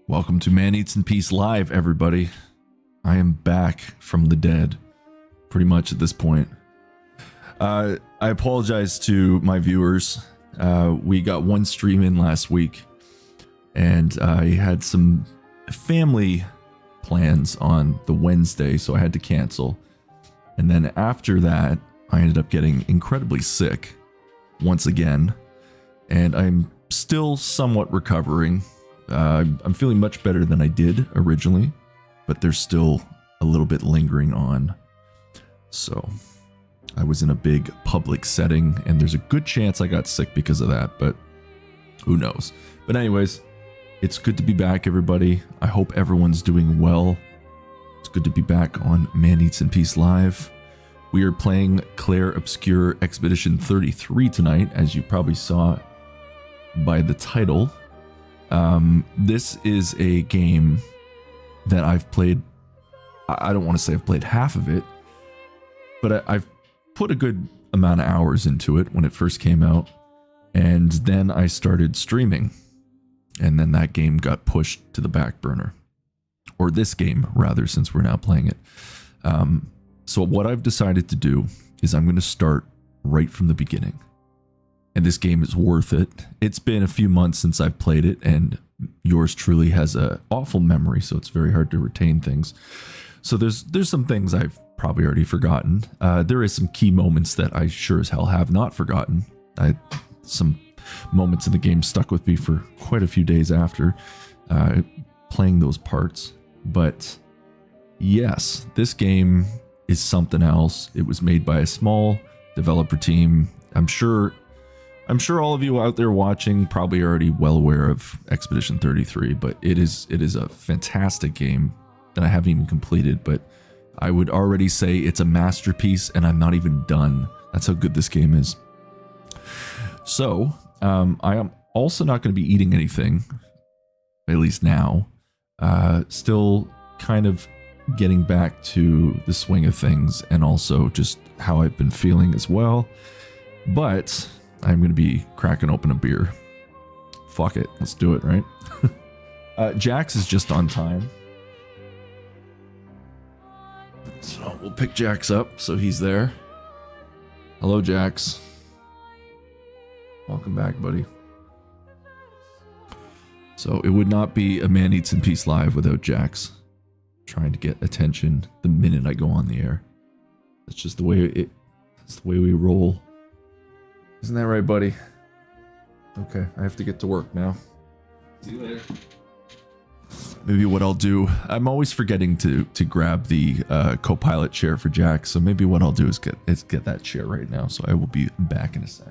Welcome to Man Eats in Peace Live, everybody. I am back from the dead, pretty much at this point. I apologize to my viewers. We got one stream in last week, and I had some family plans on the Wednesday, so I had to cancel. And then after that, I ended up getting incredibly sick once again, and I'm still somewhat recovering. I'm feeling much better than I did originally, but there's still a little bit lingering on. So I was in a big public setting, and there's a good chance I got sick because of that, but who knows. But anyways, it's good to be back, everybody. I hope everyone's doing well. It's good to be back on Man Eats in Peace Live. We are playing Clair Obscur Expedition 33 tonight, as you probably saw by the title. This is a game that I've played. I don't want to say I've played half of it, but I've put a good amount of hours into it when it first came out, and then I started streaming, and then that game got pushed to the back burner, or this game rather, since we're now playing it. So what I've decided to do is I'm going to start right from the beginning. And this game is worth it. It's been a few months since I've played it, and yours truly has a awful memory, so it's very hard to retain things. So there's some things I've probably already forgotten. There is some key moments that I sure as hell have not forgotten. Some moments in the game stuck with me for quite a few days after playing those parts. But yes, this game is something else. It was made by a small developer team. I'm sure all of you out there watching probably already well aware of Expedition 33, but it is a fantastic game that I haven't even completed, but I would already say it's a masterpiece, and I'm not even done. That's how good this game is. So, I am also not going to be eating anything, at least now. Still kind of getting back to the swing of things, and also just how I've been feeling as well. But I'm going to be cracking open a beer. Fuck it. Let's do it, right? Jax is just on time. So we'll pick Jax up so he's there. Hello, Jax. Welcome back, buddy. So it would not be a Man Eats in Peace Live without Jax trying to get attention the minute I go on the air. That's just the way it's the way we roll. Isn't that right, buddy? Okay, I have to get to work now. See you later. Maybe what I'll do, I'm always forgetting to grab the co-pilot chair for Jack, so maybe what I'll do is get that chair right now, so I will be back in a sec.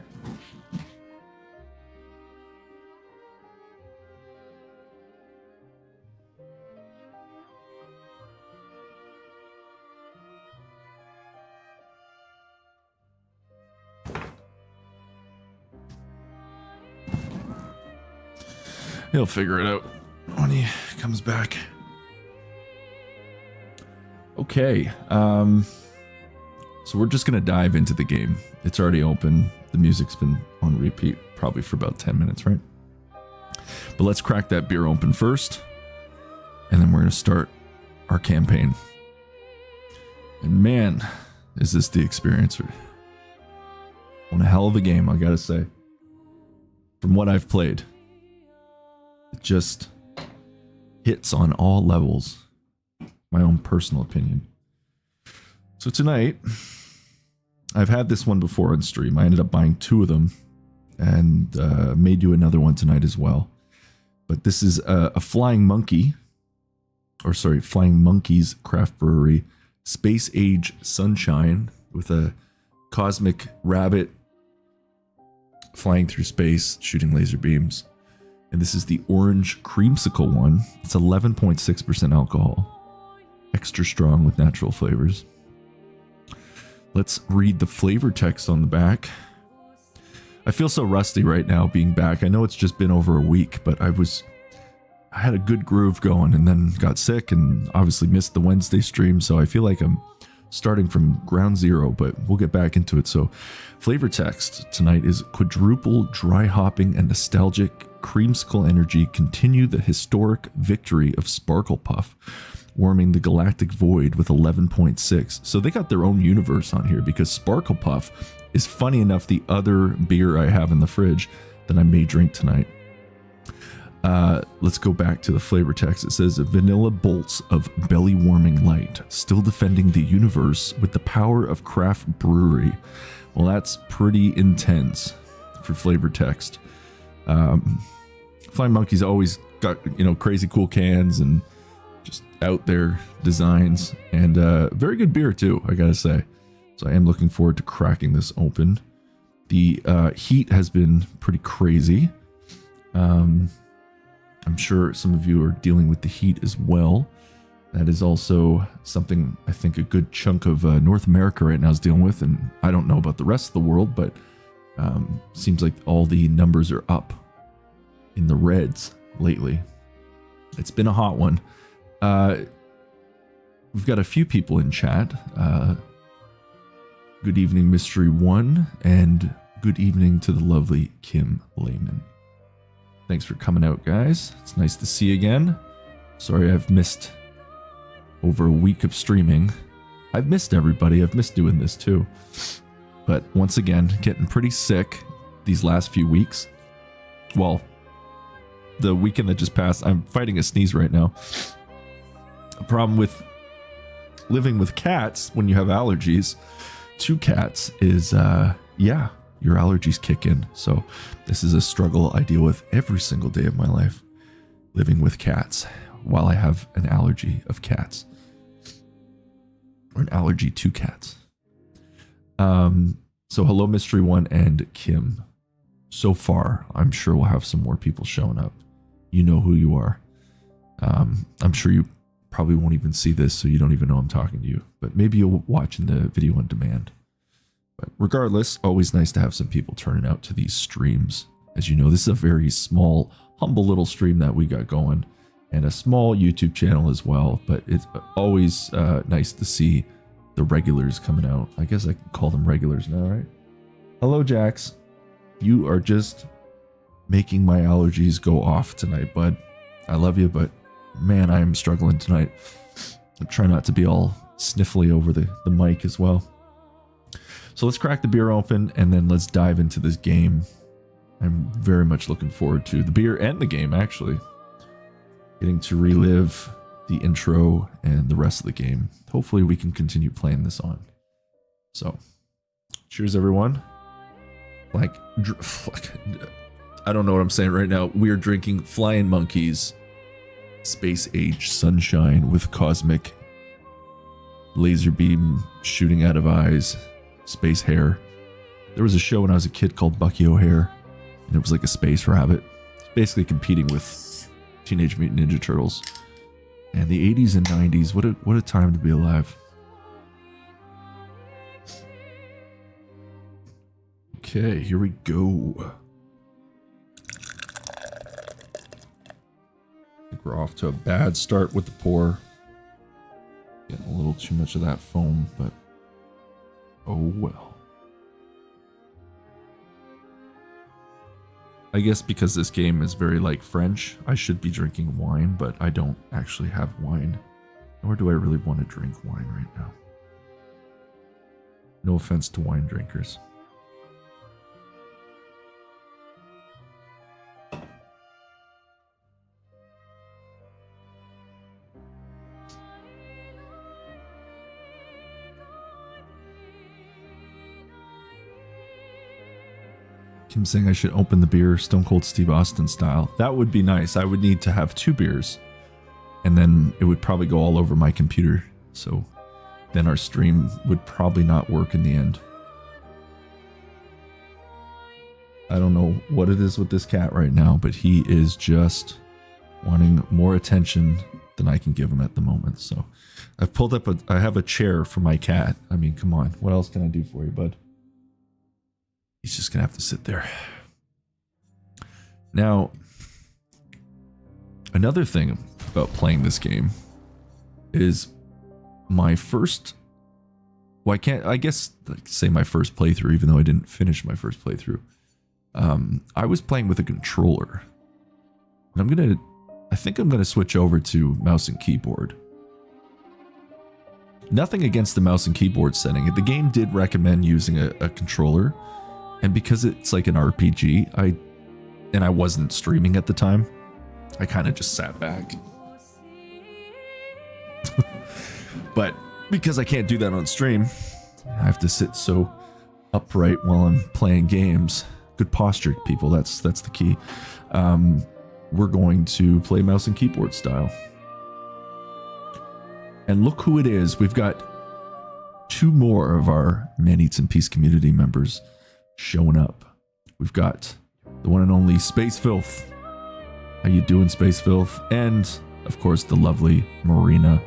He'll figure it out when he comes back. Okay, so we're just gonna dive into the game. It's already open. The music's been on repeat probably for about 10 minutes, right? But let's crack that beer open first, and then we're gonna start our campaign. And man, is this the experience? One hell of a game, I gotta say. From what I've played, it just hits on all levels. My own personal opinion. So tonight, I've had this one before on stream. I ended up buying 2 of them, and made you another one tonight as well. But this is a Flying Monkey's Craft Brewery Space Age Sunshine with a cosmic rabbit flying through space, shooting laser beams. And this is the orange creamsicle one. It's 11.6% alcohol. Extra strong with natural flavors. Let's read the flavor text on the back. I feel so rusty right now being back. I know it's just been over a week, but I had a good groove going and then got sick and obviously missed the Wednesday stream. So I feel like I'm starting from ground zero, but we'll get back into it. So flavor text tonight is quadruple dry hopping and nostalgic Creamsicle Energy continue the historic victory of Sparkle Puff, warming the galactic void with 11.6. So they got their own universe on here because Sparkle Puff is funny enough the other beer I have in the fridge that I may drink tonight. Let's go back to the flavor text. It says vanilla bolts of belly warming light, still defending the universe with the power of craft brewery. Well, that's pretty intense for flavor text. Flying Monkey's always got, you know, crazy cool cans and just out there designs, and very good beer too, I gotta say. So I am looking forward to cracking this open. The heat has been pretty crazy. I'm sure some of you are dealing with the heat as well. That is also something I think a good chunk of North America right now is dealing with, and I don't know about the rest of the world, but seems like all the numbers are up in the reds lately. It's been a hot one. We've got a few people in chat. Good evening, Mystery One, and good evening to the lovely Kim Lehman. Thanks for coming out, guys. It's nice to see you again. Sorry I've missed over a week of streaming. I've missed everybody. I've missed doing this too. But once again, getting pretty sick these last few weeks. Well, the weekend that just passed, I'm fighting a sneeze right now. A problem with living with cats when you have allergies to cats is, yeah, your allergies kick in. So this is a struggle I deal with every single day of my life, living with cats while I have an allergy of cats, or an allergy to cats. So hello, Mystery One and Kim. So far, I'm sure we'll have some more people showing up. You know who you are. I'm sure you probably won't even see this, so you don't even know I'm talking to you, but maybe you'll watch in the video on demand. But regardless, always nice to have some people turning out to these streams. As you know, this is a very small, humble little stream that we got going, and a small YouTube channel as well, but it's always nice to see the regulars coming out. I guess I can call them regulars now, right? Hello, Jax. You are just making my allergies go off tonight, bud. I love you, but man, I am struggling tonight. I try not to be all sniffly over the mic as well. So let's crack the beer open and then let's dive into this game. I'm very much looking forward to the beer and the game, actually. Getting to relive the intro and the rest of the game. Hopefully we can continue playing this on. So, cheers everyone. Like, I don't know what I'm saying right now. We are drinking Flying Monkey's Space Age Sunshine with cosmic laser beam shooting out of eyes, space hair. There was a show when I was a kid called Bucky O'Hare, and it was like a space rabbit. It's basically competing with Teenage Mutant Ninja Turtles. And the 80s and 90s, what a time to be alive. Okay, here we go. I think we're off to a bad start with the pour. Getting a little too much of that foam, but oh well. I guess because this game is very like French, I should be drinking wine, but I don't actually have wine. Nor do I really want to drink wine right now. No offense to wine drinkers. Kim saying I should open the beer Stone Cold Steve Austin style. That would be nice. I would need to have 2 beers, and then it would probably go all over my computer. So then our stream would probably not work in the end. I don't know what it is with this cat right now, but he is just wanting more attention than I can give him at the moment. So I've pulled up I have a chair for my cat. I mean, come on. What else can I do for you, bud? He's just gonna have to sit there. Now, another thing about playing this game is my first, well, I guess say my first playthrough, even though I didn't finish my first playthrough. I was playing with a controller, And I think I'm gonna switch over to mouse and keyboard. Nothing against the mouse and keyboard setting. The game did recommend using a controller, and because it's like an RPG, I wasn't streaming at the time, I kind of just sat back. But because I can't do that on stream, I have to sit so upright while I'm playing games. Good posture, people. That's the key. We're going to play mouse and keyboard style. And look who it is. We've got 2 more of our Man Eats in Peace community members showing up. We've got the one and only Space Filth. How you doing, Space Filth? And, of course, the lovely Marina.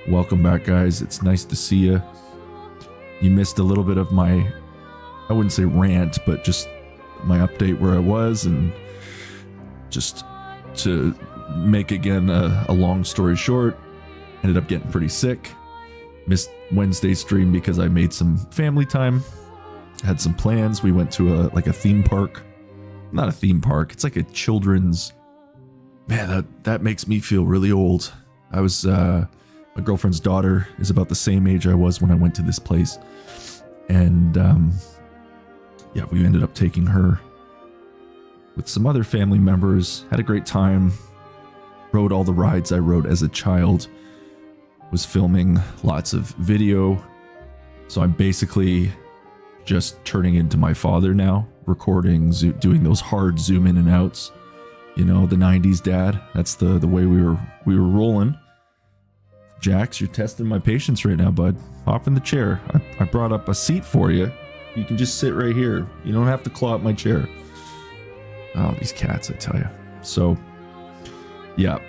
Welcome back, guys. It's nice to see you. You missed a little bit of my, I wouldn't say rant, but just my update where I was, and just to make, again, a long story short, ended up getting pretty sick. Missed Wednesday's stream because I made some family time. Had some plans. We went to a theme park. Not a theme park. It's like a children's... Man, that makes me feel really old. I was... my girlfriend's daughter is about the same age I was when I went to this place. And, yeah, we ended up taking her with some other family members. Had a great time. Rode all the rides I rode as a child. Was filming lots of video. So I'm basically just turning into my father now. Recording, doing those hard zoom in and outs. You know, the 90s dad. That's the way we were rolling. Jax, you're testing my patience right now, bud. Hop in the chair. I brought up a seat for you. You can just sit right here. You don't have to claw up my chair. Oh, these cats, I tell you. So, yeah.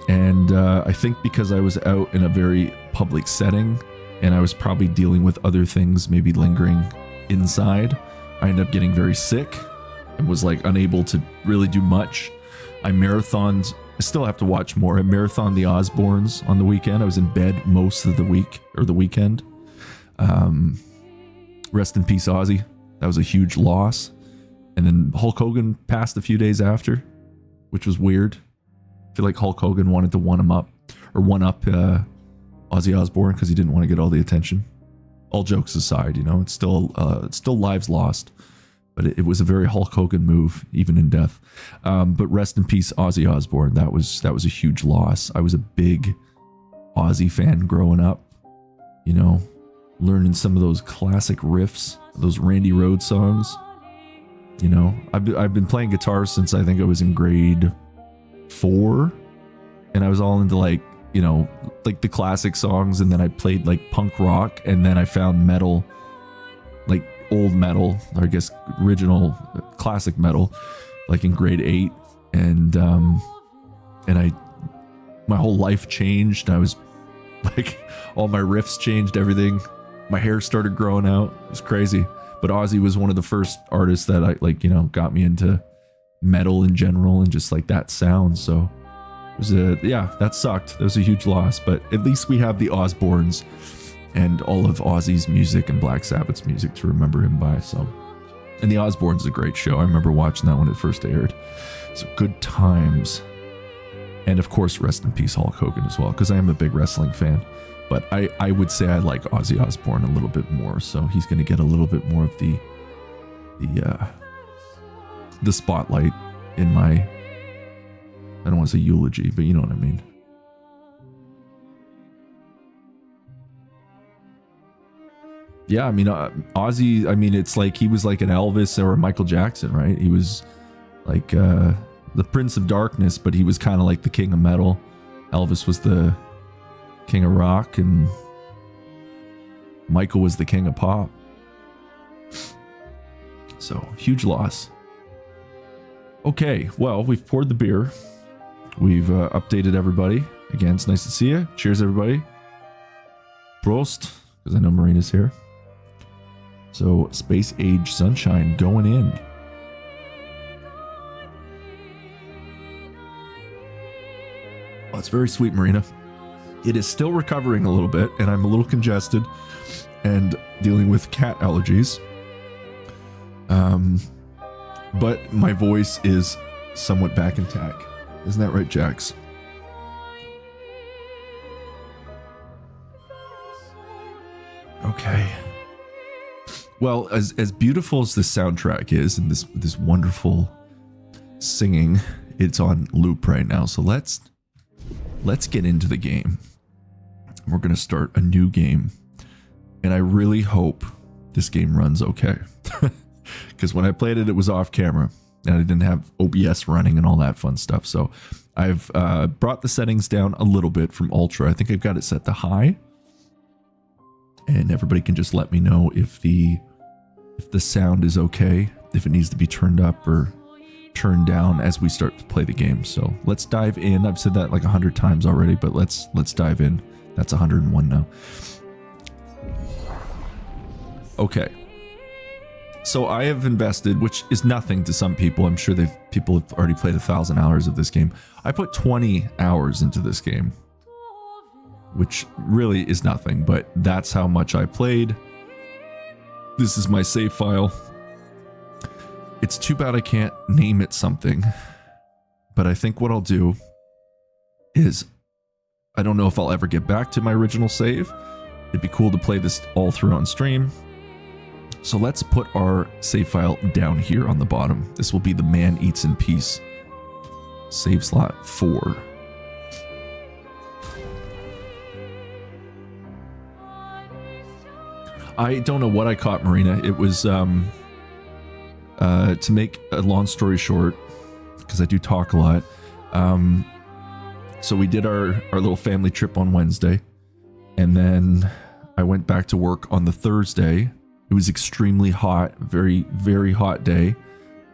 And I think because I was out in a very public setting, and I was probably dealing with other things maybe lingering inside, I ended up getting very sick and was like unable to really do much. I marathoned. I still have to watch more. I marathoned the Osbournes on the weekend. I was in bed most of the week, or the weekend. Rest in peace, Ozzy. That was a huge loss. And then Hulk Hogan passed a few days after, which was weird. I feel like Hulk Hogan wanted to one up Ozzy Osbourne because he didn't want to get all the attention. All jokes aside, you know, it's still lives lost. But it was a very Hulk Hogan move, even in death. But rest in peace, Ozzy Osbourne. That was a huge loss. I was a big Ozzy fan growing up. You know, learning some of those classic riffs, those Randy Rhoads songs. You know, I've been playing guitar since I think I was in grade 4, and I was all into like, you know, like the classic songs, and then I played like punk rock, and then I found metal, like old metal, or I guess original classic metal, like in grade 8, and my whole life changed. I was like, all my riffs changed, everything. My hair started growing out. It was crazy. But Ozzy was one of the first artists that I like, you know, got me into metal in general and just like that sound. So it was yeah, that sucked. That was a huge loss, but at least we have the Osbournes and all of Ozzy's music and Black Sabbath's music to remember him by. So, and the Osbournes is a great show. I remember watching that when it first aired. So good times. And of course, rest in peace, Hulk Hogan as well, because I am a big wrestling fan. But I would say I like Ozzy Osbourne a little bit more, so he's going to get a little bit more of the spotlight in my, I don't want to say eulogy, but you know what I mean. Yeah, I mean, Ozzy, I mean, it's like he was like an Elvis or a Michael Jackson, right? He was like the Prince of Darkness, but he was kind of like the king of metal. Elvis was the king of rock, and Michael was the king of pop. So, huge loss. Okay, well, we've poured the beer. We've updated everybody. Again, it's nice to see you. Cheers, everybody. Prost, because I know Marina's here. So, Space Age Sunshine going in. Oh, it's very sweet, Marina. It is still recovering a little bit, and I'm a little congested and dealing with cat allergies. But my voice is somewhat back intact. Isn't that right, Jax? Okay. Well, as beautiful as this soundtrack is, and this wonderful singing, it's on loop right now. So let's get into the game. We're gonna start a new game, and I really hope this game runs okay. Because when I played it, it was off camera, and I didn't have OBS running and all that fun stuff. So I've brought the settings down a little bit from ultra. I think I've got it set to high, and everybody can just let me know if the sound is okay, if it needs to be turned up or turned down as we start to play the game. So let's dive in. I've said that like 100 times already, but let's dive in. That's 101 now. Okay. So I have invested, which is nothing to some people. I'm sure people have already played 1,000 hours of this game. I put 20 hours into this game, which really is nothing, but that's how much I played. This is my save file. It's too bad I can't name it something, but I think what I'll do is, I don't know if I'll ever get back to my original save. It'd be cool to play this all through on stream. So let's put our save file down here on the bottom. This will be the Man Eats in Peace save slot 4. I don't know what I caught, Marina. It was to make a long story short, because I do talk a lot. So we did our little family trip on Wednesday, and then I went back to work on the Thursday. It was extremely hot, very, very hot day.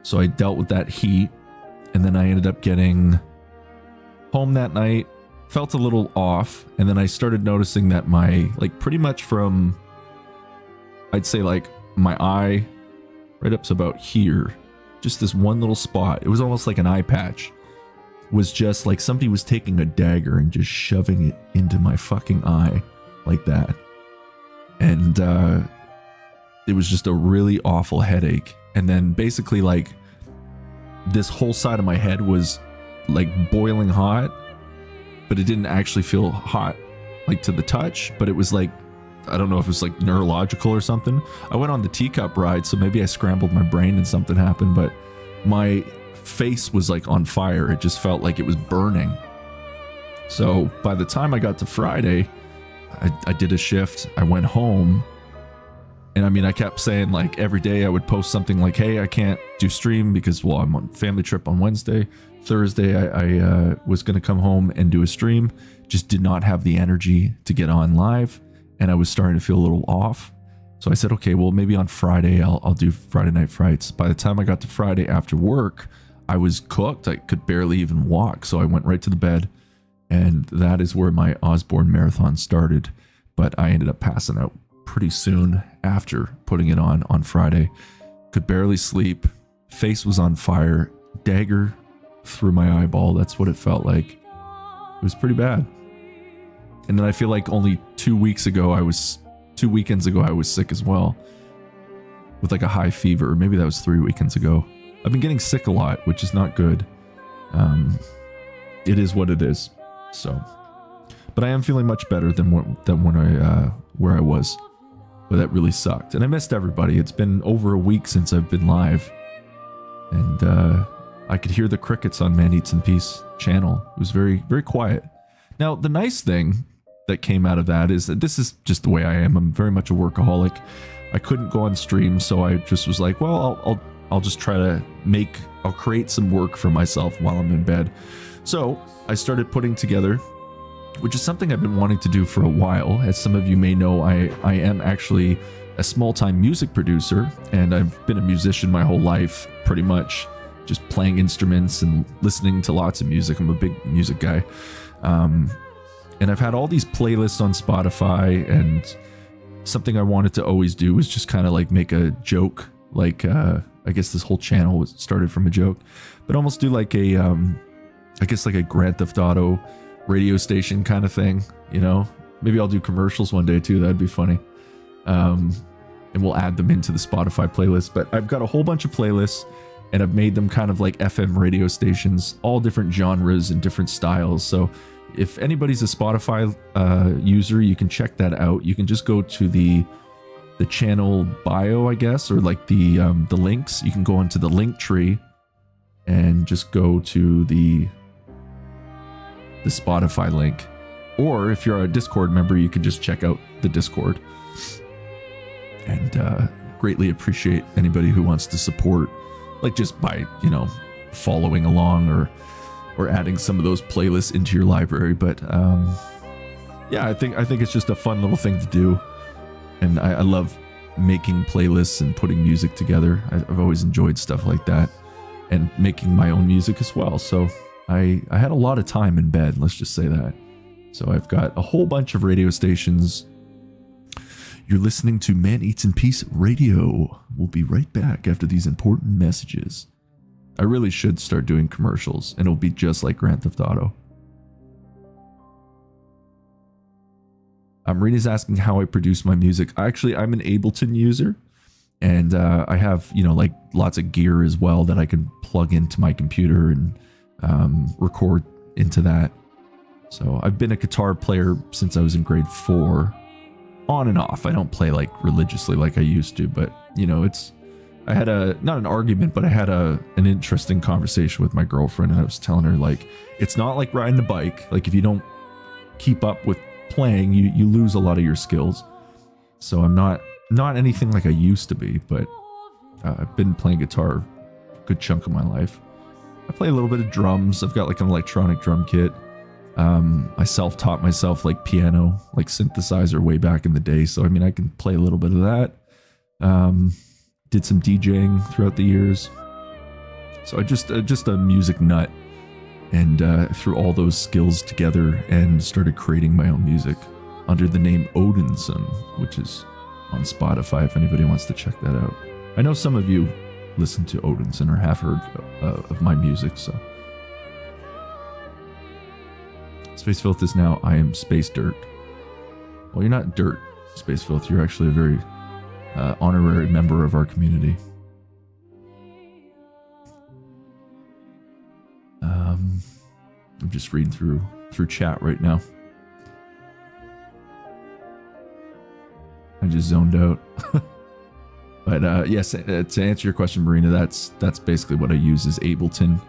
So I dealt with that heat, and then I ended up getting home that night, felt a little off, and then I started noticing that my, like, pretty much from, I'd say like my eye right up to about here, just this one little spot, it was almost like an eye patch, was just like somebody was taking a dagger and just shoving it into my fucking eye like that. And it was just a really awful headache. And then basically like this whole side of my head was like boiling hot, but it didn't actually feel hot like to the touch, but it was like, I don't know if it was like neurological or something. I went on the teacup ride, so maybe I scrambled my brain and something happened, but my face was like on fire. It just felt like it was burning. So by the time I got to Friday, I did a shift. I went home, and I mean, I kept saying like every day I would post something like, hey, I can't do stream because, well, I'm on family trip on Wednesday. Thursday, I was going to come home and do a stream. Just did not have the energy to get on live. And I was starting to feel a little off. So I said, okay, well, maybe on Friday, I'll do Friday Night Frights. By the time I got to Friday after work, I was cooked. I could barely even walk. So I went right to the bed. And that is where my Osborne marathon started. But I ended up passing out pretty soon after putting it on Friday. Could barely sleep. Face was on fire. Dagger through my eyeball. That's what it felt like. It was pretty bad. And then I feel like only 2 weekends ago, I was sick as well. With like a high fever. Or maybe that was 3 weekends ago. I've been getting sick a lot, which is not good. It is what it is. So, but I am feeling much better than where I was. But that really sucked. And I missed everybody. It's been over a week since I've been live. And I could hear the crickets on Man Eats in Peace channel. It was very, very quiet. Now, the nice thing that came out of that is that this is just the way I am. I'm very much a workaholic. I couldn't go on stream, so I just was like, well, I'll just try to I'll create some work for myself while I'm in bed. So I started putting together, which is something I've been wanting to do for a while. As some of you may know, I am actually a small-time music producer, and I've been a musician my whole life, pretty much just playing instruments and listening to lots of music. I'm a big music guy. And I've had all these playlists on Spotify, and something I wanted to always do was just kind of like make a joke. Like, I guess this whole channel was started from a joke, but almost do like a, I guess like a Grand Theft Auto radio station kind of thing, you know? Maybe I'll do commercials one day too. That'd be funny. And we'll add them into the Spotify playlist. But I've got a whole bunch of playlists, and I've made them kind of like FM radio stations, all different genres and different styles. So if anybody's a Spotify user, you can check that out. You can just go to the channel bio, I guess, or like the links. You can go into the link tree and just go to the Spotify link. Or if you're a Discord member, you can just check out the Discord. And greatly appreciate anybody who wants to support, like just by, you know, following along or adding some of those playlists into your library. But yeah, I think it's just a fun little thing to do. And I love making playlists and putting music together. I've always enjoyed stuff like that, and making my own music as well. So I had a lot of time in bed, let's just say that. So I've got a whole bunch of radio stations. You're listening to Man Eats in Peace Radio. We'll be right back after these important messages. I really should start doing commercials, and it'll be just like Grand Theft Auto. Marina's asking how I produce my music. Actually, I'm an Ableton user, and I have, you know, like lots of gear as well that I can plug into my computer and record into that. So I've been a guitar player since I was in grade 4, on and off. I don't play like religiously like I used to, but you know, I had not an argument, but I had an interesting conversation with my girlfriend, and I was telling her, like, it's not like riding a bike. Like if you don't keep up with playing, you lose a lot of your skills. So I'm not anything like I used to be, but I've been playing guitar a good chunk of my life. I play a little bit of drums. I've got like an electronic drum kit. I self-taught myself like piano, like synthesizer way back in the day. So I mean, I can play a little bit of that. Did some DJing throughout the years. So I just a music nut, and threw all those skills together and started creating my own music under the name Odinson, which is on Spotify if anybody wants to check that out. I know some of you listen to Odinson or have heard of my music, so. Space Filth is now I am Space Dirt. Well, you're not Dirt, Space Filth. You're actually a very honorary member of our community. I'm just reading through chat right now. I just zoned out. But yes, to answer your question, Marina, that's basically what I use, is Ableton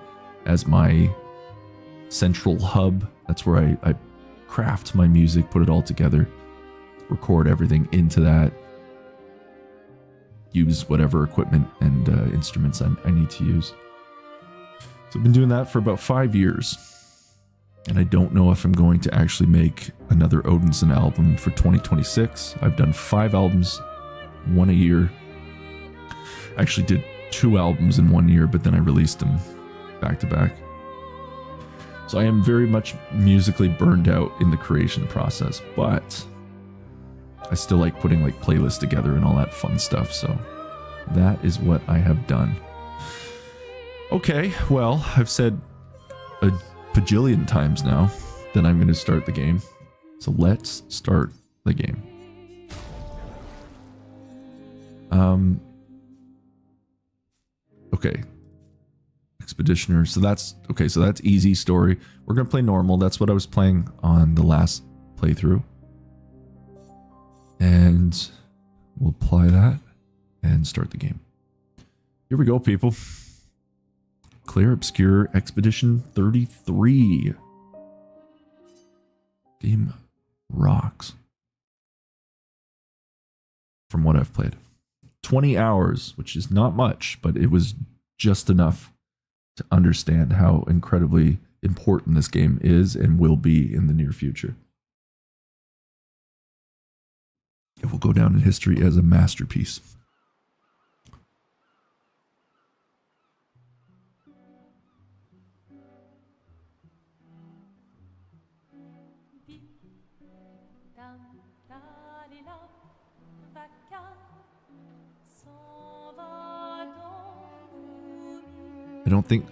as my central hub. That's where I craft my music, put it all together, record everything into that, use whatever equipment and instruments I need to use. So I've been doing that for about 5 years. And I don't know if I'm going to actually make another Odinson album for 2026. I've done 5 albums, 1 a year. I actually did 2 albums in 1 year, but then I released them back to back. So I am very much musically burned out in the creation process, but I still like putting like playlists together and all that fun stuff. So that is what I have done. Okay, well, I've said a bajillion times now that I'm going to start the game. So let's start the game. Okay. Expeditioner. So that's okay. So that's easy story. We're going to play normal. That's what I was playing on the last playthrough. And we'll apply that and start the game. Here we go, people. Clair Obscur Expedition 33. Game rocks. From what I've played. 20 hours, which is not much, but it was just enough to understand how incredibly important this game is and will be in the near future. It will go down in history as a masterpiece.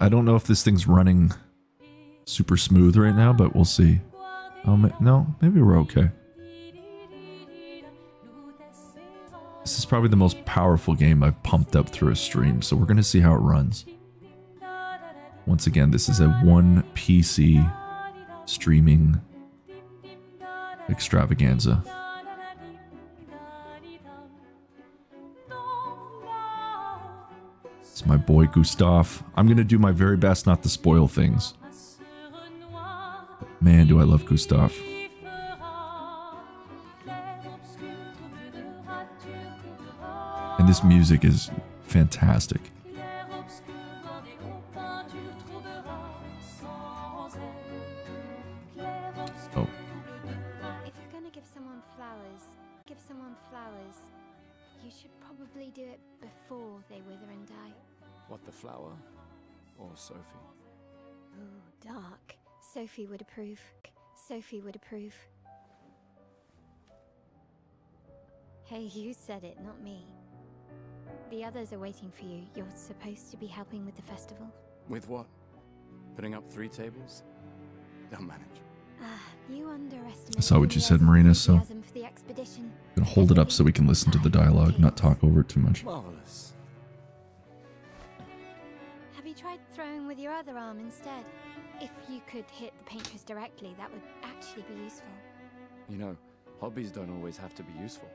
I don't know if this thing's running super smooth right now, but we'll see. Oh, no, maybe we're okay. This is probably the most powerful game I've pumped up through a stream, so we're going to see how it runs. Once again, this is a one PC streaming extravaganza. It's my boy Gustav. I'm gonna do my very best not to spoil things. But man, do I love Gustav. And this music is fantastic. Oh. If you're gonna give someone flowers. You should probably do it before they wither and die. What, the flower? Or Sophie? Ooh, dark. Sophie would approve. Sophie would approve. Hey, you said it, not me. The others are waiting for you. You're supposed to be helping with the festival. With what? Putting up 3 tables? They'll manage. You underestimate. I saw what you said, Marina, so enthusiasm for the expedition. I'm gonna hold it up so we can listen to the dialogue, not talk over it too much. Marvelous. Have you tried throwing with your other arm instead? If you could hit the painters directly, that would actually be useful. You know, hobbies don't always have to be useful.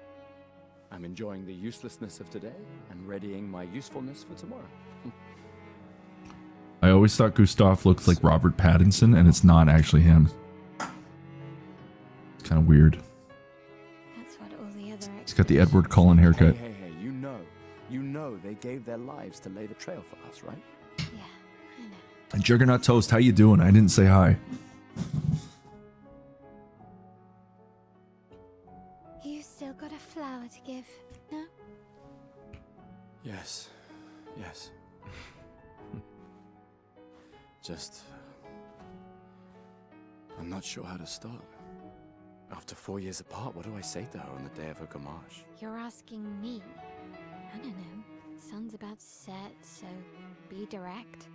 I'm enjoying the uselessness of today and readying my usefulness for tomorrow. I always thought Gustav looked like Robert Pattinson, and it's not actually him. It's kind of weird. That's what all the other. He's got the Edward Cullen haircut. Hey, you know they gave their lives to lay the trail for us, right? Yeah, I know. And Juggernaut Toast, how you doing? I didn't say hi. You still got a flower to give, no? Yes. Just... I'm not sure how to start. After 4 years apart, what do I say to her on the day of her gamache? You're asking me? I don't know. Sun's about to set, so be direct.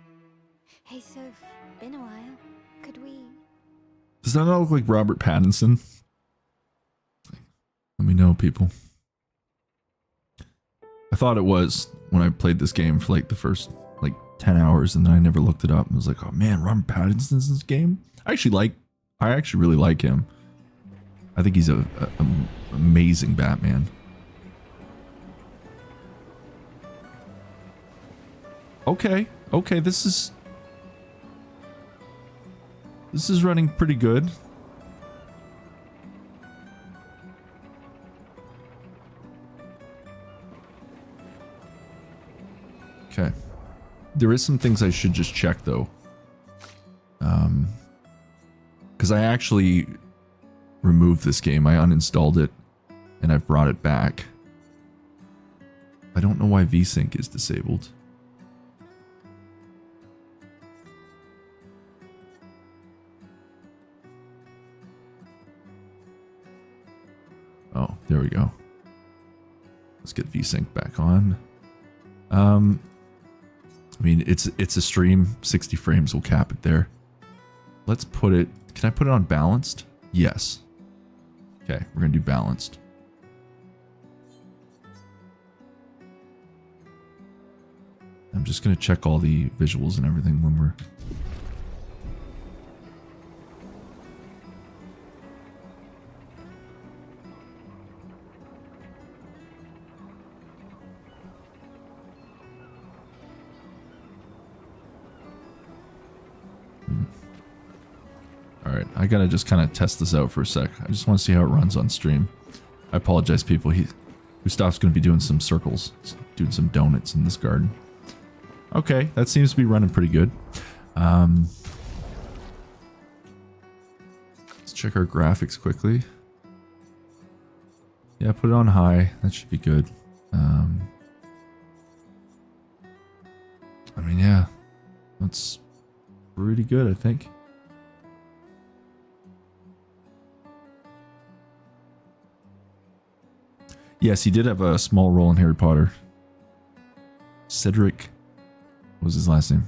Hey, Soph, been a while. Could we... Does that not look like Robert Pattinson? Let me know, people. I thought it was when I played this game for like the first 10 hours, and then I never looked it up and was like, oh man, Robert Pattinson's in this game? I actually really like him. I think he's a amazing Batman. Okay, this is running pretty good. Okay. There is some things I should just check though. Because I actually removed this game. I uninstalled it and I've brought it back. I don't know why VSync is disabled. Oh, there we go. Let's get VSync back on. I mean, it's a stream. 60 frames will cap it there. Let's put it... Can I put it on balanced? Yes. Okay, we're going to do balanced. I'm just going to check all the visuals and everything when we're... Alright, I gotta just kind of test this out for a sec. I just want to see how it runs on stream. I apologize, people. Gustav's going to be doing some circles. He's doing some donuts in this garden. Okay, that seems to be running pretty good. Let's check our graphics quickly. Yeah, put it on high. That should be good. I mean, yeah. That's pretty good, I think. Yes, he did have a small role in Harry Potter. Cedric, what was his last name?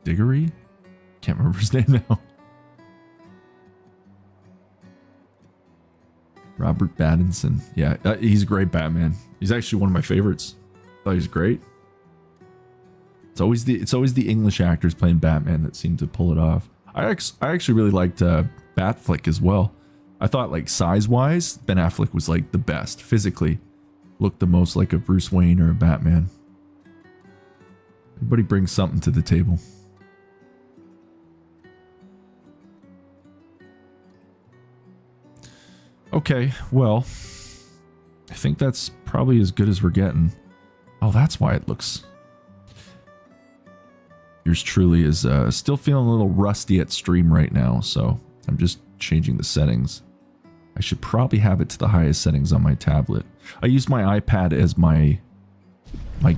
Diggory? Can't remember his name now. Robert Pattinson. Yeah, he's a great Batman. He's actually one of my favorites. I thought he was great. It's always the English actors playing Batman that seem to pull it off. I actually really liked Batfleck as well. I thought like size-wise, Ben Affleck was like the best. Physically, looked the most like a Bruce Wayne or a Batman. Everybody brings something to the table. Okay, well, I think that's probably as good as we're getting. Oh, that's why it looks... Yours truly is still feeling a little rusty at stream right now, so I'm just changing the settings. I should probably have it to the highest settings on my tablet. I use my iPad as my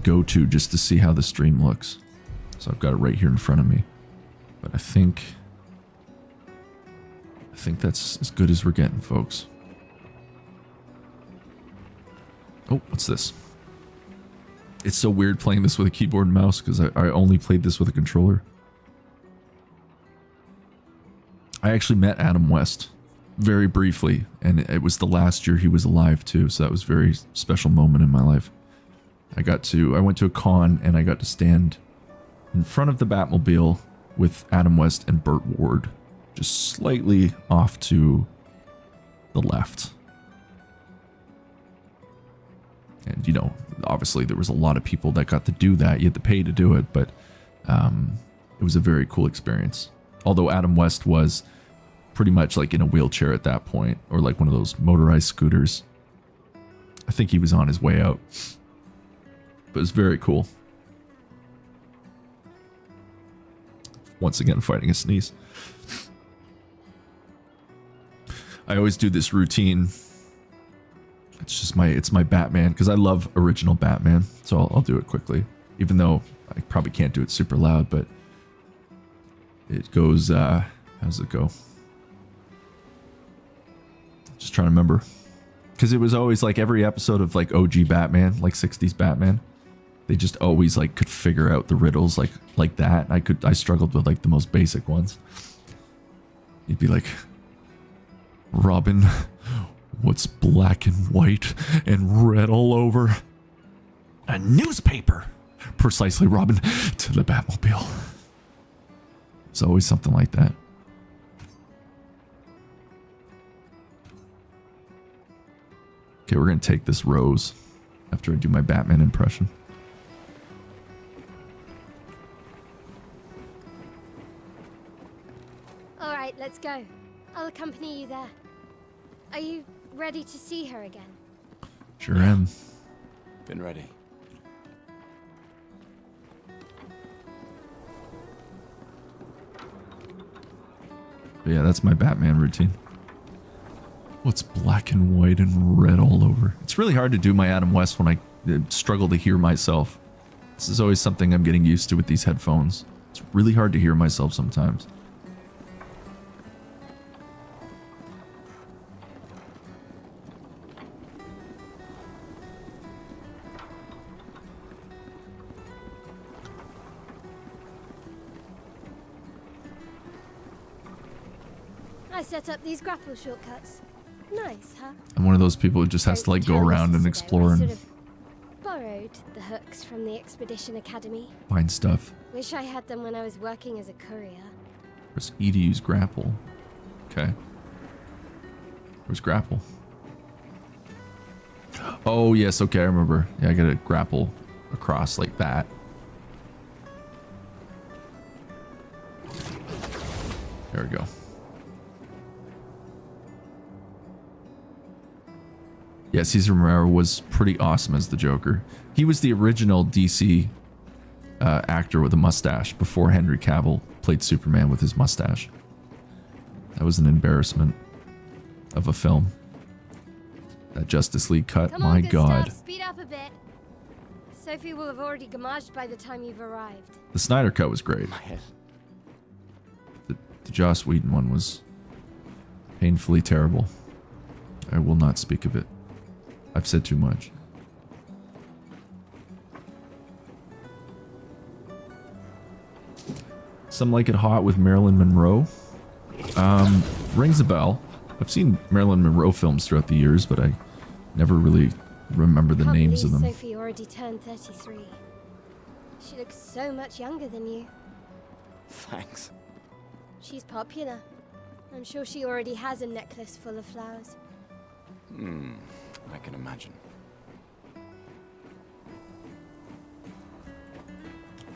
go-to just to see how the stream looks. So I've got it right here in front of me. But I think that's as good as we're getting, folks. Oh, what's this? It's so weird playing this with a keyboard and mouse because I only played this with a controller. I actually met Adam West very briefly, and it was the last year he was alive too, so that was a very special moment in my life. I went to a con and I got to stand in front of the Batmobile with Adam West and Burt Ward, just slightly off to the left. And, you know, obviously there was a lot of people that got to do that. You had to pay to do it, but it was a very cool experience. Although Adam West was pretty much like in a wheelchair at that point, or like one of those motorized scooters. I think he was on his way out. But it was very cool. Once again, fighting a sneeze. I always do this routine. It's just my Batman, because I love original Batman, so I'll do it quickly. Even though I probably can't do it super loud, but it goes, how does it go? Just trying to remember. Because it was always like every episode of like OG Batman, like 60s Batman, they just always like could figure out the riddles like that. I struggled with like the most basic ones. You'd be like, Robin, what's black and white and red all over? A newspaper! Precisely, Robin, to the Batmobile. It's always something like that. Okay, we're gonna take this rose after I do my Batman impression. All right, let's go. I'll accompany you there. Are you ready to see her again? Sure am. Been ready. But yeah, that's my Batman routine. What's black and white and red all over? It's really hard to do my Adam West when I struggle to hear myself. This is always something I'm getting used to with these headphones. It's really hard to hear myself sometimes. I set up these grapple shortcuts. Nice, huh? I'm one of those people who just has to like go around and explore and Borrowed the hooks from the Expedition Academy. find stuff. Wish I had them when I was working as a courier. Press E to use grapple. Okay. Where's grapple? Oh, yes. Okay, I remember. Yeah, I gotta grapple across like that. There we go. Yeah, Cesar Romero was pretty awesome as the Joker. He was the original DC actor with a mustache before Henry Cavill played Superman with his mustache. That was an embarrassment of a film. That Justice League cut, Come on, my good God. stuff. Speed up a bit. Sophie will have already gamaged by the time you've arrived. The Snyder cut was great. My head. The Joss Whedon one was painfully terrible. I will not speak of it. I've said too much. Some Like It Hot with Marilyn Monroe. Rings a bell. I've seen Marilyn Monroe films throughout the years, but I never really remember the Can't names of believe them. Sophie already turned 33. She looks so much younger than you. Thanks. She's popular. I'm sure she already has a necklace full of flowers. I can imagine.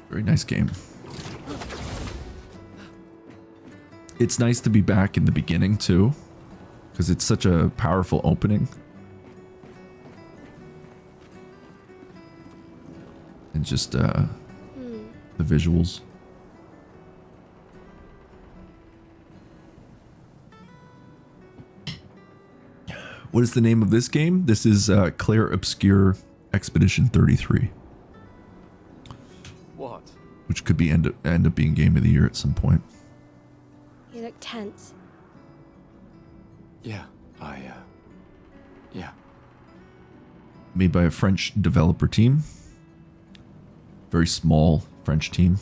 Very nice game. It's nice to be back in the beginning too, because it's such a powerful opening. And just the visuals. What is the name of this game? This is Clair Obscur Expedition 33. What? Which could be end up being Game of the Year at some point. You look tense. Yeah, yeah. Made by a French developer team. Very small French team.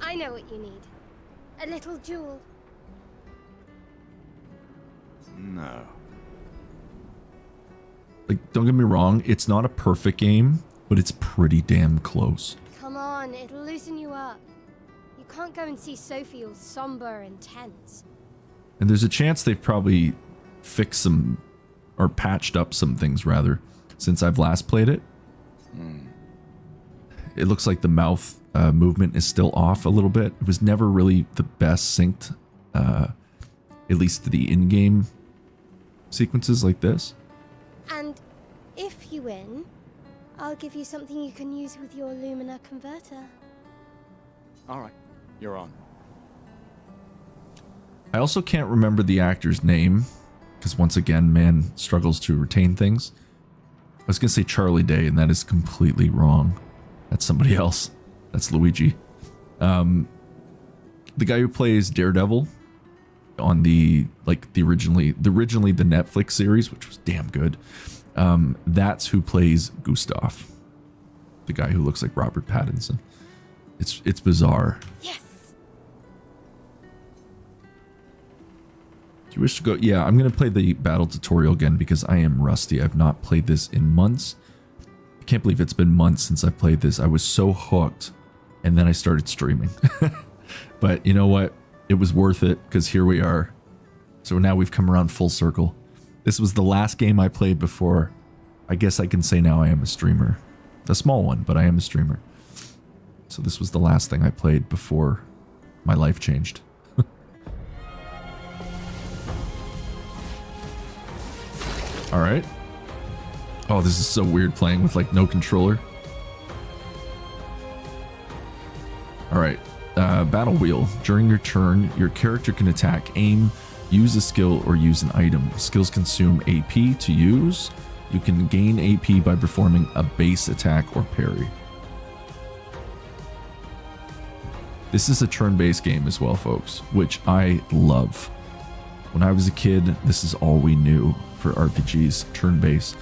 I know what you need. A little jewel. No. Like, don't get me wrong, it's not a perfect game, but it's pretty damn close. Come on, it'll loosen you up. You can't go and see Sophie all somber and tense. And there's a chance they've probably fixed some, or patched up some things rather, since I've last played it. It looks like the mouth movement is still off a little bit. It was never really the best synced, at least to the in-game sequences like this. And if you win, I'll give you something you can use with your Lumina converter. Alright, you're on. I also can't remember the actor's name, because once again, man struggles to retain things. I was going to say Charlie Day, and that is completely wrong. That's somebody else. That's Luigi. The guy who plays Daredevil on the originally the Netflix series, which was damn good. That's who plays Gustav, the guy who looks like Robert Pattinson. It's bizarre. Yes. Do you wish to go? Yeah, I'm gonna play the battle tutorial again because I am rusty. I've not played this in months. I can't believe it's been months since I played this. I was so hooked, and then I started streaming. But you know what? It was worth it because here we are. So now we've come around full circle. This was the last game I played before. I guess I can say now I am a streamer. A small one, but I am a streamer. So this was the last thing I played before my life changed. All right. Oh, this is so weird playing with like no controller. All right. Battle wheel. During your turn, your character can attack, aim, use a skill, or use an item. Skills consume AP to use. You can gain AP by performing a base attack or parry. This is a turn-based game as well, folks, which I love. When I was a kid, this is all we knew for RPGs, turn-based.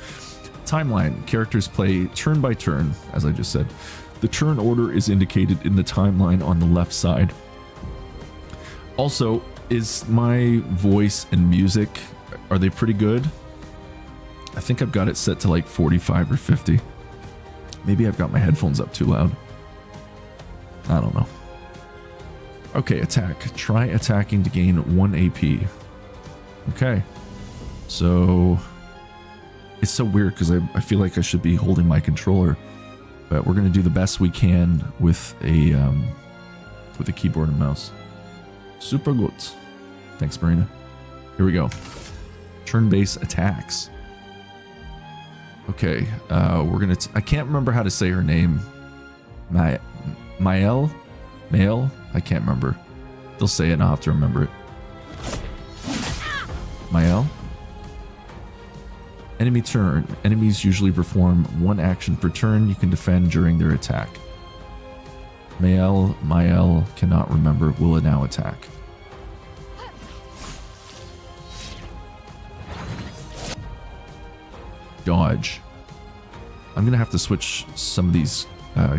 Timeline. Characters play turn by turn, as I just said. The turn order is indicated in the timeline on the left side. Also, is my voice and music, are they pretty good? I think I've got it set to like 45 or 50. Maybe I've got my headphones up too loud. I don't know. Okay, attack. Try attacking to gain 1 AP. Okay. So it's so weird because I feel like I should be holding my controller, but we're gonna do the best we can with a keyboard and mouse. Super good. Thanks, Marina. Here we go. Turn-based attacks. Okay, we're gonna. I can't remember how to say her name. Mael. I can't remember. They'll say it and I'll have to remember it. Mael. Enemy turn. Enemies usually perform 1 action per turn. You can defend during their attack. Mael cannot remember. Will it now attack? Dodge. I'm gonna have to switch some of these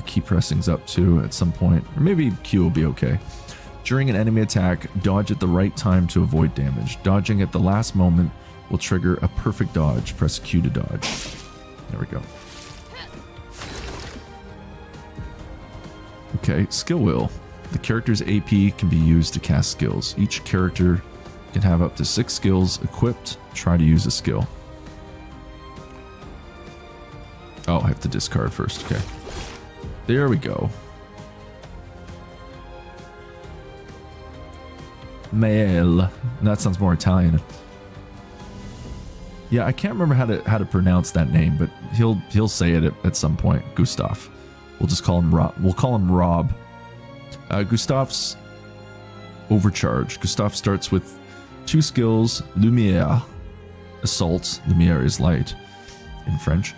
key pressings up too at some point, or maybe Q will be okay. During an enemy attack, dodge at the right time to avoid damage. Dodging at the last moment will trigger a perfect dodge. Press Q to dodge. There we go. Okay, skill wheel. The character's AP can be used to cast skills. Each character can have up to 6 skills equipped. Try to use a skill. Oh, I have to discard first. Okay. There we go. Mael. That sounds more Italian. Yeah, I can't remember how to pronounce that name, but he'll say it at some point. Gustav. We'll just call him Rob. We'll call him Rob. Gustav's overcharge. Gustav starts with 2 skills: Lumiere, assault. Lumiere is light in French.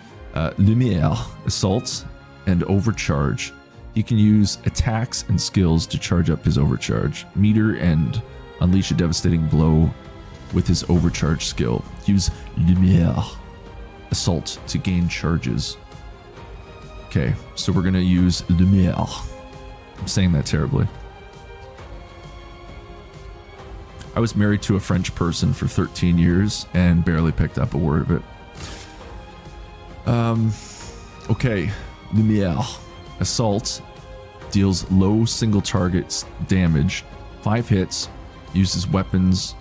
Lumiere, assault, and overcharge. He can use attacks and skills to charge up his overcharge. Meter and unleash a devastating blow with his overcharge skill. Use Lumiere, assault, to gain charges. Okay, so we're gonna use Lumiere. I'm saying that terribly. I was married to a French person for 13 years and barely picked up a word of it. Okay, Lumiere. Assault deals low single targets damage, 5 hits, uses weapons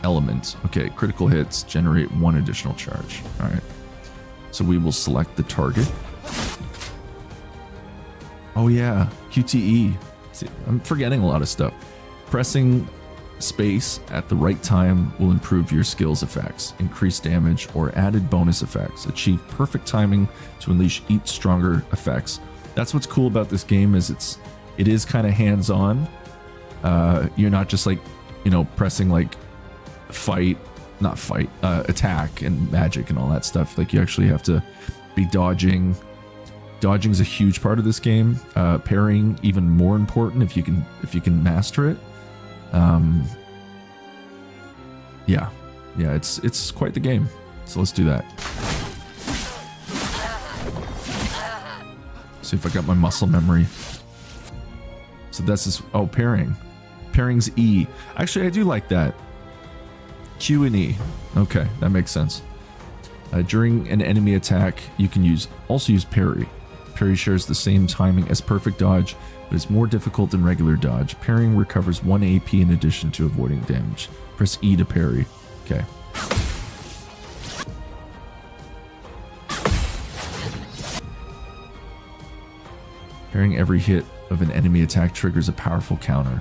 element. Okay, critical hits generate 1 additional charge. All right, so we will select the target. Oh yeah, QTE. See, I'm forgetting a lot of stuff. Pressing space at the right time will improve your skills effects, increase damage, or added bonus effects. Achieve perfect timing to unleash each stronger effects. That's what's cool about this game, is it is kind of hands-on. You're not just like, you know, pressing like attack and magic and all that stuff. Like, you actually have to be dodging. Dodging is a huge part of this game. Parrying even more important if you can master it. Yeah, it's quite the game. So let's do that. See if I got my muscle memory. So this is, oh, parrying. Parrying's E. Actually, I do like that. Q and E. Okay, that makes sense. During an enemy attack, you can also use parry. Parry shares the same timing as perfect dodge, but is more difficult than regular dodge. Parrying recovers 1 AP in addition to avoiding damage. Press E to parry. Okay. Parrying every hit of an enemy attack triggers a powerful counter.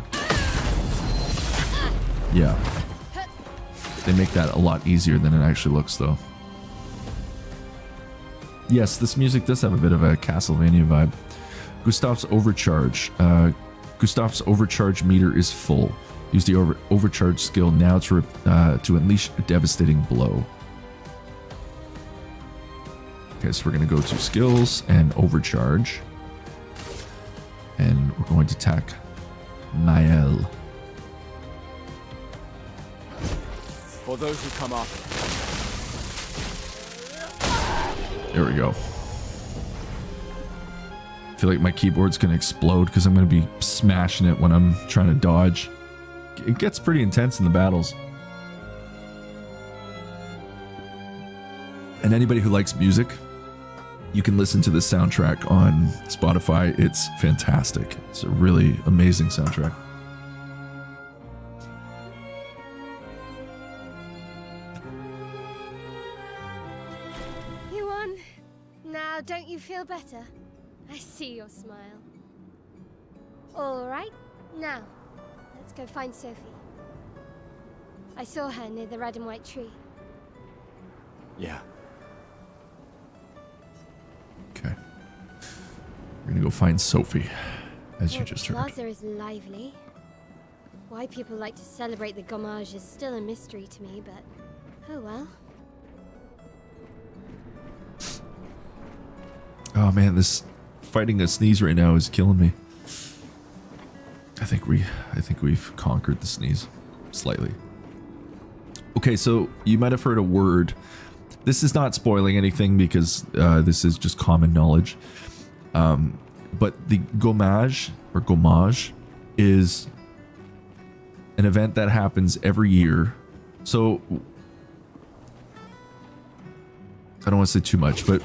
Yeah. They make that a lot easier than it actually looks, though. Yes, this music does have a bit of a Castlevania vibe. Gustav's overcharge. Gustav's overcharge meter is full. Use the overcharge skill now to unleash a devastating blow. Okay, so we're going to go to skills and overcharge. And we're going to attack Mael. For those who come up. There we go. I feel like my keyboard's going to explode because I'm going to be smashing it when I'm trying to dodge. It gets pretty intense in the battles. And anybody who likes music, you can listen to this soundtrack on Spotify. It's fantastic. It's a really amazing soundtrack. You won. Now, don't you feel better? I see your smile. All right, now, let's go find Sophie. I saw her near the red and white tree. Yeah. Okay. We're gonna go find Sophie, as you just heard. The plaza is lively. Why people like to celebrate the gommage is still a mystery to me, but oh well. Oh man, this fighting a sneeze right now is killing me. I think we've conquered the sneeze slightly. Okay, so you might have heard a word. This is not spoiling anything because this is just common knowledge. But the gommage or gommage is an event that happens every year. So I don't want to say too much, but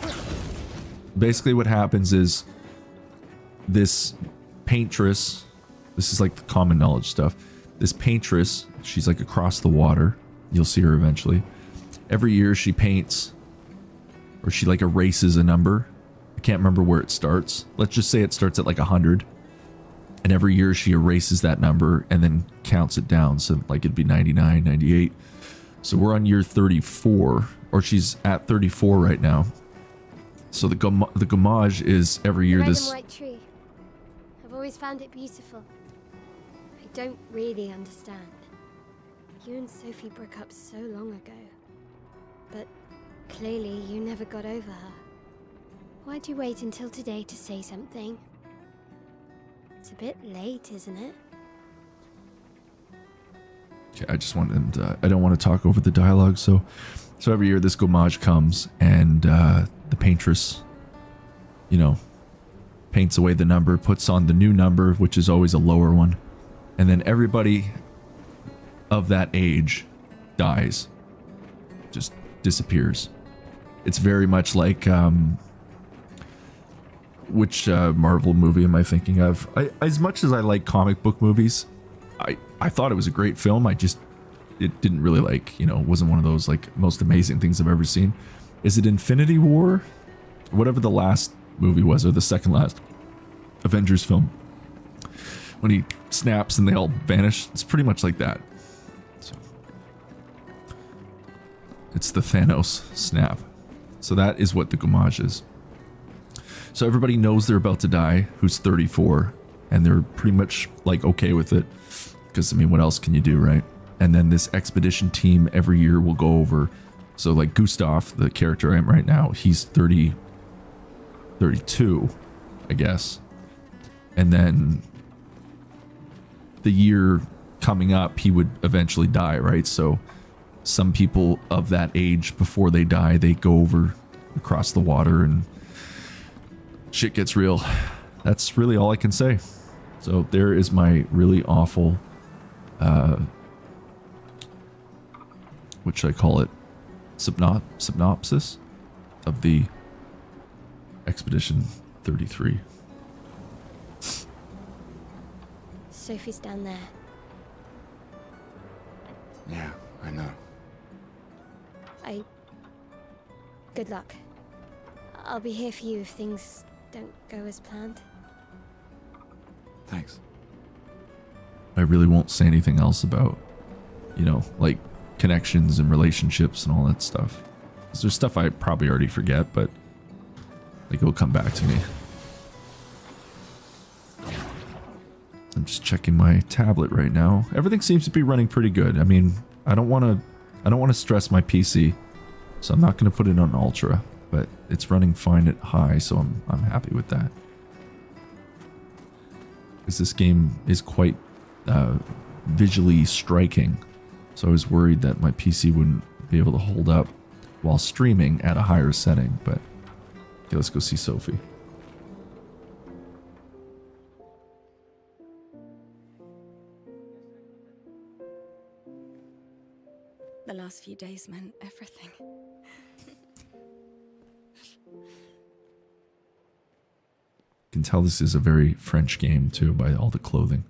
basically what happens is this paintress, this is like the common knowledge stuff. This paintress, she's like across the water. You'll see her eventually. Every year she paints, or she like erases a number. I can't remember where it starts. Let's just say it starts at like 100. And every year she erases that number and then counts it down. So like it'd be 99, 98. So we're on year 34, or she's at 34 right now. So the gommage is every year The red this... and white tree. I've always found it beautiful. I don't really understand. You and Sophie broke up so long ago. But clearly you never got over her. Why'd you wait until today to say something? It's a bit late, isn't it? Okay, I just wanted, I don't want to talk over the dialogue, so every year this gommage comes, and the paintress, you know, paints away the number, puts on the new number, which is always a lower one, and then everybody of that age dies, just disappears. It's very much like, which Marvel movie am I thinking of? As much as I like comic book movies, I thought it was a great film. It didn't really like, you know, wasn't one of those like most amazing things I've ever seen. Is it Infinity War? Whatever the last movie was, or the second last Avengers film. When he snaps and they all vanish, it's pretty much like that. So, it's the Thanos snap. So that is what the gommage is. So everybody knows they're about to die, who's 34, and they're pretty much like okay with it. Because, I mean, what else can you do, right? And then this expedition team every year will go over. So, like, Gustav, the character I am right now, he's 32, I guess. And then the year coming up, he would eventually die, right? So, some people of that age, before they die, they go over across the water and shit gets real. That's really all I can say. So, there is my really awful... what should I call it? Synopsis of the Expedition 33. Sophie's down there. Yeah, I know. Good luck. I'll be here for you if things don't go as planned. Thanks. I really won't say anything else about, you know, like connections and relationships and all that stuff. 'Cause there's stuff I probably already forget, but like it'll come back to me. I'm just checking my tablet right now. Everything seems to be running pretty good. I mean, I don't want to stress my PC, so I'm not going to put it on ultra, but it's running fine at high, so I'm happy with that. Because this game is quite visually striking, so I was worried that my PC wouldn't be able to hold up while streaming at a higher setting. But okay, let's go see Sophie. The last few days meant everything. You can tell this is a very French game too by all the clothing.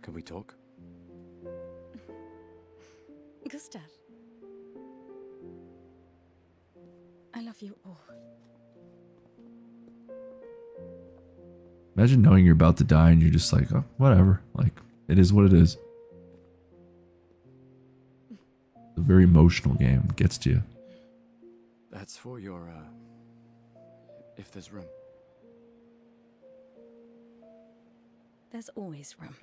Can we talk? Gustav, I love you all. Imagine knowing you're about to die and you're just like, oh, whatever. Like, it is what it is. It's a very emotional game. It gets to you. That's for your, if there's room. There's always room.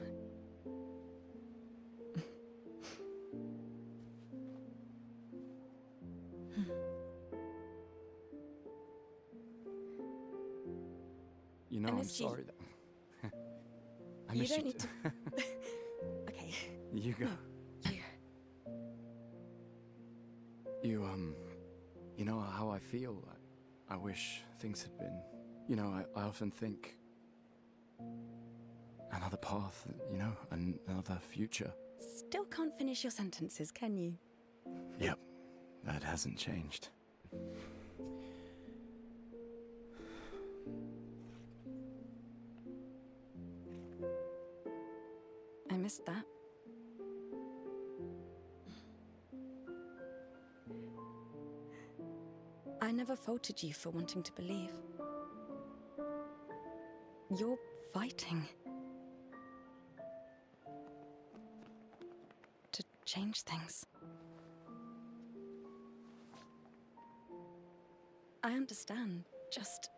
You know, I I'm missed you. sorry that... I You miss don't you need too. to. Okay. You go. You know how I feel? I wish things had been... You know, I often think... Another path, you know, another future. Still can't finish your sentences, can you? Yep, that hasn't changed. missed that. I never faulted you for wanting to believe. You're fighting to change things. I understand, just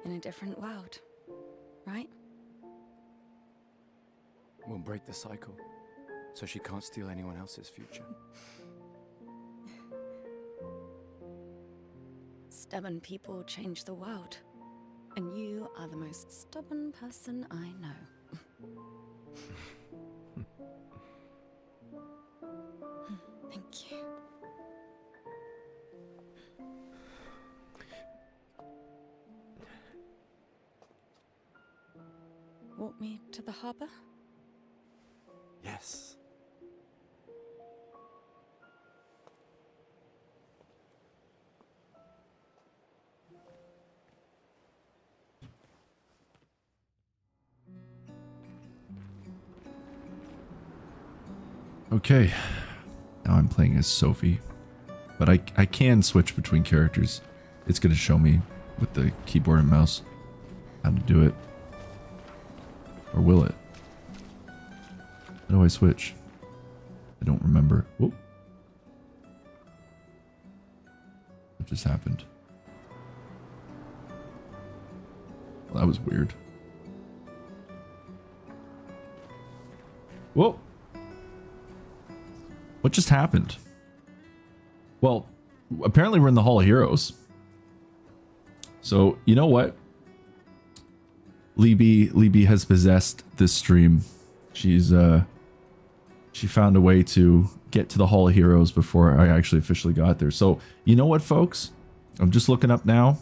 in a different world, right? We'll break the cycle, so she can't steal anyone else's future. Stubborn people change the world, and you are the most stubborn person I know. Thank you. Walk me to the harbor? Yes. Okay, now I'm playing as Sophie, but I can switch between characters. It's going to show me with the keyboard and mouse how to do it. Or will it? How do I switch? I don't remember. Whoop. What just happened? Well, that was weird. Whoa. What just happened? Well, apparently we're in the Hall of Heroes. So, you know what? Libby has possessed this stream. She's she found a way to get to the Hall of Heroes before I actually officially got there. So, you know what, folks? I'm just looking up now.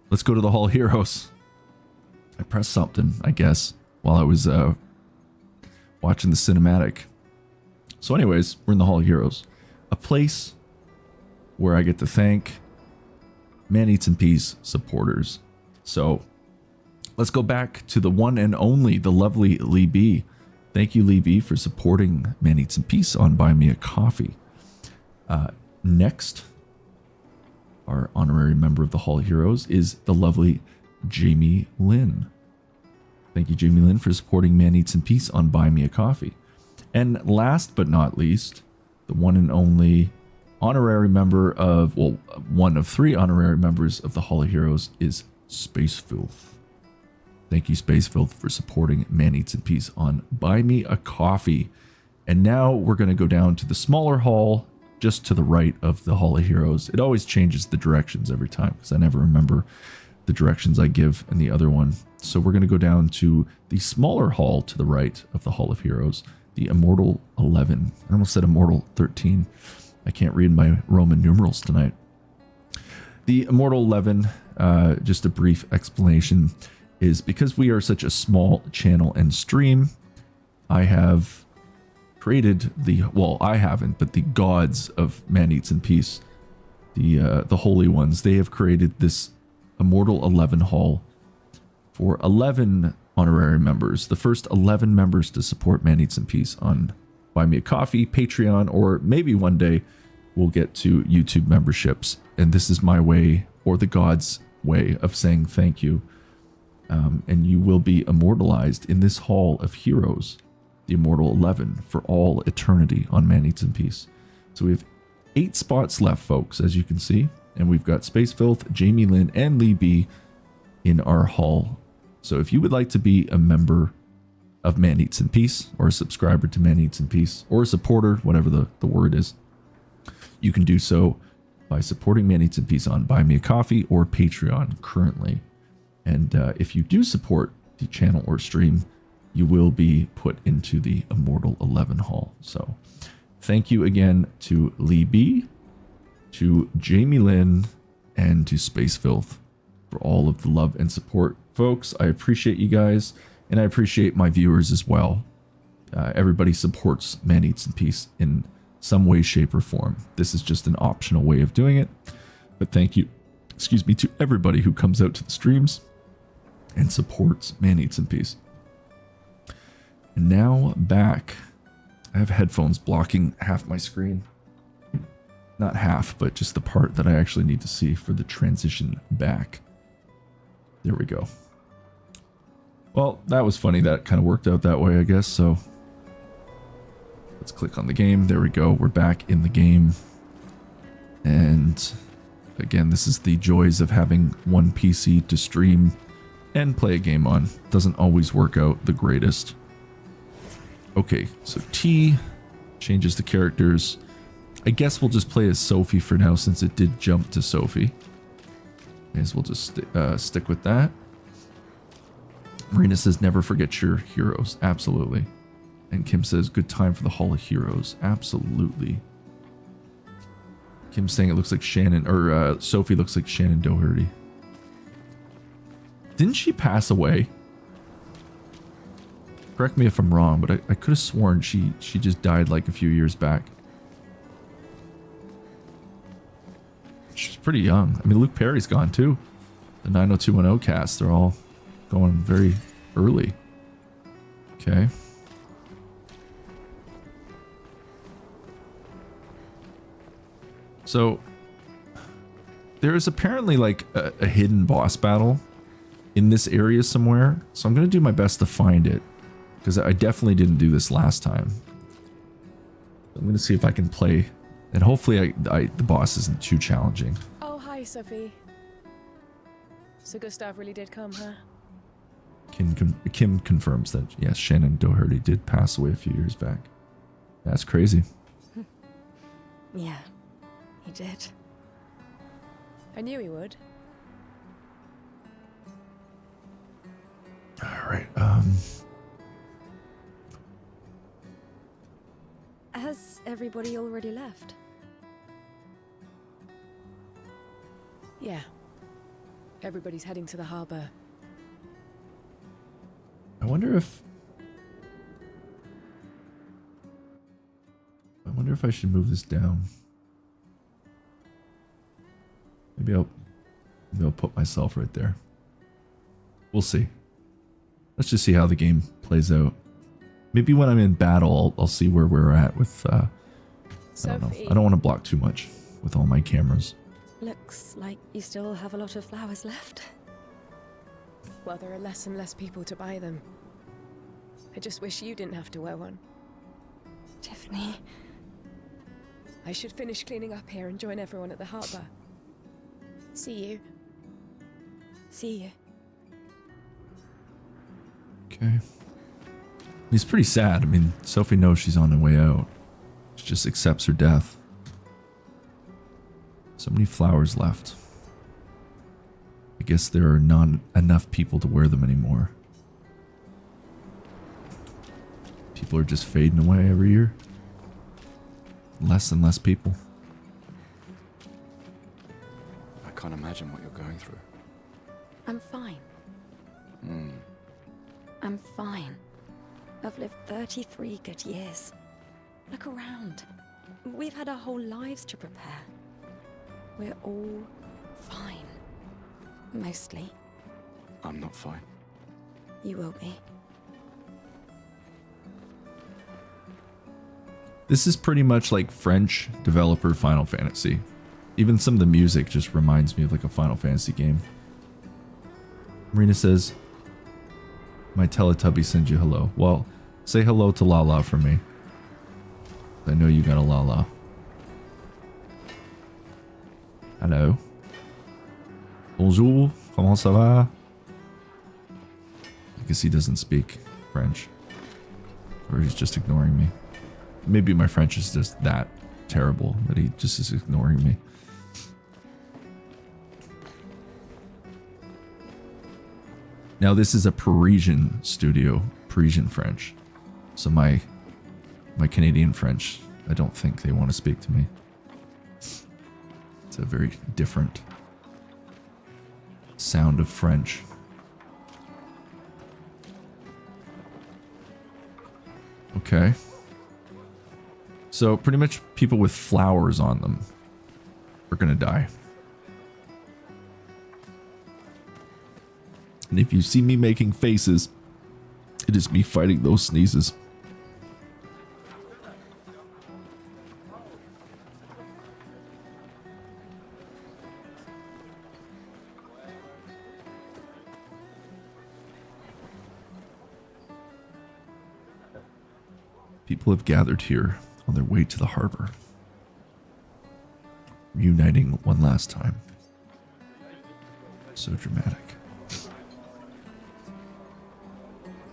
Let's go to the Hall of Heroes. I pressed something, I guess, while I was watching the cinematic. So anyways, we're in the Hall of Heroes, a place where I get to thank Man Eats in Peace supporters. So let's go back to the one and only, the lovely Lee B. Thank you, Lee B, for supporting Man Eats in Peace on Buy Me a Coffee. Next, our honorary member of the Hall of Heroes is the lovely Jamie Lynn. Thank you, Jamie Lynn, for supporting Man Eats in Peace on Buy Me a Coffee. And last but not least, the one and only honorary member of, well, one of 3 honorary members of the Hall of Heroes is Space Filth. Thank you, Space Filth, for supporting Man Eats in Peace on Buy Me a Coffee. And now we're going to go down to the smaller hall, just to the right of the Hall of Heroes. It always changes the directions every time, because I never remember the directions I give in the other one. So we're going to go down to the smaller hall to the right of the Hall of Heroes, the Immortal 11. I almost said Immortal 13. I can't read my Roman numerals tonight. The Immortal 11, just a brief explanation, is because we are such a small channel and stream, I have created the, well, I haven't, but the gods of Man Eats in Peace, the holy ones, they have created this Immortal 11 hall for 11 honorary members, the first 11 members to support Man Eats in Peace on Buy Me a Coffee, Patreon, or maybe one day we'll get to YouTube memberships. And this is my way, or the gods' way, of saying thank you. And you will be immortalized in this Hall of Heroes, the Immortal 11, for all eternity on Man Eats in Peace. So we have 8 spots left, folks, as you can see. And we've got Space Filth, Jamie Lynn, and Lee B in our hall. So if you would like to be a member of Man Eats in Peace, or a subscriber to Man Eats in Peace, or a supporter, whatever the word is, you can do so by supporting Man Eats in Peace on Buy Me a Coffee or Patreon currently. And if you do support the channel or stream, you will be put into the Immortal 11 hall. So thank you again to Lee B, to Jamie Lynn, and to Space Filth for all of the love and support. Folks, I appreciate you guys, and I appreciate my viewers as well. Everybody supports Man Eats in Peace in some way, shape, or form. This is just an optional way of doing it, but thank you excuse me, to everybody who comes out to the streams and supports Man Eats in Peace. And now back. I have headphones blocking half my screen. Not half, but just the part that I actually need to see for the transition back. There we go. Well, that was funny. That kind of worked out that way, I guess. So let's click on the game. There we go. We're back in the game. And again, this is the joys of having one PC to stream and play a game on. Doesn't always work out the greatest. Okay, so T changes the characters. I guess we'll just play as Sophie for now since it did jump to Sophie. May as well just stick with that. Marina says, never forget your heroes. Absolutely. And Kim says, good time for the Hall of Heroes. Absolutely. Kim's saying it looks like Shannon, or Sophie looks like Shannon Doherty. Didn't she pass away? Correct me if I'm wrong, but I could have sworn she just died like a few years back. She's pretty young. I mean, Luke Perry's gone too. The 90210 cast, they're all going very early. Okay. So there is apparently like a hidden boss battle in this area somewhere. So I'm going to do my best to find it, because I definitely didn't do this last time. I'm going to see if I can play, and hopefully the boss isn't too challenging. Oh, hi, Sophie. So Gustav really did come, huh? Kim confirms that, yes, Shannon Doherty did pass away a few years back. That's crazy. Yeah, he did. I knew he would. All right. Has everybody already left? Yeah. Everybody's heading to the harbor. I wonder if I should move this down. Maybe I'll put myself right there. We'll see. Let's just see how the game plays out. Maybe when I'm in battle, I'll see where we're at with, I don't know. I don't want to block too much with all my cameras. Looks like you still have a lot of flowers left. Well, there are less and less people to buy them. I just wish you didn't have to wear one. Tiffany. I should finish cleaning up here and join everyone at the harbor. See you. See you. Okay. He's pretty sad. I mean, Sophie knows she's on her way out. She just accepts her death. So many flowers left. I guess there are not enough people to wear them anymore. People are just fading away every year. Less and less people. I can't imagine what you're going through. I'm fine. Hmm. I'm fine. I've lived 33 good years. Look around. We've had our whole lives to prepare. We're all fine. Mostly. I'm not fine. You will be. This is pretty much like French developer Final Fantasy. Even some of the music just reminds me of like a Final Fantasy game. Marina says, my Teletubby sends you hello. Well, say hello to Lala from me. I know you got a Lala. Hello. Bonjour. Comment ça va? I guess he doesn't speak French. Or he's just ignoring me. Maybe my French is just that terrible that he just is ignoring me. Now this is a Parisian studio, Parisian French. So my Canadian French, I don't think they want to speak to me. It's a very different sound of French. Okay. So pretty much people with flowers on them are gonna die. And if you see me making faces, it is me fighting those sneezes. People have gathered here on their way to the harbor, reuniting one last time. So dramatic.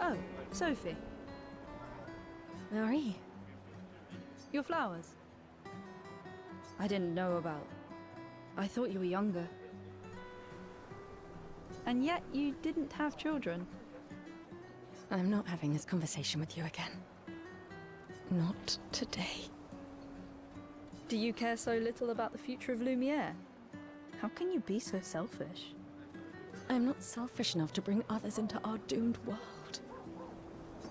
Oh, Sophie. Marie, Your flowers. I didn't know about. I thought you were younger. And yet you didn't have children. I'm not having this conversation with you again. Not today. Do you care so little about the future of Lumiere? How can you be so selfish? I'm not selfish enough to bring others into our doomed world.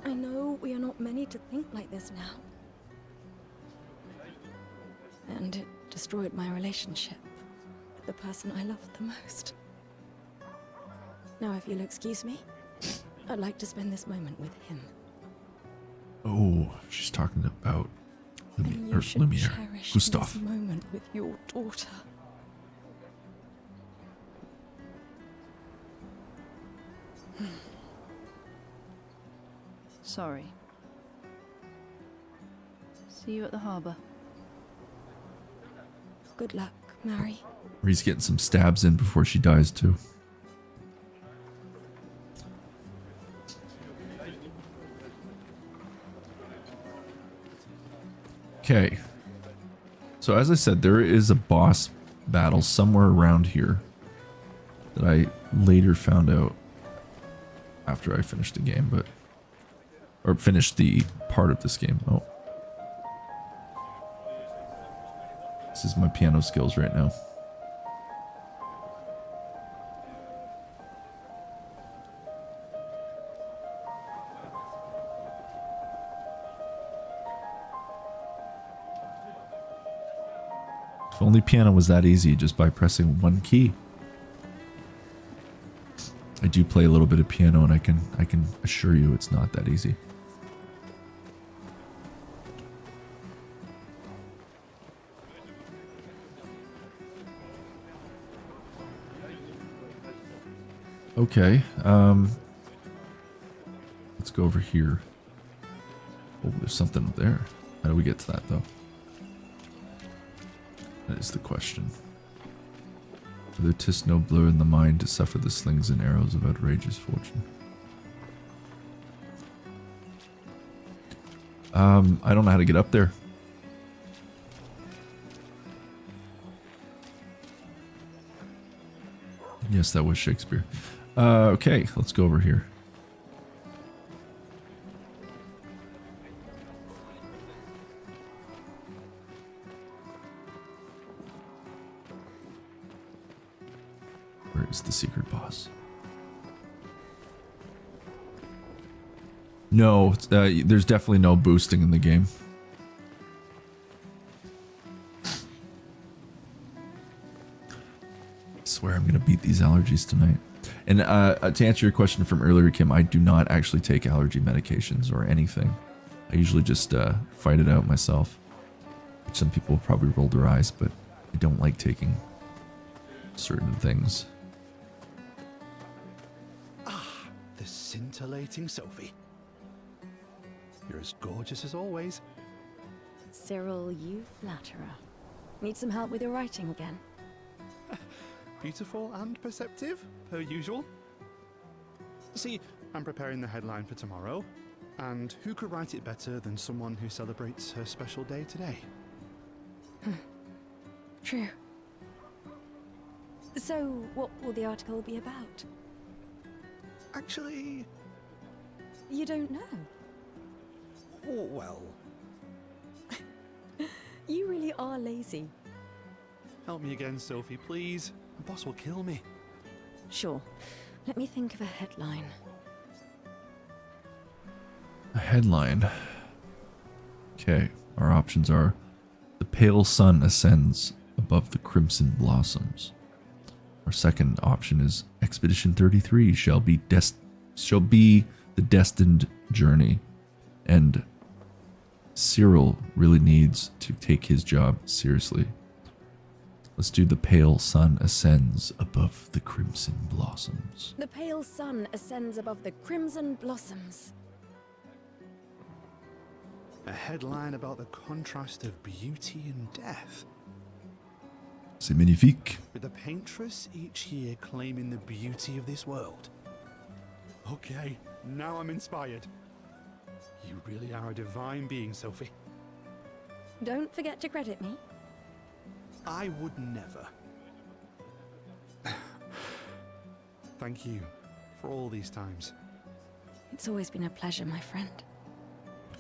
I know we are not many to think like this now. And it destroyed my relationship with the person I loved the most. Now, if you'll excuse me, I'd like to spend this moment with him. Oh, she's talking about And you should Lumiere. cherish Gustav. this moment with your daughter. Sorry. See you at the harbor. Good luck, Mary. He's getting some stabs in before she dies too. Okay. So as I said, there is a boss battle somewhere around here that I later found out after I finished the game, or finished the part of this game. Oh. This is my piano skills right now. If only piano was that easy just by pressing one key. I do play a little bit of piano and I can assure you it's not that easy. Okay, let's go over here. Oh, there's something up there. How do we get to that though? That is the question. Whether 'tis no blur in the mind to suffer the slings and arrows of outrageous fortune. I don't know how to get up there. Yes, that was Shakespeare. Okay, let's go over here. Where is the secret boss? No, there's definitely no boosting in the game. I swear I'm gonna beat these allergies tonight. And to answer your question from earlier, Kim, I do not actually take allergy medications or anything. I usually just fight it out myself. Which some people will probably roll their eyes, but I don't like taking certain things. Ah, the scintillating Sophie. You're as gorgeous as always. Cyril, you flatterer. Need some help with your writing again? Beautiful and perceptive, per usual. See, I'm preparing the headline for tomorrow, and who could write it better than someone who celebrates her special day today? True. So, what will the article be about? Actually, You don't know. oh, well, You really are lazy. help me again, Sophie, please. The boss will kill me. Sure. Let me think of a headline. A headline. Okay, our options are: the pale sun ascends above the crimson blossoms. Our second option is Expedition 33 shall be the destined journey. And Cyril really needs to take his job seriously. Let's do the pale sun ascends above the crimson blossoms. The pale sun ascends above the crimson blossoms. A headline about the contrast of beauty and death. C'est magnifique. With the paintress each year claiming the beauty of this world. Okay, now I'm inspired. You really are a divine being, Sophie. Don't forget to credit me. I would never. Thank you for all these times. It's always been a pleasure, my friend.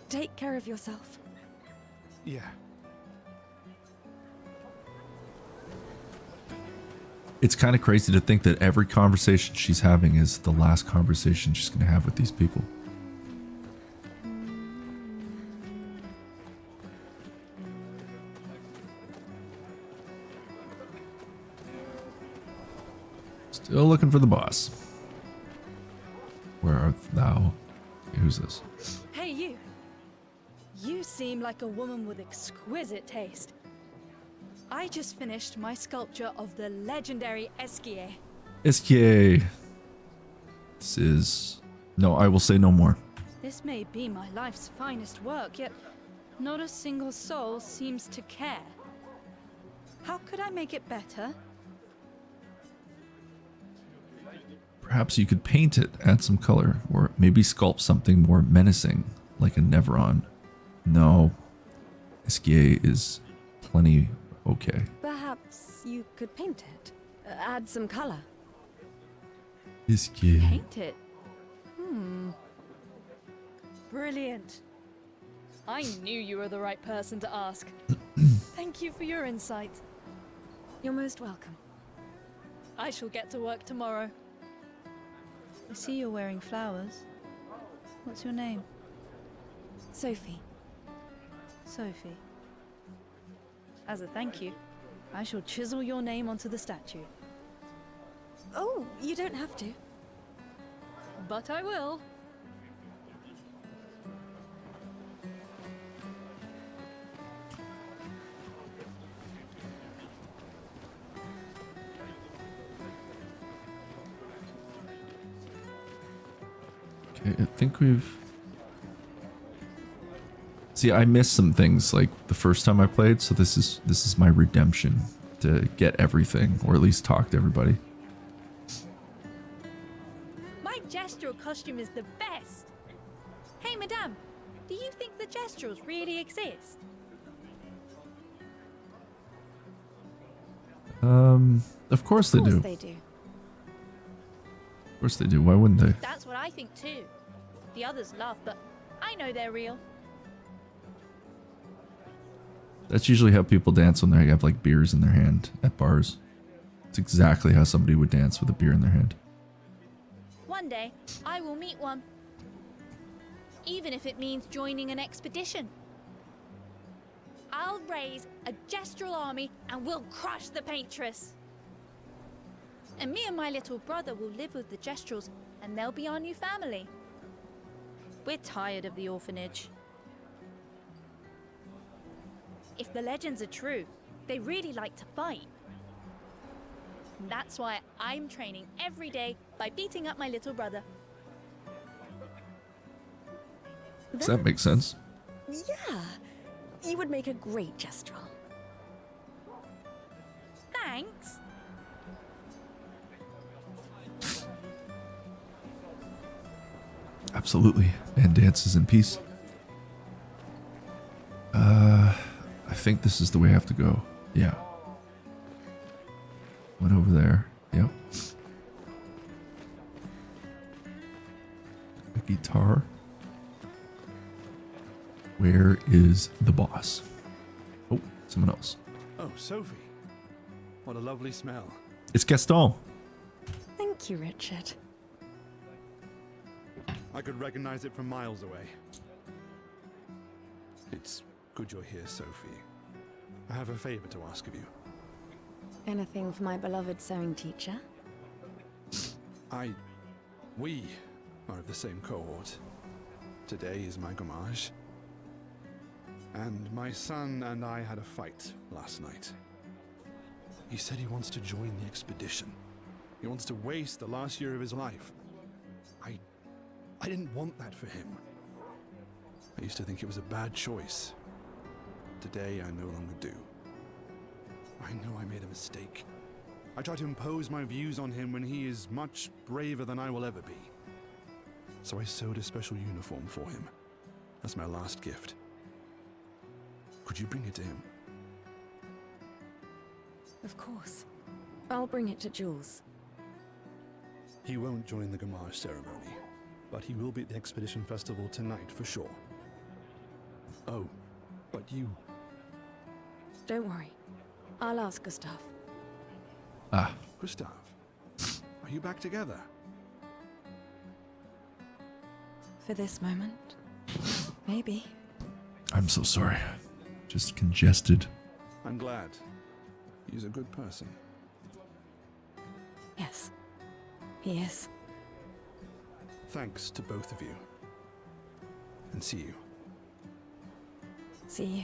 Take care of yourself. Yeah. It's kind of crazy to think that every conversation she's having is the last conversation she's going to have with these people. Still looking for the boss. Where art thou? Who's this? Hey, you. You seem like a woman with exquisite taste. I just finished my sculpture of the legendary Esquier. Esquier. This is... No, I will say no more. This may be my life's finest work, yet not a single soul seems to care. How could I make it better? Perhaps you could paint it, add some color, or maybe sculpt something more menacing, like a Neveron. No, Esquier is plenty okay. Perhaps you could paint it. Add some color. Esquier. Paint it? Brilliant. I knew you were the right person to ask. Thank you for your insight. You're most welcome. I shall get to work tomorrow. I see you're wearing flowers. What's your name? Sophie. Sophie. As a thank you, I shall chisel your name onto the statue. Oh, you don't have to. But I will. Okay, I think we've... See, I missed some things like the first time I played, so this is my redemption to get everything, or at least talk to everybody. My gestural costume is the best. Hey, madame, do you think the gesturals really exist? Of course they do. Of course they do. Of course they do. Why wouldn't they? That's what I think too. The others laugh, but I know they're real. That's usually how people dance when they have like beers in their hand at bars. It's exactly how somebody would dance with a beer in their hand. One day, I will meet one. Even if it means joining an expedition. I'll raise a gestural army and we'll crush the paintress. And me and my little brother will live with the gesturals and they'll be our new family. We're tired of the orphanage. If the legends are true, they really like to fight. And that's why I'm training every day by beating up my little brother. Does that make sense? Yeah. You would make a great gestural. Thanks. Absolutely. And dances in peace. I think this is the way I have to go. Yeah. Went over there. Yep. A guitar. Where is the boss? Oh, someone else. Oh, Sophie. What a lovely smell. It's Gaston. Thank you, Richard. I could recognize it from miles away. It's good you're here, Sophie. I have a favor to ask of you. Anything for my beloved sewing teacher? We are of the same cohort. Today is my gommage. And my son and I had a fight last night. He said he wants to join the expedition. He wants to waste the last year of his life. I didn't want that for him. I used to think it was a bad choice. Today I no longer do. I know I made a mistake. I tried to impose my views on him when he is much braver than I will ever be. So I sewed a special uniform for him. That's my last gift. Could you bring it to him? Of course. I'll bring it to Jules. He won't join the gommage ceremony, but he will be at the Expedition Festival tonight for sure. Oh, but you... Don't worry. I'll ask Gustav. Ah, Gustav, are you back together? For this moment. Maybe. I'm so sorry. Just congested. I'm glad. He's a good person. Yes. He is. Thanks to both of you. And see you. See you.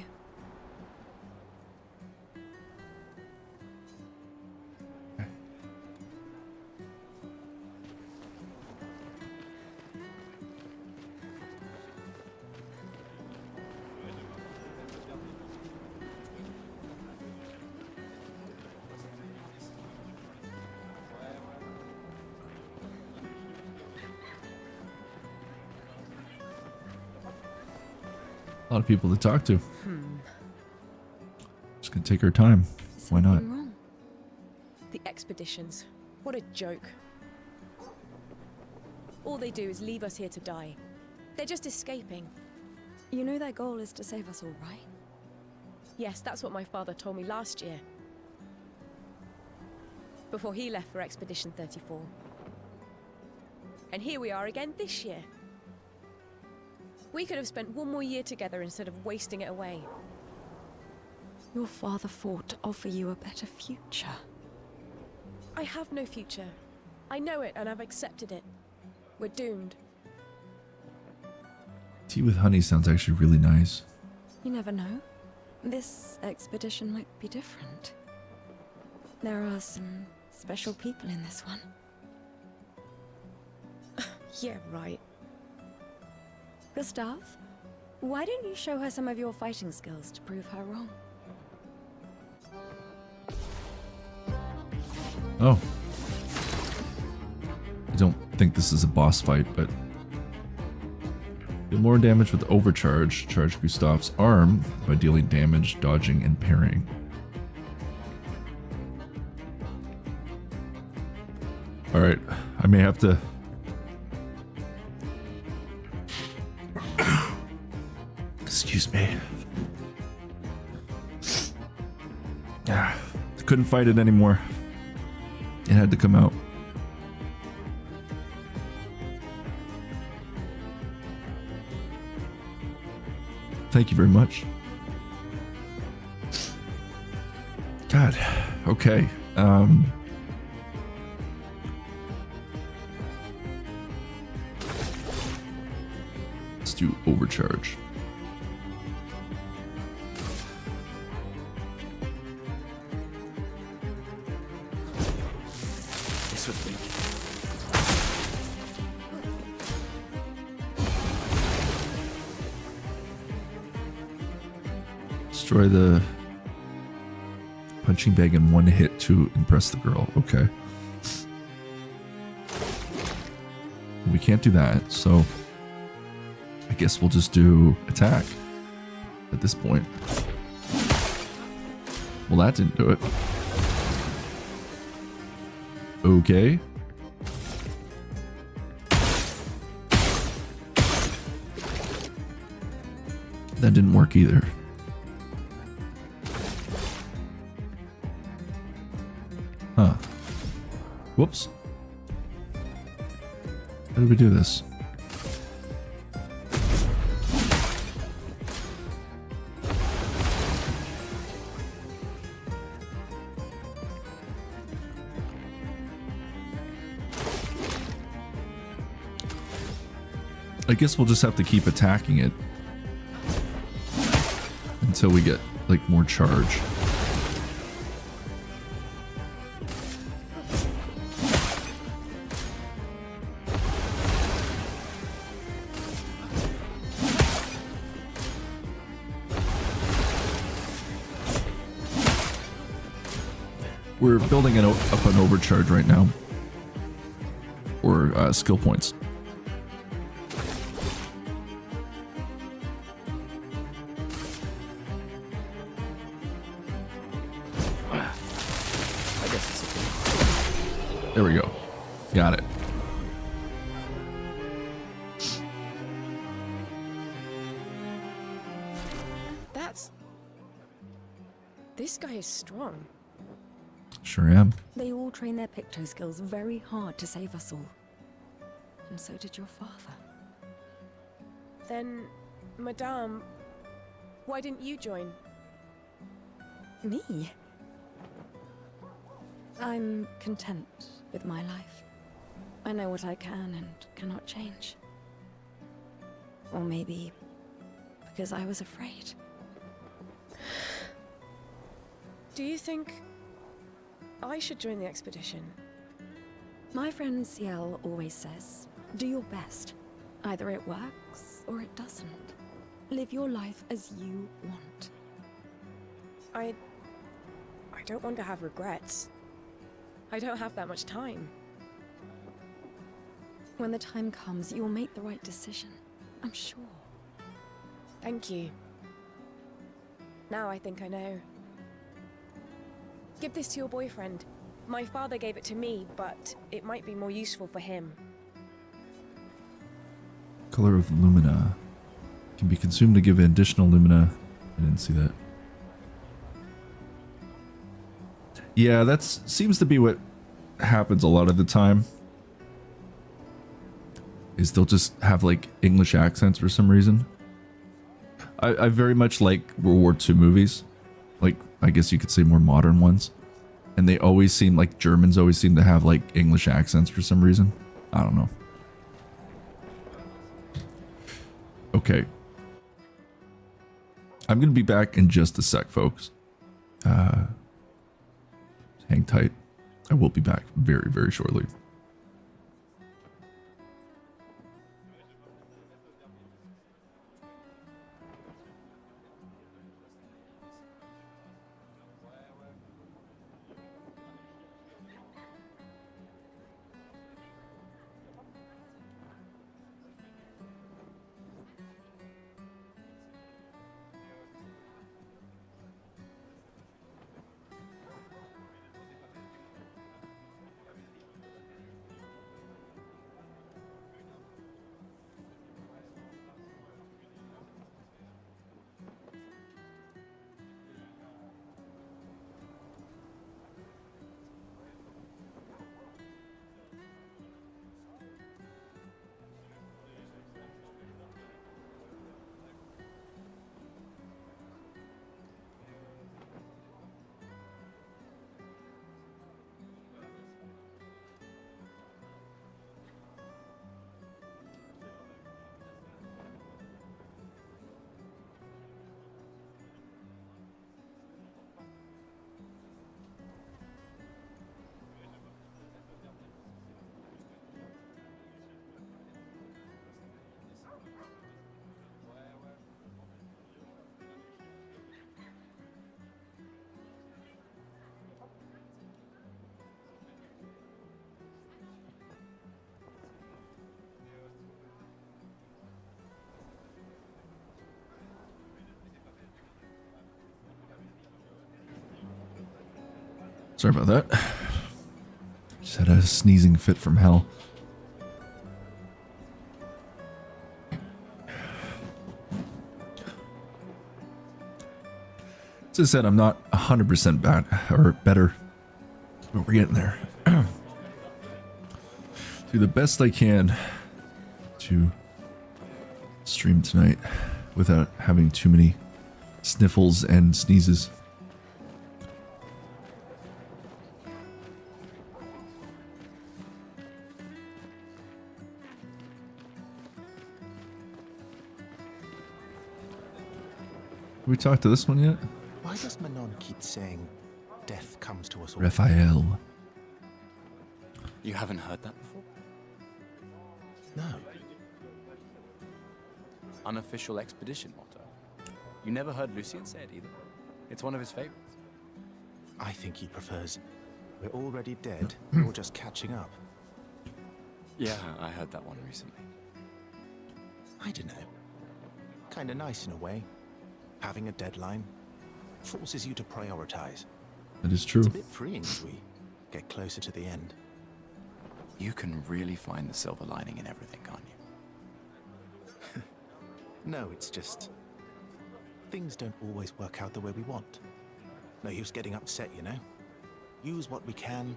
A lot of people to talk to. Just gonna take our time. Why not? Something wrong? The expeditions. What a joke. All they do is leave us here to die. They're just escaping. You know their goal is to save us all, right? Yes, that's what my father told me last year. Before he left for Expedition 34. And here we are again this year. We could have spent one more year together instead of wasting it away. Your father fought to offer you a better future. I have no future. I know it and I've accepted it. We're doomed. Tea with honey sounds actually really nice. You never know. This expedition might be different. There are some special people in this one. Yeah, right. Gustav, why don't you show her some of your fighting skills to prove her wrong? Oh. I don't think this is a boss fight, but... Deal more damage with overcharge. Charge Gustav's arm by dealing damage, dodging, and parrying. Alright, I may have to... Excuse me. I couldn't fight it anymore. It had to come out. Thank you very much. God, okay. Let's do overcharge. This was me. Destroy the punching bag in one hit to impress the girl. Okay. We can't do that, so I guess we'll just do attack at this point. Well, that didn't do it. Okay. That didn't work either. Huh. Whoops. How did we do this? I guess we'll just have to keep attacking it until we get like more charge. We're building up an overcharge right now, or skill points. I guess it's okay. There we go. Got it. This guy is strong. Sure am. They all train their picto skills very hard to save us all. And so did your father. Then, Madame, why didn't you join? Me? I'm content with my life. I know what I can and cannot change. Or maybe because I was afraid. Do you think I should join the expedition? My friend CyberpowerPC always says, do your best. Either it works or it doesn't. Live your life as you want. I don't want to have regrets. I don't have that much time. When the time comes, you'll make the right decision. I'm sure. Thank you. Now I think I know. Give this to your boyfriend. My father gave it to me, but it might be more useful for him. Color of lumina. Can be consumed to give additional lumina. I didn't see that. Yeah, that seems to be what happens a lot of the time. Is they'll just have like English accents for some reason. I very much like World War II movies. Like, I guess you could say more modern ones. And they always seem like Germans always seem to have like English accents for some reason. I don't know. Okay. I'm going to be back in just a sec, folks. Hang tight. I will be back very, very shortly. Sorry about that. Just had a sneezing fit from hell. As I said, I'm not 100% bad or better, but we're getting there. Do the best I can to stream tonight without having too many sniffles and sneezes. we talked to this one yet? Why does Manon keep saying death comes to us all? Raphael. You haven't heard that before? No. Unofficial expedition motto. You never heard Lucien say it either. It's one of his favorites. I think he prefers, we're already dead, you're just catching up. Yeah, I heard that one recently. I don't know. Kinda nice in a way. Having a deadline forces you to prioritize. That is true. It's a bit freeing as we get closer to the end. You can really find the silver lining in everything, can't you? No, it's just things don't always work out the way we want. No use getting upset, you know? Use what we can,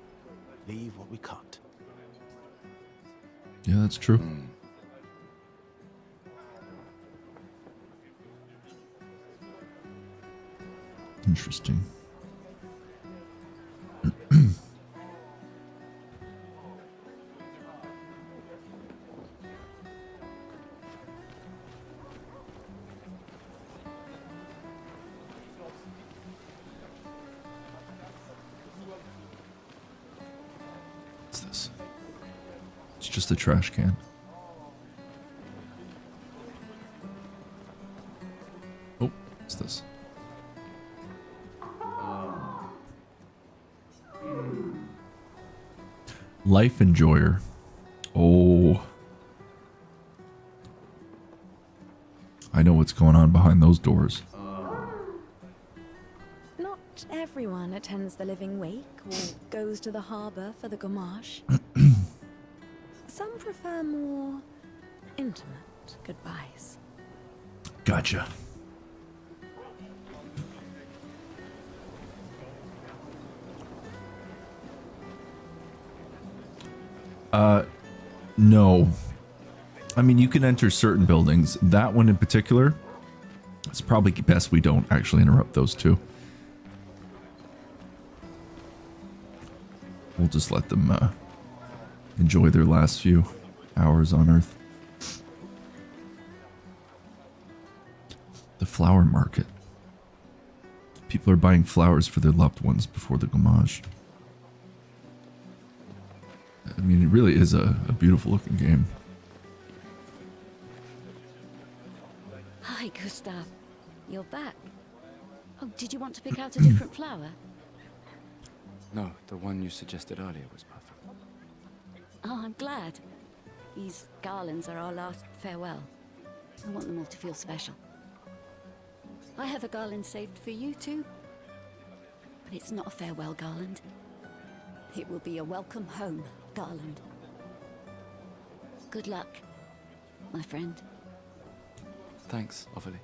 leave what we can't. Yeah, that's true. Interesting. What's this? It's just a trash can. Oh, what's this? Life Enjoyer. Oh. I know what's going on behind those doors. Not everyone attends the living wake or goes to the harbour for the gommage. Some prefer more intimate goodbyes. Gotcha. No. I mean, you can enter certain buildings. That one in particular, it's probably best we don't actually interrupt those two. We'll just let them enjoy their last few hours on Earth. The flower market. People are buying flowers for their loved ones before the gommage. I mean, it really is a beautiful looking game. Hi, Gustav. You're back. Oh, did you want to pick out a different flower? No, the one you suggested earlier was perfect. Oh, I'm glad. These garlands are our last farewell. I want them all to feel special. I have a garland saved for you too. But it's not a farewell garland. It will be a welcome home garland. Good luck, my friend. Thanks, Ophelie.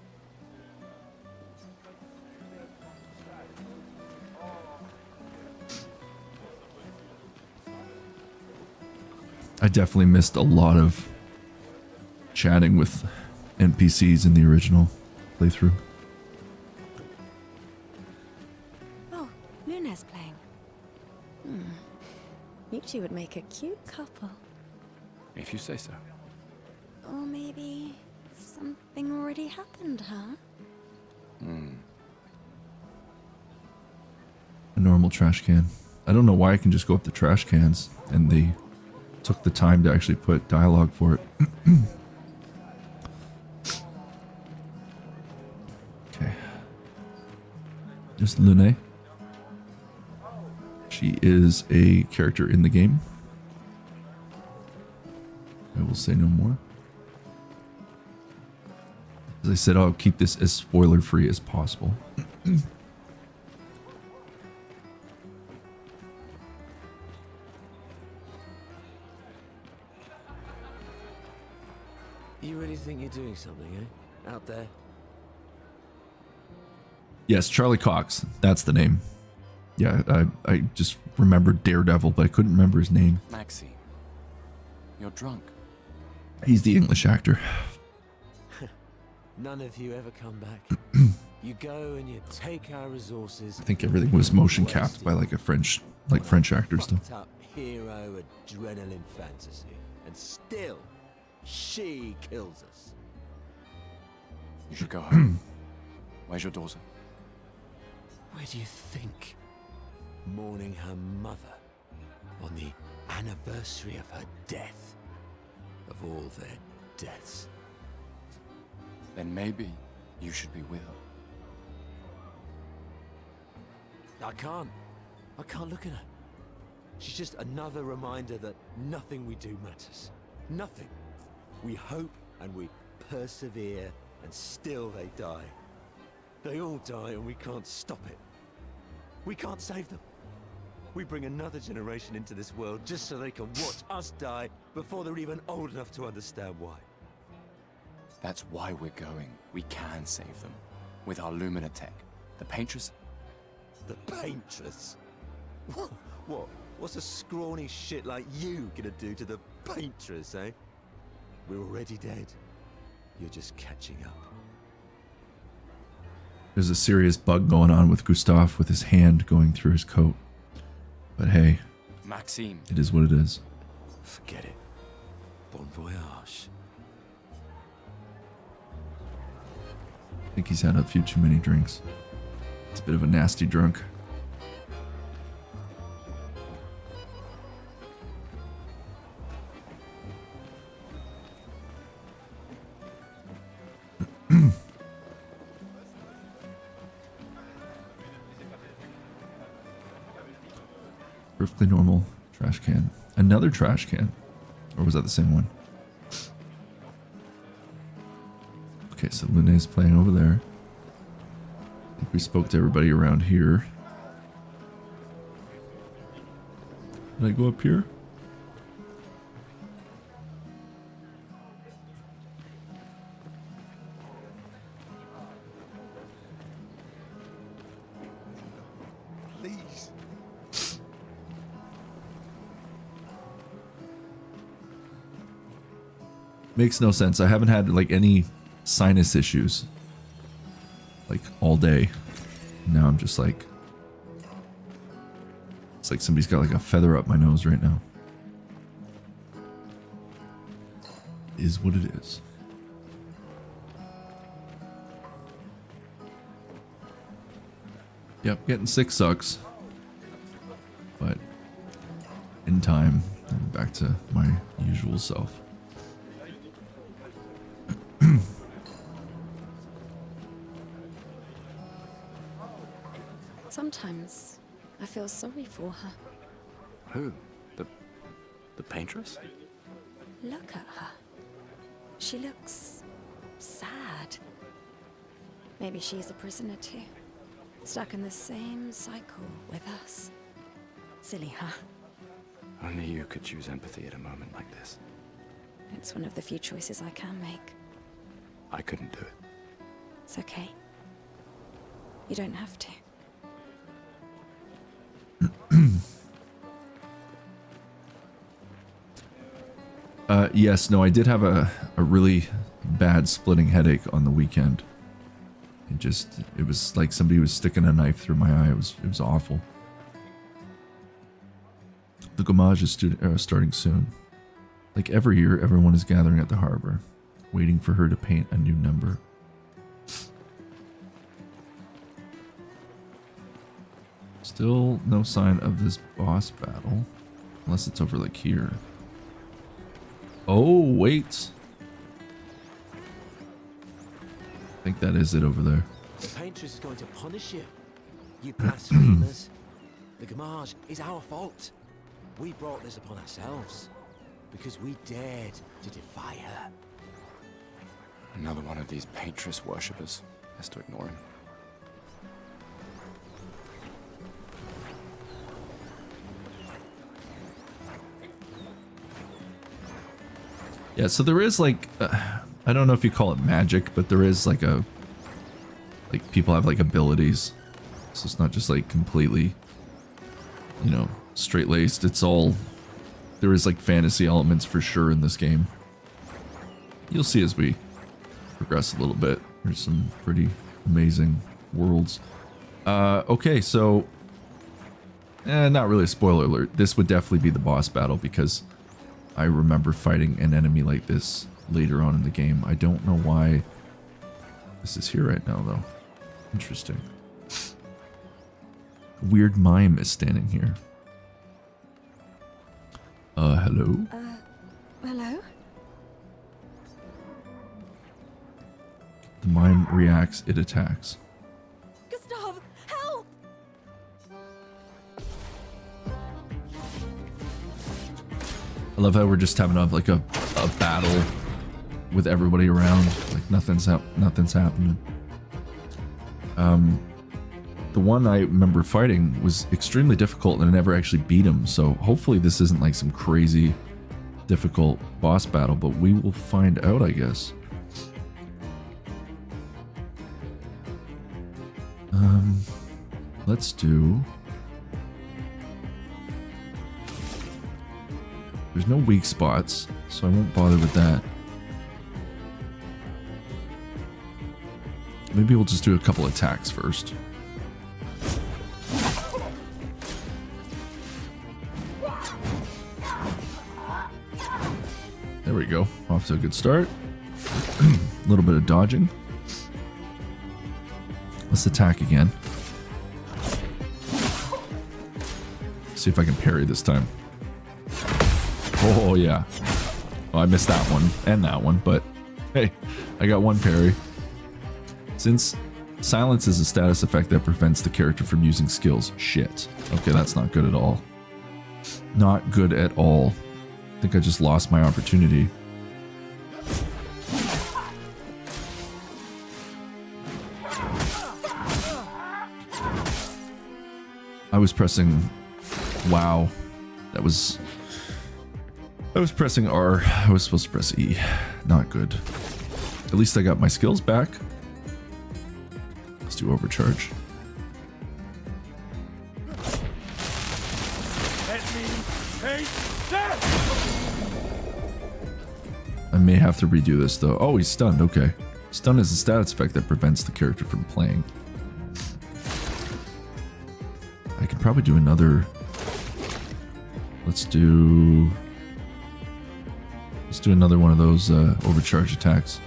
I definitely missed a lot of chatting with NPCs in the original playthrough. Oh, Luna's playing. You two would make a cute couple. If you say so. Or maybe something already happened, huh? A normal trash can. I don't know why I can just go up to trash cans, and they took the time to actually put dialogue for it. Okay. There's Lune. She is a character in the game. I will say no more. As I said, I'll keep this as spoiler free as possible. You really think you're doing something, eh? Out there? Yes, Charlie Cox. That's the name. Yeah, I just remembered Daredevil, but I couldn't remember his name. Maxine, you're drunk. He's the English actor. None of you ever come back. You go and you take our resources. I think everything was motion capped by like a French actor still. Fucked up hero adrenaline fantasy. And still, she kills us. You should go home. Where's your daughter? Where do you think? Mourning her mother on the anniversary of her death. Of all their deaths. Then maybe you should be with her. I can't look at her. She's just another reminder that nothing we do matters. Nothing. We hope and we persevere, and still they die. They all die and we can't stop it. We can't save them. We bring another generation into this world just so they can watch us die before they're even old enough to understand why. That's why we're going. We can save them. With our Lumina tech. The Paintress. The Paintress? What? What's a scrawny shit like you gonna do to the Paintress, eh? We're already dead. You're just catching up. There's a serious bug going on with Gustav with his hand going through his coat. But hey, Maxime. it is what it is. Forget it. Bon voyage. I think he's had a few too many drinks. It's a bit of a nasty drunk. Perfectly normal trash can. Another trash can. Or was that the same one? Okay, so Lune's playing over there. I think we spoke to everybody around here. Did I go up here? Please. Makes no sense. I haven't had like any sinus issues like all day. Now I'm just like, it's like somebody's got like a feather up my nose right now. Is what it is. Yep, getting sick sucks. But in time, I'm back to my usual self. Sometimes I feel sorry for her. Who? The Paintress? Look at her. She looks sad. Maybe she's a prisoner too. Stuck in the same cycle with us. Silly, huh? Only you could choose empathy at a moment like this. It's one of the few choices I can make. I couldn't do it. It's okay. You don't have to. Yes, no, I did have a really bad splitting headache on the weekend. It was like somebody was sticking a knife through my eye. It was awful. The Gommage is starting soon. Like every year, everyone is gathering at the harbor, waiting for her to paint a new number. Still no sign of this boss battle, unless it's over like here. Oh, wait. I think that is it over there. The Paintress is going to punish you. You blasphemers. The Gommage is our fault. We brought this upon ourselves. Because we dared to defy her. Another one of these Paintress worshippers. Has to ignore him. Yeah, so there is like, I don't know if you call it magic, but there is like people have like abilities. So it's not just like completely, you know, straight-laced. It's all, there is like fantasy elements for sure in this game. You'll see as we progress a little bit. There's some pretty amazing worlds. Okay, so, not really a spoiler alert. This would definitely be the boss battle because I remember fighting an enemy like this later on in the game. I don't know why this is here right now, though. Interesting. Weird mime is standing here. Hello? Hello? The mime reacts, it attacks. Gustav, help! I love how we're just having like a battle with everybody around. Like nothing's happening. The one I remember fighting was extremely difficult and I never actually beat him. So hopefully this isn't like some crazy difficult boss battle, but we will find out, I guess. Let's do... There's no weak spots, so I won't bother with that. Maybe we'll just do a couple attacks first. There we go. Off to a good start. A little bit of dodging. Let's attack again. See if I can parry this time. Oh, yeah. Oh, I missed that one and that one, but hey, I got one parry. Since silence is a status effect that prevents the character from using skills. Shit. Okay, that's not good at all. Not good at all. I think I just lost my opportunity. I was pressing... Wow. I was pressing R. I was supposed to press E. Not good. At least I got my skills back. Let's do overcharge. I may have to redo this though. Oh, he's stunned. Okay. Stun is a status effect that prevents the character from playing. I can probably do another... Let's do another one of those overcharge attacks.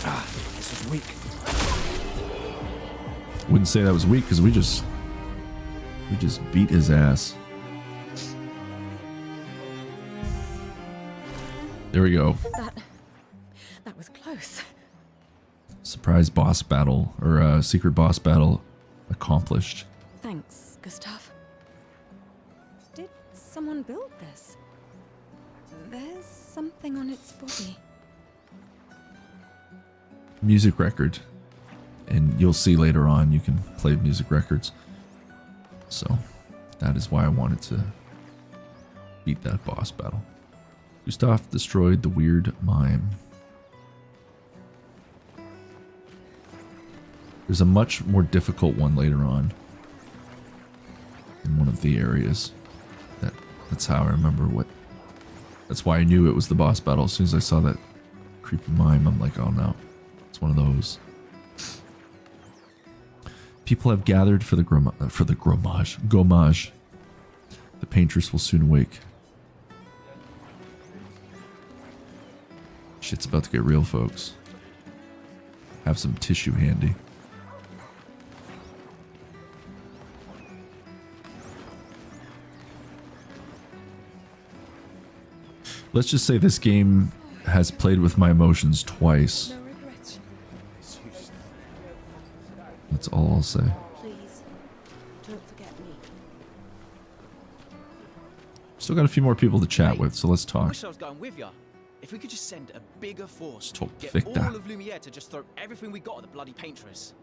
Ah, this is weak. Wouldn't say that was weak because we just beat his ass. There we go. That was close. Surprise boss battle, or secret boss battle accomplished. Thanks, Gustav. Did someone build this? There's something on its body. Music record. And you'll see later on you can play music records. So that is why I wanted to beat that boss battle. Gustav destroyed the weird mime. There's a much more difficult one later on in one of the areas. That's how I remember what... That's why I knew it was the boss battle. As soon as I saw that creepy mime, I'm like, oh no. It's one of those. People have gathered for the gommage. The paintress will soon awake. Shit's about to get real, folks. Have some tissue handy. Let's just say this game has played with my emotions twice. No regrets. That's all I'll say. Please, don't forget me. Still got a few more people to chat with, so let's I talk. wish I was going with ya. If we could just send a bigger force, get Victor. all of Lumiere to just throw everything we got at the bloody paintress.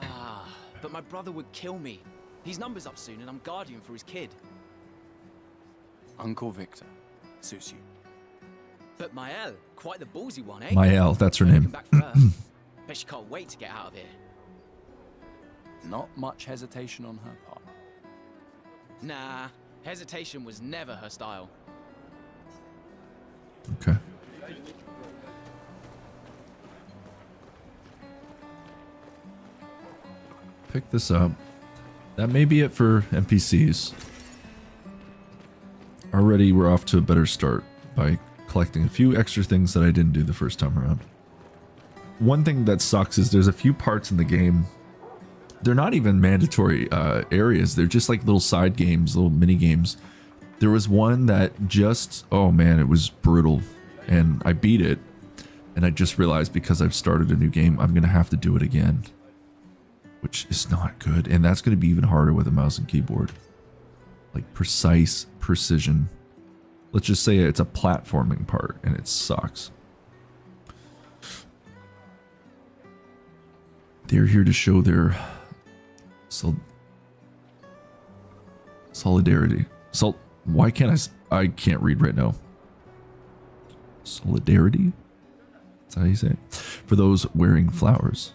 Ah, but my brother would kill me. His number's up soon and I'm guardian for his kid. Uncle Victor. Suits you. But Mael, quite the ballsy one, eh? Mael, that's her Come name. back first. Bet she can't wait to get out of here. Not much hesitation on her part. Nah, hesitation was never her style. Okay. Pick this up. That may be it for NPCs. Already we're off to a better start by collecting a few extra things that I didn't do the first time around. one thing that sucks is there's a few parts in the game. They're not even mandatory areas. They're just like little side games, little mini games. There was one that just, oh man, it was brutal. And I beat it. And I just realized because I've started a new game, I'm going to have to do it again. Which is not good. And that's going to be even harder with a mouse and keyboard. Like precise precision. Let's just say it's a platforming part and it sucks. They're here to show their solidarity. Why can't I can't read right now. Solidarity? That's how you say it. For those wearing flowers.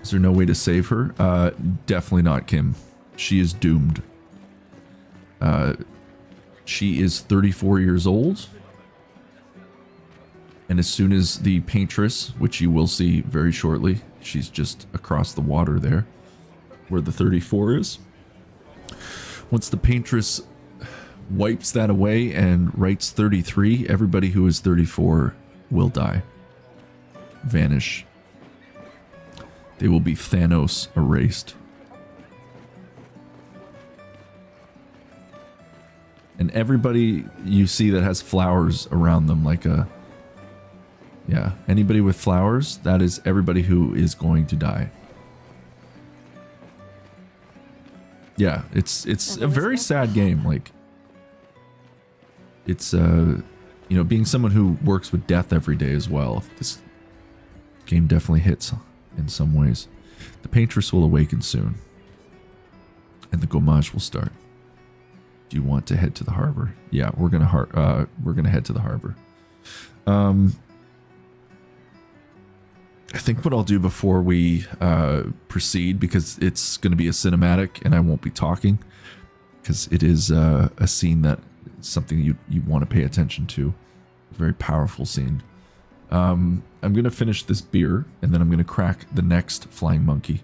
Is there no way to save her? Definitely not, Kim. She is doomed. She is 34 years old. And as soon as the paintress, which you will see very shortly, she's just across the water there, where the 34 is. Once the paintress wipes that away and writes 33, everybody who is 34 will die. Vanish. They will be Thanos erased. And everybody you see that has flowers around them, like a... Yeah, anybody with flowers, that is everybody who is going to die. Yeah, it's a very sad game. Like, it's you know, being someone who works with death every day as well, this game definitely hits in some ways. The paintress will awaken soon, and the gommage will start. Do you want to head to the harbor? Yeah, we're gonna head to the harbor. I think what I'll do before we proceed, because it's going to be a cinematic and I won't be talking, because it is a scene that is something you want to pay attention to. A very powerful scene. I'm going to finish this beer and then I'm going to crack the next flying monkey.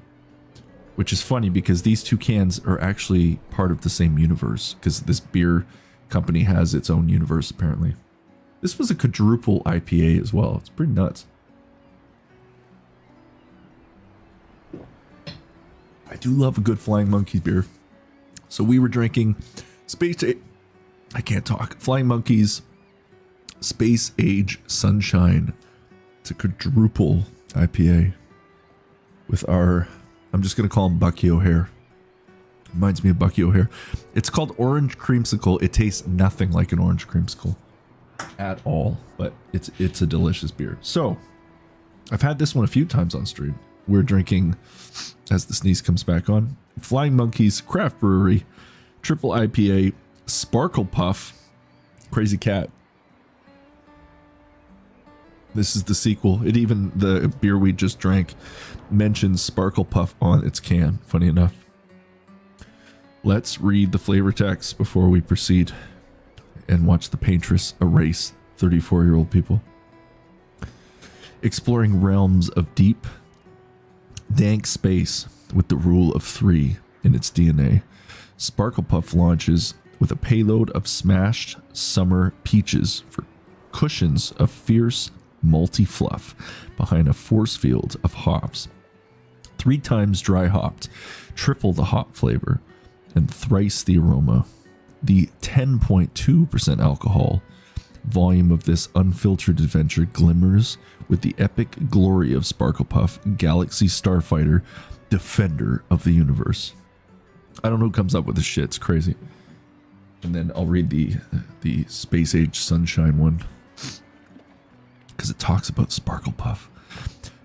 Which is funny because these two cans are actually part of the same universe, because this beer company has its own universe apparently. This was a quadruple IPA as well. It's pretty nuts. I do love a good Flying Monkey beer. So we were drinking I can't talk. Flying Monkeys Space Age Sunshine. It's a quadruple IPA with our, I'm just going to call him Bucky O'Hare. Reminds me of Bucky O'Hare. It's called Orange Creamsicle. It tastes nothing like an orange creamsicle at all, but it's a delicious beer. So I've had this one a few times on stream. We're drinking, as the sneeze comes back on, Flying Monkeys Craft Brewery Triple IPA Sparkle Puff Crazy Cat. This is the sequel. It even, the beer we just drank, mentions Sparkle Puff on its can, funny enough. Let's read the flavor text before we proceed and watch the paintress erase 34-year-old people. Exploring realms of deep, dank space with the rule of 3 in its DNA, Sparkle Puff launches with a payload of smashed summer peaches for cushions of fierce malty fluff behind a force field of hops. 3 times dry hopped, triple the hop flavor, and thrice the aroma. The 10.2% alcohol volume of this unfiltered adventure glimmers with the epic glory of Sparkle Puff, Galaxy Starfighter, defender of the universe. I don't know who comes up with this shit. It's crazy. And then I'll read the Space Age Sunshine one, because it talks about Sparkle Puff.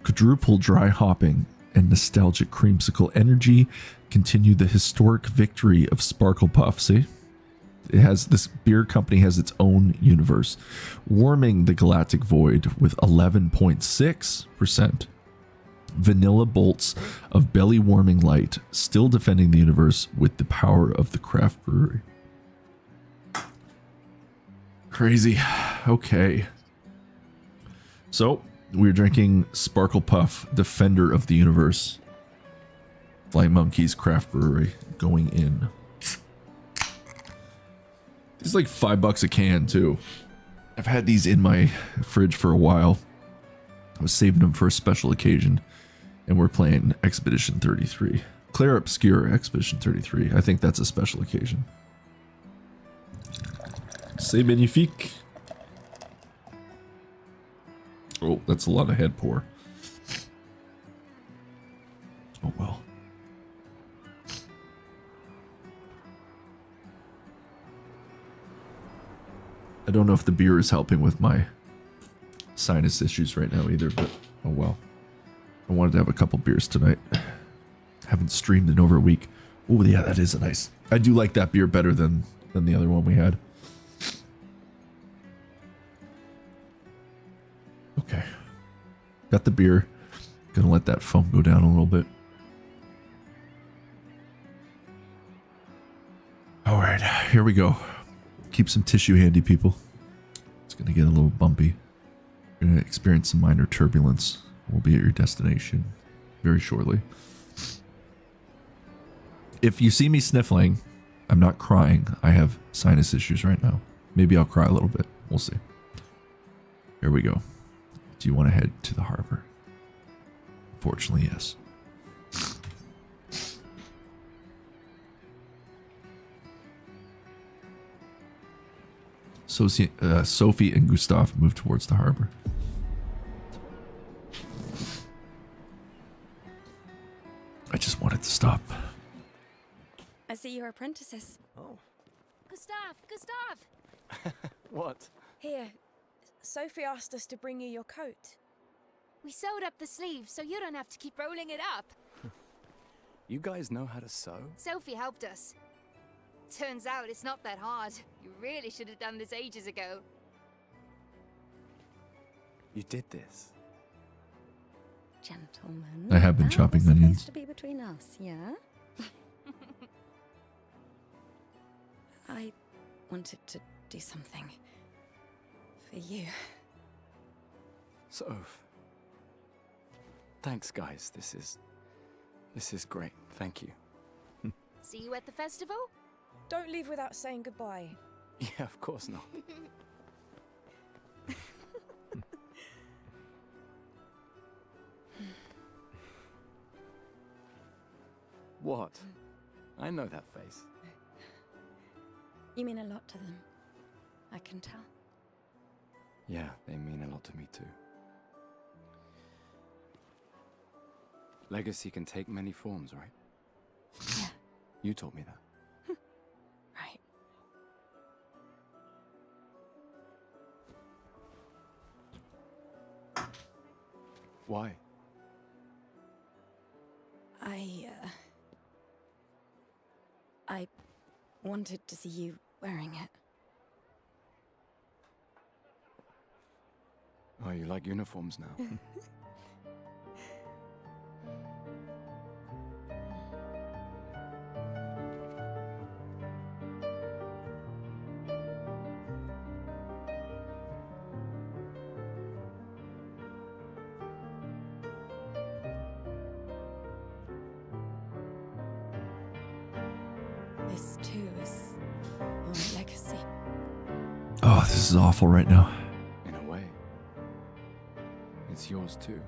Quadruple dry hopping and nostalgic creamsicle energy continue the historic victory of Sparkle Puff. See? It has, this beer company has its own universe, warming the galactic void with 11.6%. Vanilla bolts of belly warming light, still defending the universe with the power of the craft brewery. Crazy. Okay. So we're drinking Sparkle Puff, defender of the universe. Flying Monkeys Craft Brewery going in. It's like $5 a can too. I've had these in my fridge for a while. I was saving them for a special occasion, and we're playing Expedition 33. Clair Obscur Expedition 33. I think that's a special occasion. C'est magnifique. Oh, that's a lot of head pour. Oh well. I don't know if the beer is helping with my sinus issues right now either, but oh well. I wanted to have a couple beers tonight. Haven't streamed in over a week. Oh yeah, that is a nice. I do like that beer better than the other one we had. Okay. Got the beer. Gonna let that foam go down a little bit. Alright, here we go. Keep some tissue handy, people. It's gonna get a little bumpy. You're gonna experience some minor turbulence. We'll be at your destination very shortly. If you see me sniffling, I'm not crying. I have sinus issues right now. Maybe I'll cry a little bit. We'll see. Here we go. Do you want to head to the harbor? Unfortunately, yes. Sophie and Gustav move towards the harbor. I just wanted to stop. I see you're apprentices. Oh. Gustav! What? Here, Sophie asked us to bring you your coat. We sewed up the sleeves so you don't have to keep rolling it up. You guys know how to sew? Sophie helped us. Turns out it's not that hard. You really should have done this ages ago. You did this? Gentlemen. I have been that chopping was supposed onions. to be between us, yeah? I wanted to do something for you. Soph. Thanks, guys. This is great. Thank you. See you at the festival? Don't leave without saying goodbye. Yeah, of course not. What? I know that face. You mean a lot to them. I can tell. Yeah, they mean a lot to me too. Legacy can take many forms, right? Yeah. You told me that. Right. Why? I wanted to see you wearing it. Oh, you like uniforms now? This too is your legacy. Oh, this is awful right now. In a way. It's yours too.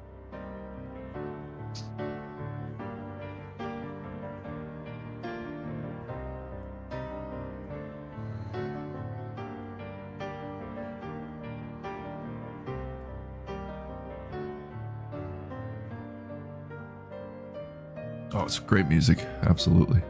Oh, it's great music. Absolutely.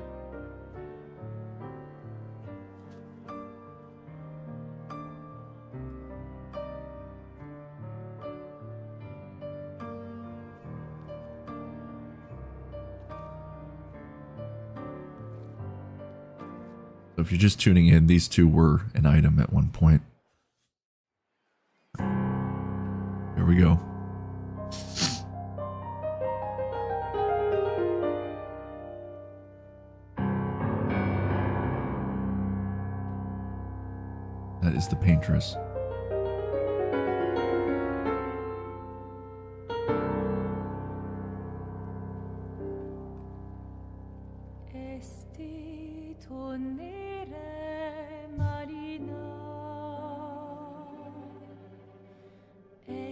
So if you're just tuning in, these two were an item at one point. Here we go. That is the paintress.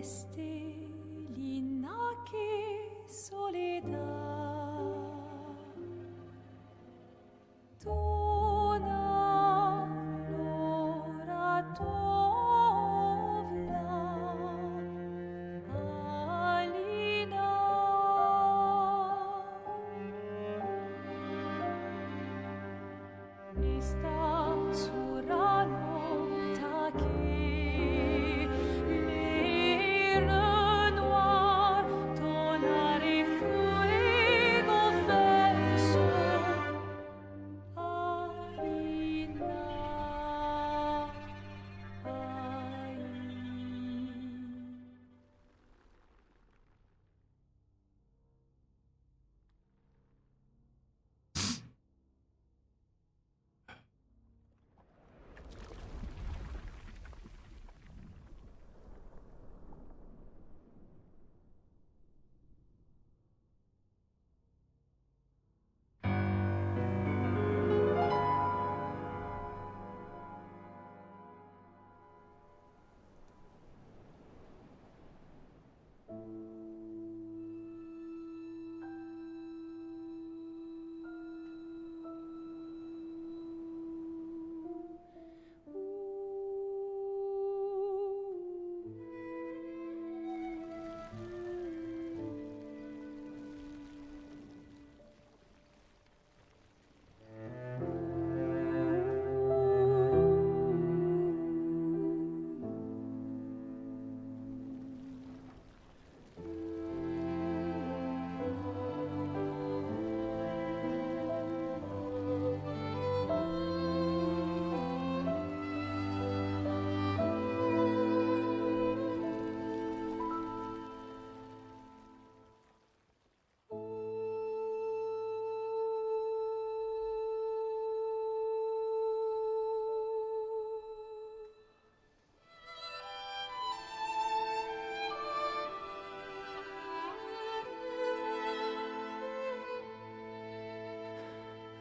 Estelina che soledad. Dona l'ora tovla, Alina. Esta surano taki, les renoirs, tonare fuego verso. Alina,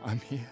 I'm here.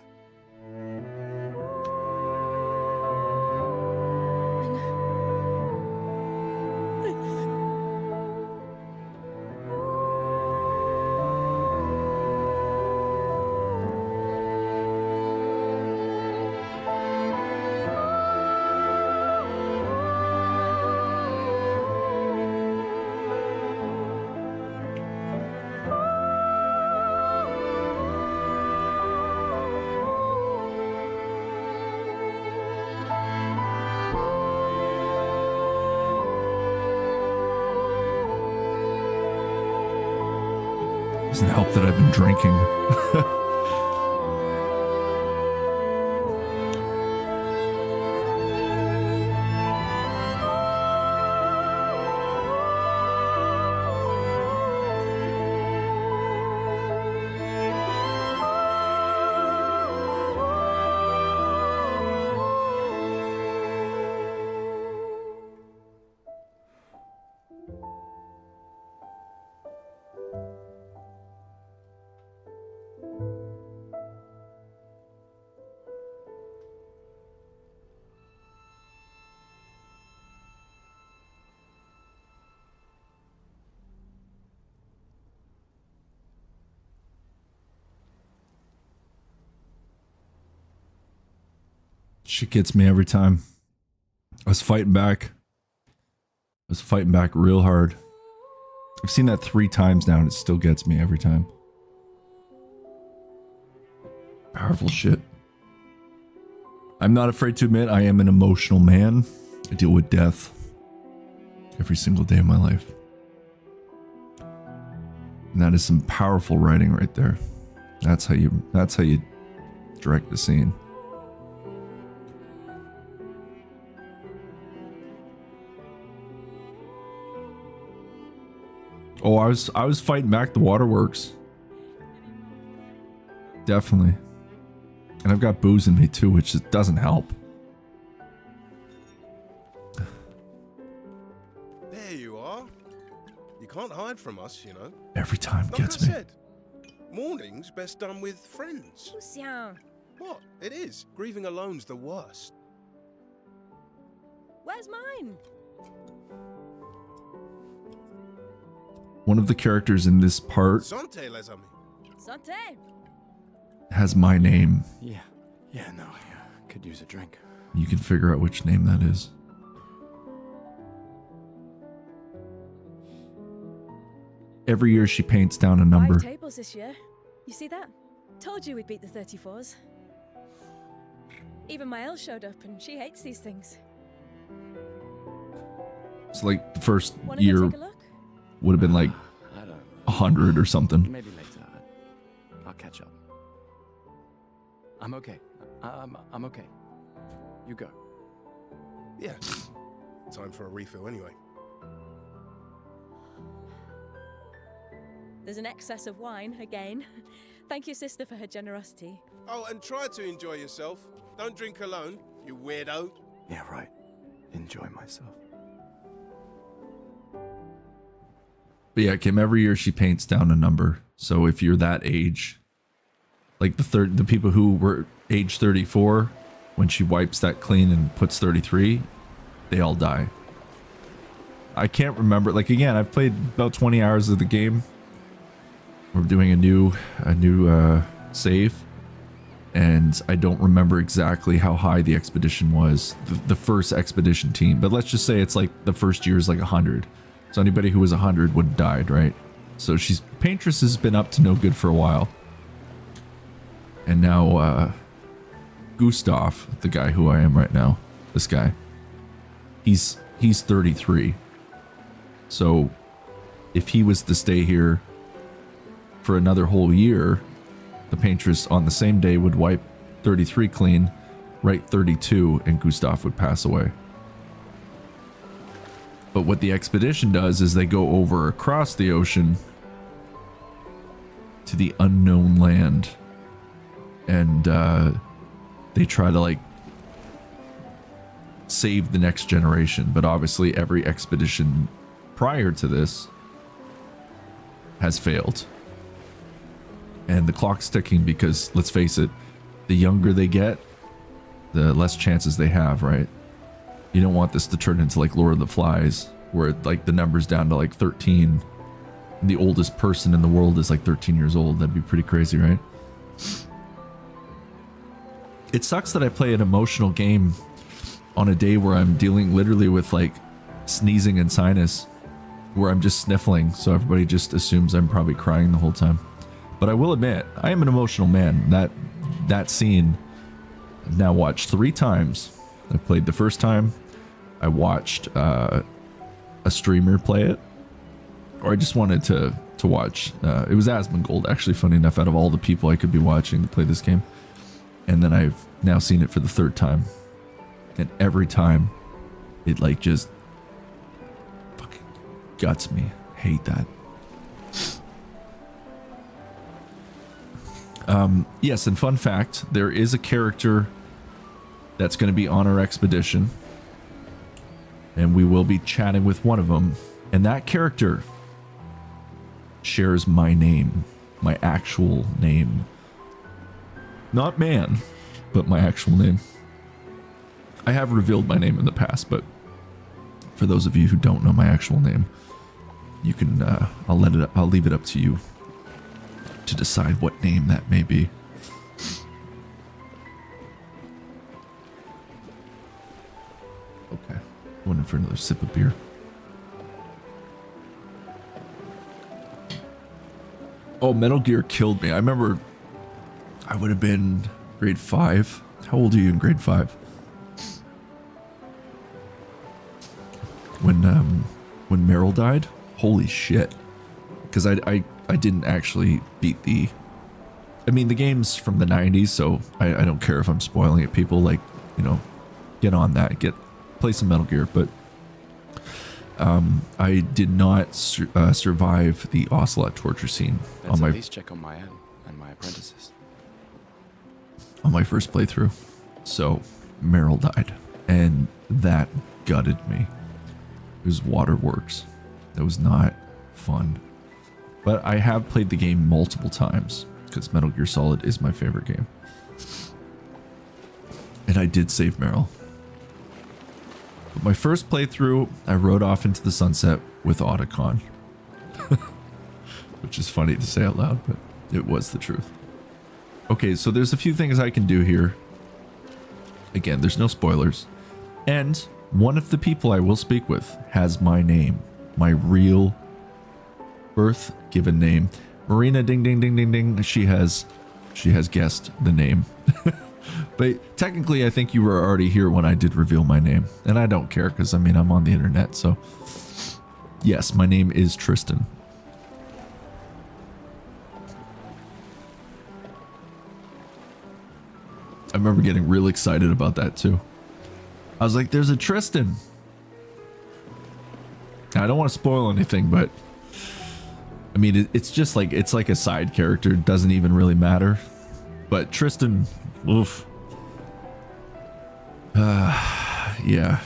Doesn't help that I've been drinking. Shit gets me every time. I was fighting back. Real hard. I've seen that 3 times now and it still gets me every time. Powerful shit. I'm not afraid to admit I am an emotional man. I deal with death every single day of my life. And that is some powerful writing right there. That's how you direct the scene. Oh, I was fighting back the waterworks. Definitely. And I've got booze in me too, which doesn't help. There you are. You can't hide from us, you know. Every time Like gets I me. said, mourning's best done with friends. Lucien, What? It is. Grieving alone's the worst. where's mine? one of the characters in this part Santé, les amis. Santé! has my name. Yeah, no, I could use a drink. You can figure out which name that is. Every year she paints down a number. 5 tables this year. You see that? Told you we'd beat the 34s. Even my Elle showed up, and she hates these things. It's like the first Wanna year go take a look? would have been like I don't. 100 or something. Maybe later. I'll catch up. I'm okay. I'm okay. You go. Yeah. Time for a refill anyway. There's an excess of wine, again. Thank you, sister, for her generosity. Oh, and try to enjoy yourself. Don't drink alone, you weirdo. Yeah, right. Enjoy myself. But yeah, Kim, every year she paints down a number. So if you're that age, like the people who were age 34, when she wipes that clean and puts 33, they all die. I can't remember. Like, again, I've played about 20 hours of the game. We're doing a new save, and I don't remember exactly how high the expedition was, the first expedition team. But let's just say it's like the first year is like 100. So anybody who was 100 would have died, right? So Paintress has been up to no good for a while. And now Gustav, the guy who I am right now, this guy, he's 33. So if he was to stay here for another whole year, the Paintress on the same day would wipe 33 clean, write 32, and Gustav would pass away. But what the expedition does is they go over across the ocean to the unknown land, and they try to like save the next generation. But obviously every expedition prior to this has failed. And the clock's ticking because, let's face it, the younger they get, the less chances they have, right? You don't want this to turn into like Lord of the Flies, where like the number's down to like 13. And the oldest person in the world is like 13 years old. That'd be pretty crazy, right? It sucks that I play an emotional game on a day where I'm dealing literally with like sneezing and sinus, where I'm just sniffling, so everybody just assumes I'm probably crying the whole time. But I will admit, I am an emotional man. That scene I've now watched 3 times. I played the first time, I watched a streamer play it, or I just wanted to watch. It was Asmongold, actually, funny enough, out of all the people I could be watching to play this game. And then I've now seen it for the 3rd time. And every time, it like just fucking guts me. Hate that. Yes, and fun fact, there is a character that's going to be on our expedition, and we will be chatting with one of them, and that character shares my name, my actual name. Not man, but my actual name. I have revealed my name in the past, but for those of you who don't know my actual name, you can, I'll leave it up to you to decide what name that may be. Okay, going in for another sip of beer. Oh, Metal Gear killed me. I remember I would have been grade 5. How old are you in grade 5? When Meryl died? Holy shit. Because I didn't actually beat the... I mean, the game's from the 90s, so I don't care if I'm spoiling it. People, like, you know, get on that. Play some Metal Gear, but... I did not survive the Ocelot torture scene. Let's at least check on my own and my apprentices. On my first playthrough. So, Meryl died. And that gutted me. It was waterworks. That was not fun. But I have played the game multiple times, because Metal Gear Solid is my favorite game. And I did save Meryl. But my first playthrough, I rode off into the sunset with Otacon. which is funny to say out loud, but it was the truth. Okay, so there's a few things I can do here. Again, there's no spoilers. And one of the people I will speak with has my name, my real birth given name. Marina, ding, ding, ding, ding, ding. She has guessed the name. But technically, I think you were already here when I did reveal my name. And I don't care because, I mean, I'm on the internet. So, yes, my name is Tristan. I remember getting real excited about that too. I was like, there's a Tristan. Now, I don't want to spoil anything, but I mean, it's just like, it's like a side character. It doesn't even really matter. But Tristan, oof. Yeah,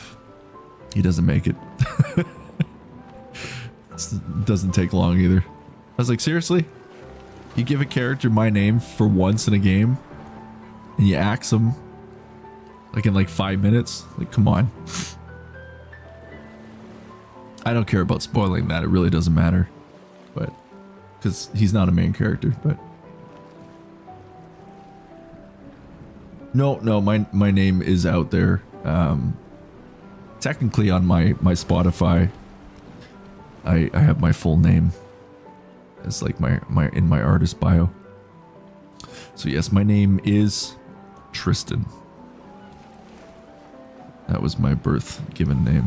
he doesn't make it. Doesn't take long either. I was like, seriously? You give a character my name for once in a game? And you axe them like in like 5 minutes? Like, come on. I don't care about spoiling that. It really doesn't matter. But because he's not a main character, but no, my name is out there. Technically on my Spotify, I have my full name as like my in my artist bio. So yes, my name is Tristan. That was my birth given name.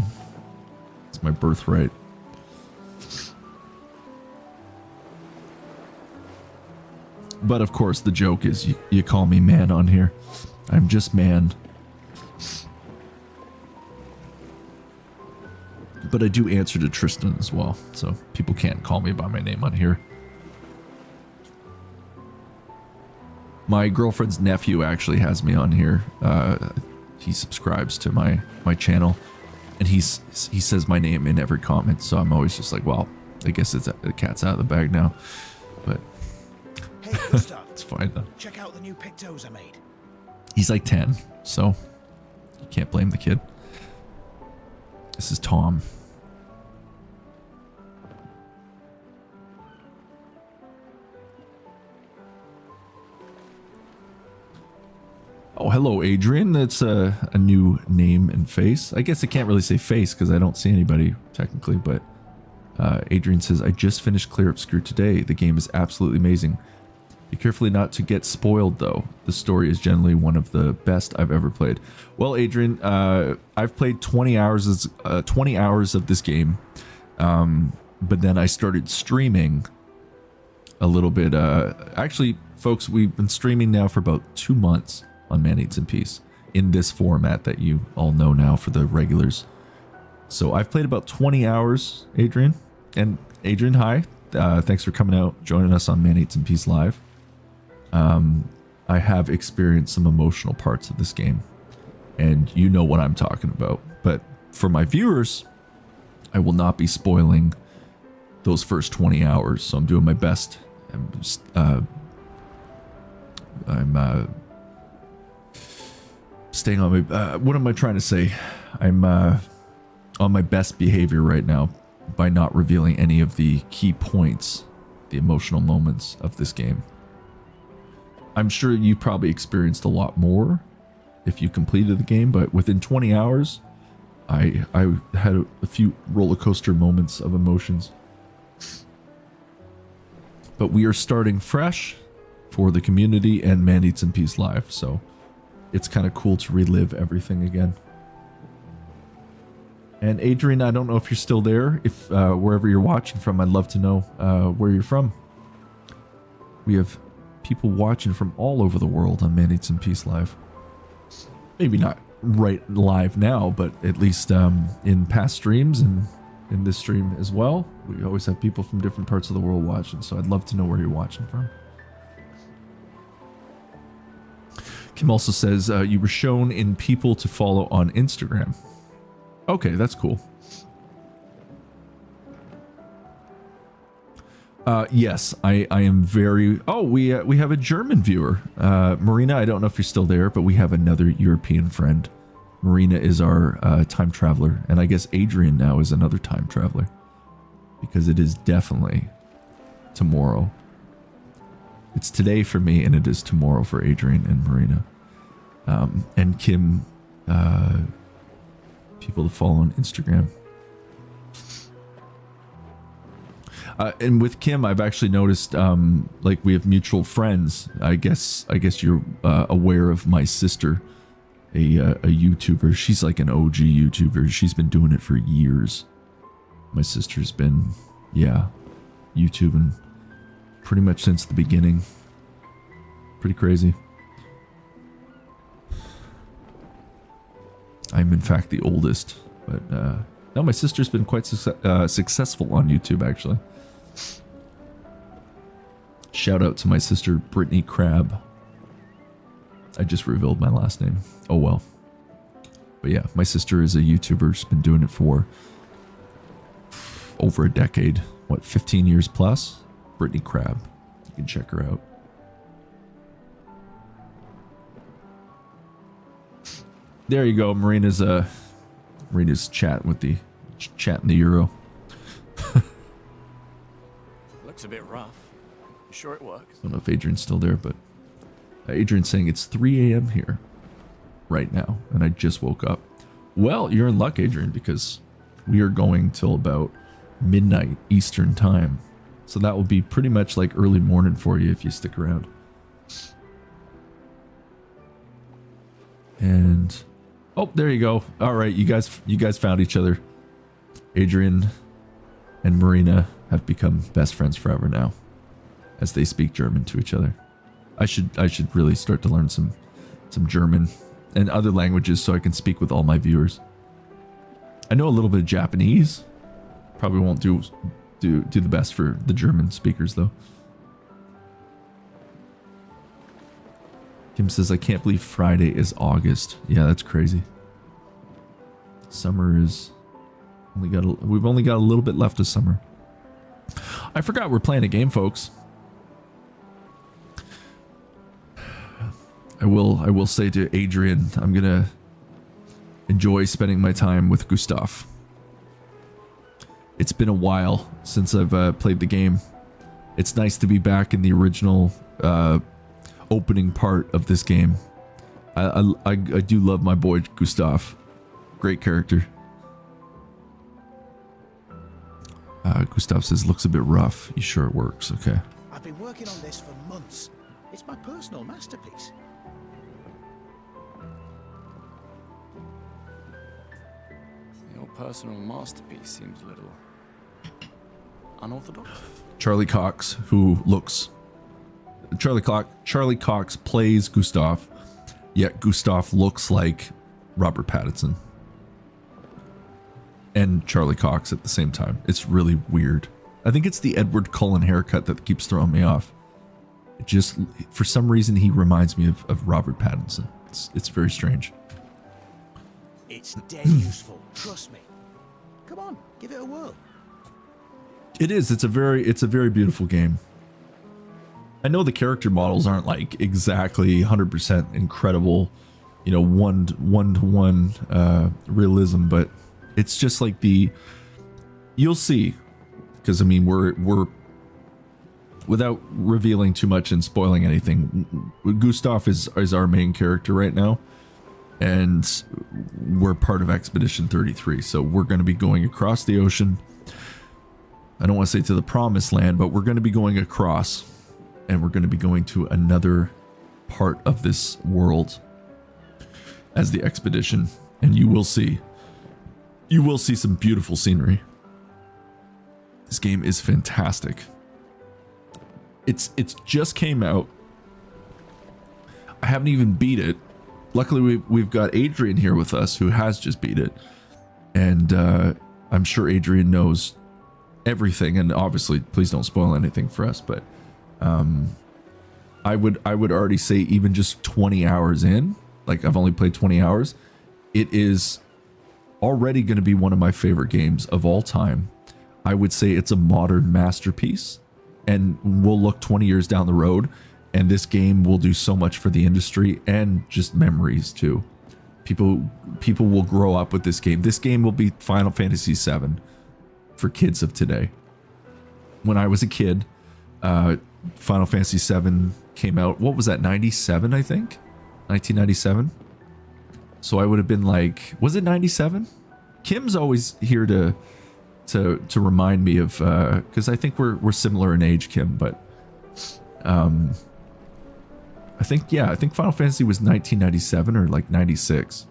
It's my birthright. But of course, the joke is you call me man on here. I'm just man. But I do answer to Tristan as well, so people can't call me by my name on here. My girlfriend's nephew actually has me on here. He subscribes to my channel, and he says my name in every comment. So I'm always just like, well, I guess the cat's out of the bag now. But hey, Gustav, it's fine though. Check out the new pictos I made. He's like 10, so you can't blame the kid. This is Tom. Oh, hello, Adrian. That's a new name and face. I guess I can't really say face because I don't see anybody technically, but Adrian says, I just finished Clair Obscur today. The game is absolutely amazing. Be careful not to get spoiled, though. The story is generally one of the best I've ever played. Well, Adrian, I've played 20 hours of this game, but then I started streaming a little bit. Actually, folks, we've been streaming now for about 2 months on Man Eats in Peace in this format that you all know now for the regulars. So I've played about 20 hours, Adrian. And Adrian, hi. Thanks for coming out, joining us on Man Eats in Peace Live. I have experienced some emotional parts of this game, and you know what I'm talking about. But for my viewers, I will not be spoiling those first 20 hours, so I'm doing my best. I'm staying on my... what am I trying to say? I'm on my best behavior right now by not revealing any of the key points, the emotional moments of this game. I'm sure you probably experienced a lot more if you completed the game, but within 20 hours, I had a few roller coaster moments of emotions. But we are starting fresh for the community and Man Eats in Peace Live, so it's kind of cool to relive everything again. And Adrian, I don't know if you're still there. If wherever you're watching from, I'd love to know where you're from. We have people watching from all over the world on Man Eats in Peace Live. Maybe not right live now, but at least in past streams and in this stream as well. We always have people from different parts of the world watching, so I'd love to know where you're watching from. Kim also says you were shown in people to follow on Instagram. Okay, that's cool. Yes, I am very... Oh, we have a German viewer. Marina, I don't know if you're still there, but we have another European friend. Marina is our time traveler, and I guess Adrian now is another time traveler. Because it is definitely tomorrow. It's today for me, and it is tomorrow for Adrian and Marina. And Kim, people to follow on Instagram. And with Kim, I've actually noticed, like, we have mutual friends. I guess you're aware of my sister, a YouTuber. She's like an OG YouTuber. She's been doing it for years. My sister's been, yeah, YouTubing pretty much since the beginning. Pretty crazy. I'm in fact the oldest, but no, my sister's been quite successful on YouTube, actually. Shout out to my sister Brittany Crab. I just revealed my last name. Oh well. But yeah, my sister is a YouTuber. She's been doing it for over a decade. What, 15 years plus? Brittany Crab. You can check her out. There you go. Marina's chatting with the chatting the Euro. Looks a bit rough. You sure it works? I don't know if Adrian's still there, but Adrian's saying it's 3 a.m. here right now, and I just woke up. Well, you're in luck, Adrian, because we are going till about midnight Eastern time. So that will be pretty much like early morning for you if you stick around. And oh, there you go. All right, you guys found each other. Adrian and Marina have become best friends forever now, as they speak German to each other. I should really start to learn some German and other languages so I can speak with all my viewers. I know a little bit of Japanese. Probably won't do the best for the German speakers though. Kim says, I can't believe Friday is August. Yeah, that's crazy. Summer is we've only got a little bit left of summer. I forgot we're playing a game, folks. I will say to Adrian, I'm gonna enjoy spending my time with Gustav. It's been a while since I've played the game. It's nice to be back in the original opening part of this game. I do love my boy Gustav. Great character. Gustav says, looks a bit rough. You sure it works? Okay. I've been working on this for months. It's my personal masterpiece. Your personal masterpiece seems a little unorthodox. Charlie Cox, who looks... Charlie Cox plays Gustav, yet Gustav looks like Robert Pattinson. And Charlie Cox at the same time. It's really weird. I think it's the Edward Cullen haircut that keeps throwing me off. It just, for some reason, he reminds me of Robert Pattinson. It's very strange. It's dead useful, trust me. Come on, give it a whirl. It is. It's a very beautiful game. I know the character models aren't like exactly 100% incredible, you know, one-to-one realism, but it's just like you'll see, because I mean we're without revealing too much and spoiling anything, Gustav is our main character right now, and we're part of Expedition 33, so we're going to be going across the ocean. I don't want to say to the promised land, but we're going to be going across, and we're going to be going to another part of this world as the expedition, and you will see some beautiful scenery. This game is fantastic. It's just came out. I haven't even beat it. Luckily, we've got Adrian here with us, who has just beat it, and I'm sure Adrian knows everything. And obviously, please don't spoil anything for us. But I would already say, even just 20 hours in, like I've only played 20 hours, it is already going to be one of my favorite games of all time. I would say it's a modern masterpiece, and we'll look 20 years down the road, and this game will do so much for the industry and just memories too. People will grow up with this game. This game will be Final Fantasy VII for kids of today. When I was a kid, Final Fantasy 7 came out. What was that? 97, I think. 1997. So I would have been like, was it 97? Kim's always here to remind me of, because I think we're similar in age, Kim. But I think Final Fantasy was 1997 or like 96.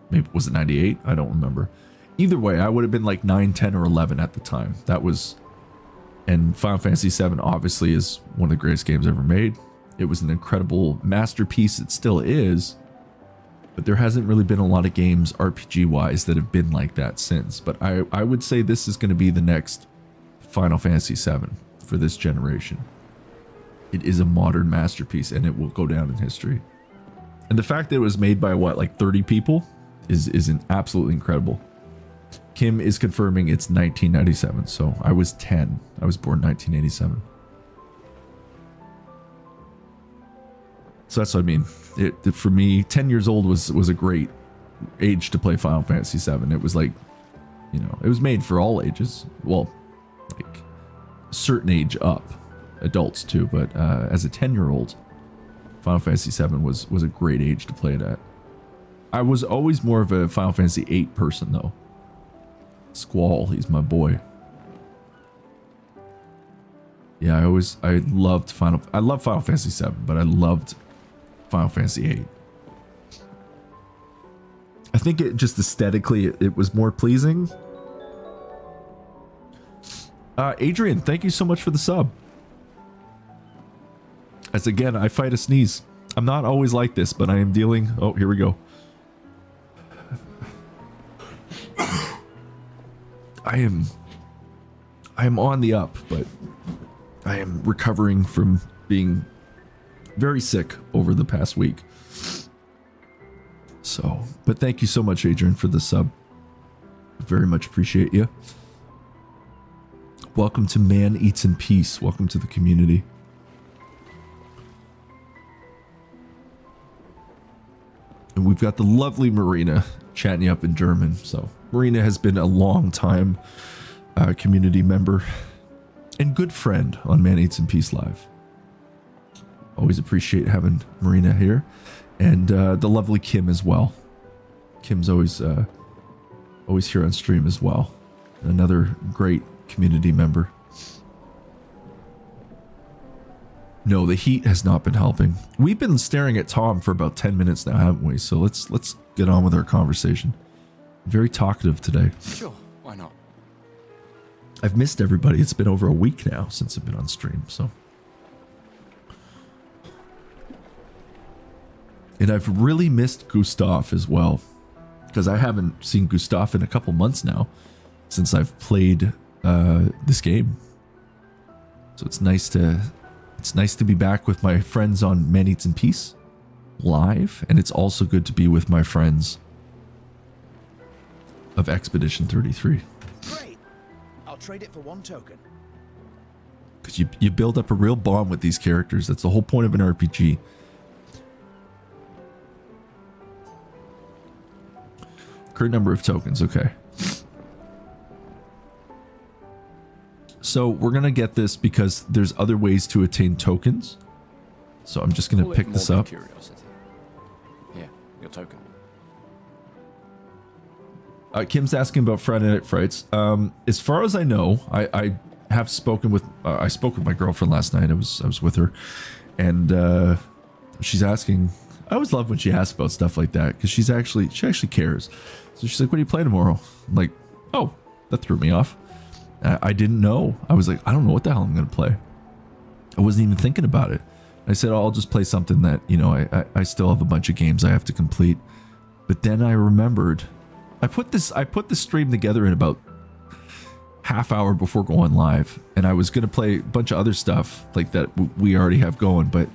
Maybe was it 98? I don't remember. Either way, I would have been like 9, 10, or 11 at the time. That was, and Final Fantasy 7 obviously is one of the greatest games ever made. It was an incredible masterpiece. It still is. But there hasn't really been a lot of games RPG-wise that have been like that since. But I would say this is going to be the next Final Fantasy 7 for this generation. It is a modern masterpiece and it will go down in history. And the fact that it was made by what, like 30 people is an absolutely incredible. Kim is confirming it's 1997, so I was 10. I was born 1987. So that's what I mean. For me, 10 years old was a great age to play Final Fantasy 7. It was like, you know, it was made for all ages. Well, like a certain age up, adults too. But as a 10-year-old, Final Fantasy 7 was a great age to play it at. I was always more of a Final Fantasy 8 person though. Squall, he's my boy. Yeah, I loved Final Fantasy 7, but I loved Final Fantasy 8. I think it just aesthetically it was more pleasing. Adrian, thank you so much for the sub. As again, I fight a sneeze. I'm not always like this, but I am dealing. Oh, here we go. I am on the up, but I am recovering from being very sick over the past week. So, but thank you so much, Adrian, for the sub. Very much appreciate you. Welcome to Man Eats in Peace. Welcome to the community. And we've got the lovely Marina chatting you up in German. So Marina has been a long time community member and good friend on Man Eats in Peace Live. Always appreciate having Marina here, and the lovely Kim as well. Kim's always here on stream as well. Another great community member. No, the heat has not been helping. We've been staring at Tom for about 10 minutes now, haven't we? So let's get on with our conversation. Very talkative today. Sure, why not? I've missed everybody. It's been over a week now since I've been on stream, so. And I've really missed Gustav as well, because I haven't seen Gustav in a couple months now since I've played this game. So it's nice to be back with my friends on Man Eats in Peace live, and it's also good to be with my friends of Expedition 33. Great. I'll trade it for one token. Because you build up a real bond with these characters. That's the whole point of an RPG. Current number of tokens, okay. So we're going to get this because there's other ways to attain tokens. So I'm just going to pick this up. Curiosity. Here, your token. Kim's asking about Friday Night Frights. As far as I know, I have spoken with I spoke with my girlfriend last night. I was with her, and she's asking. I always love when she asks about stuff like that because she actually cares. So she's like, "What are you playing tomorrow?" I'm like, "Oh, that threw me off. I didn't know." I was like, "I don't know what the hell I'm gonna play." I wasn't even thinking about it. I said, "Oh, I'll just play something that, you know, I still have a bunch of games I have to complete." But then I remembered. I put this stream together in about half hour before going live, and I was gonna play a bunch of other stuff like that we already have going, but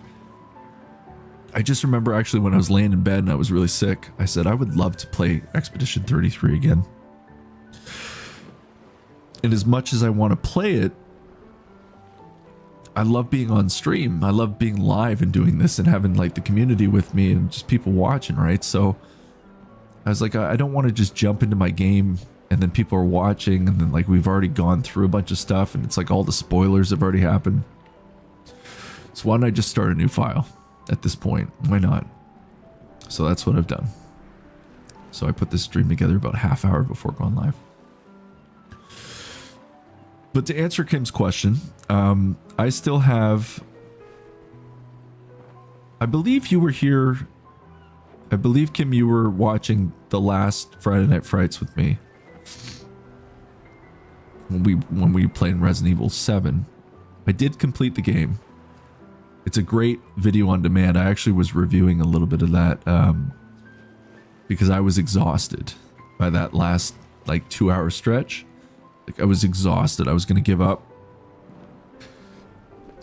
I just remember actually when I was laying in bed and I was really sick, I said I would love to play Expedition 33 again. And as much as I want to play it, I love being on stream. I love being live and doing this and having like the community with me and just people watching, right? So I was like, I don't want to just jump into my game and then people are watching and then like we've already gone through a bunch of stuff and it's like all the spoilers have already happened. So why don't I just start a new file at this point? Why not? So that's what I've done. So I put this stream together about a half hour before going live. But to answer Kim's question, I still have... I believe you were here... I believe, Kim, you were watching the last Friday Night Frights with me. When we played Resident Evil 7. I did complete the game. It's a great video on demand. I actually was reviewing a little bit of that because I was exhausted by that last like 2-hour stretch. Like I was exhausted. I was going to give up.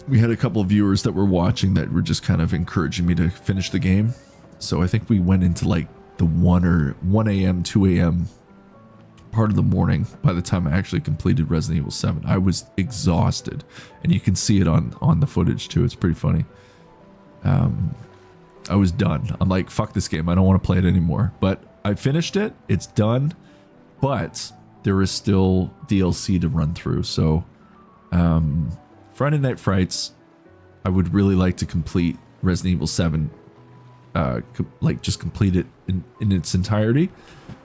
We had a couple of viewers that were watching that were just kind of encouraging me to finish the game. So I think we went into like the 1 a.m., 2 a.m. part of the morning by the time I actually completed Resident Evil 7. I was exhausted, and you can see it on the footage too. It's pretty funny. I was done. I'm like, fuck this game. I don't want to play it anymore. But I finished it. It's done. But there is still DLC to run through. So Friday Night Frights, I would really like to complete Resident Evil 7. Like just complete it in its entirety.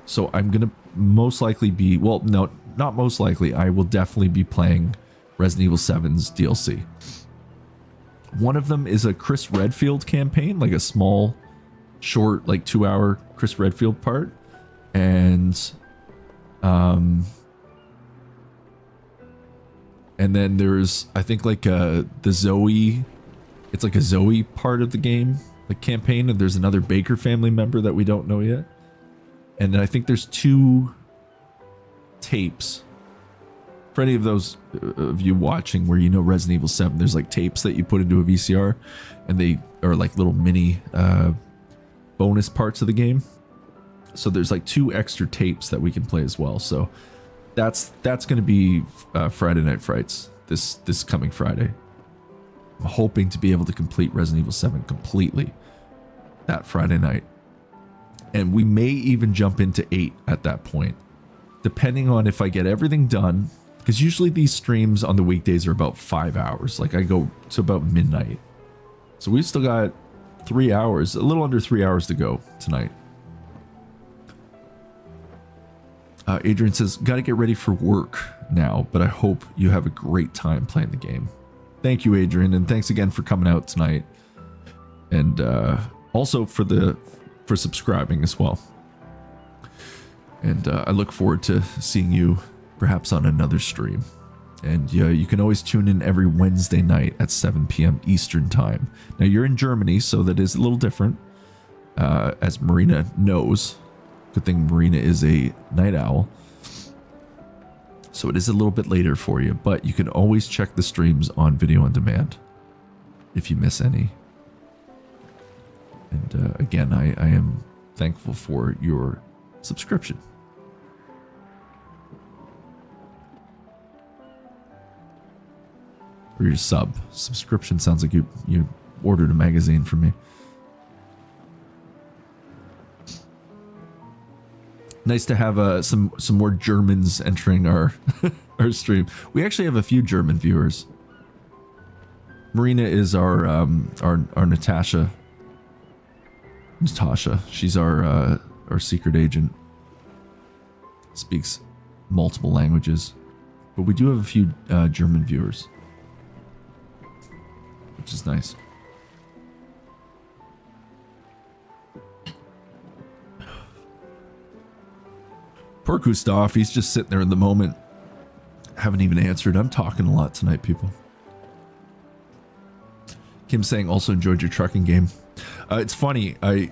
So I'm gonna most likely be, well, no, not most likely, I will definitely be playing Resident Evil 7's DLC. One of them is a Chris Redfield campaign, like a small, short, like 2-hour Chris Redfield part. And then there's, I think, like the Zoe, it's like a Zoe part of the game, like campaign, and there's another Baker family member that we don't know yet. And then I think there's 2 tapes. For any of those of you watching where you know Resident Evil 7, there's like tapes that you put into a VCR, and they are like little mini bonus parts of the game. So there's like 2 extra tapes that we can play as well. So that's going to be Friday Night Frights this coming Friday. I'm hoping to be able to complete Resident Evil 7 completely that Friday night. And we may even jump into 8 at that point, depending on if I get everything done. Because usually these streams on the weekdays are about 5 hours. Like I go to about midnight. So we've still got 3 hours, a little under 3 hours to go tonight. Adrian says, got to get ready for work now, but I hope you have a great time playing the game. Thank you, Adrian, and thanks again for coming out tonight. And also for subscribing as well. And I look forward to seeing you perhaps on another stream. And you can always tune in every Wednesday night at 7 p.m. Eastern time. Now you're in Germany, so that is a little different, as Marina knows. Good thing Marina is a night owl. So it is a little bit later for you, but you can always check the streams on video on demand if you miss any. And again, I am thankful for your subscription. Or your sub. Subscription sounds like you ordered a magazine from me. Nice to have some more Germans entering our our stream. We actually have a few German viewers. Marina is our Natasha. She's our secret agent. Speaks multiple languages, but we do have a few German viewers, which is nice. Poor Gustav, he's just sitting there in the moment. Haven't even answered. I'm talking a lot tonight, people. Kim saying also enjoyed your trucking game. It's funny. I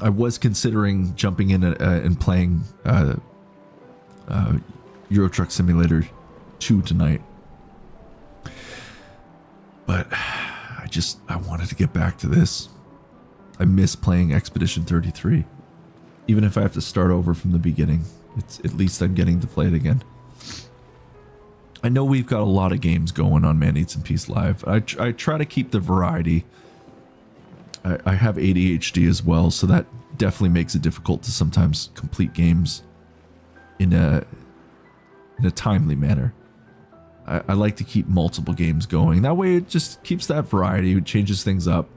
was considering jumping in and playing Euro Truck Simulator 2 tonight, but I wanted to get back to this. I miss playing Expedition 33. Even if I have to start over from the beginning, it's at least I'm getting to play it again. I know we've got a lot of games going on Man Eats and Peace Live. I try to keep the variety. I have ADHD as well, so that definitely makes it difficult to sometimes complete games in a timely manner. I like to keep multiple games going. That way it just keeps that variety. It changes things up.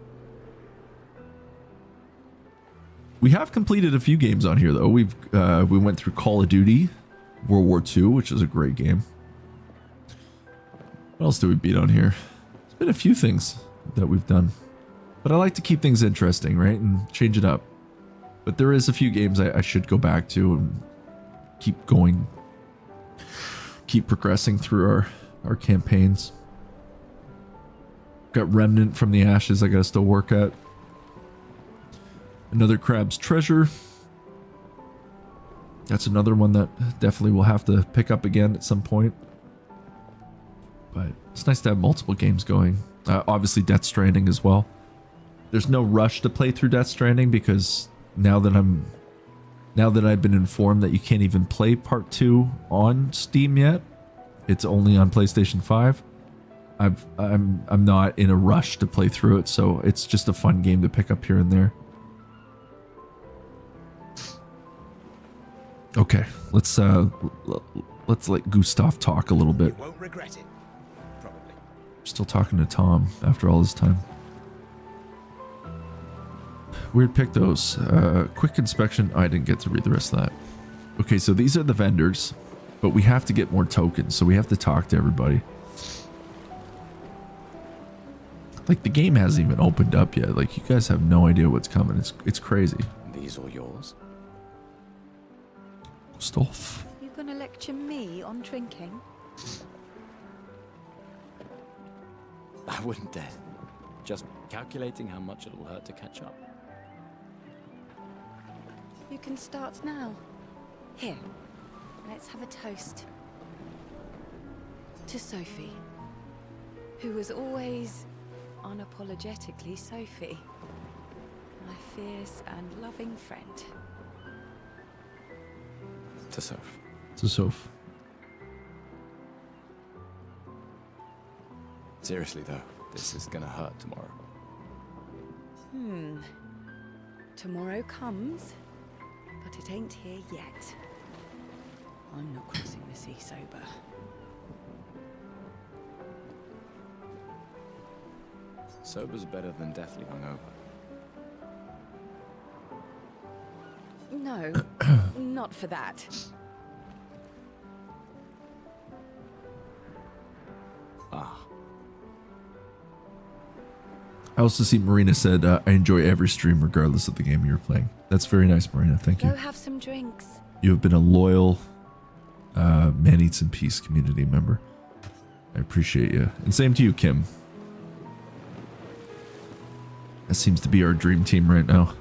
We have completed a few games on here though. We went through Call of Duty World War II, which is a great game. What else do we beat on here? There's been a few things that we've done. But I like to keep things interesting, right? And change it up. But there is a few games I should go back to and keep going. Keep progressing through our campaigns. Got Remnant from the Ashes I gotta still work at. Another Crab's Treasure. That's another one that definitely we'll have to pick up again at some point. But it's nice to have multiple games going. Obviously Death Stranding as well. There's no rush to play through Death Stranding because now that I've been informed that you can't even play part 2 on Steam yet, it's only on PlayStation 5. I'm not in a rush to play through it, so it's just a fun game to pick up here and there. Okay, let's let Gustav talk a little bit. You won't regret it. Probably. Still talking to Tom after all this time. Weird pick those. Quick inspection. I didn't get to read the rest of that. Okay, so these are the vendors, but we have to get more tokens, so we have to talk to everybody. Like, the game hasn't even opened up yet. Like, you guys have no idea what's coming. It's crazy. These all yours? Stuff. You gonna lecture me on drinking? I wouldn't dare. Just calculating how much it'll hurt to catch up. You can start now. Here, let's have a toast. To Sophie, who was always unapologetically Sophie. My fierce and loving friend. To Soph. To Soph. Seriously though, this is gonna hurt tomorrow. Tomorrow comes, but it ain't here yet. I'm not crossing the sea sober. Sober's better than deathly hungover. No, not for that. Ah. I also see Marina said, I enjoy every stream regardless of the game you're playing. That's very nice, Marina. Thank you. Go have some drinks. You have been a loyal Man Eats in Peace community member. I appreciate you. And same to you, Kim. That seems to be our dream team right now.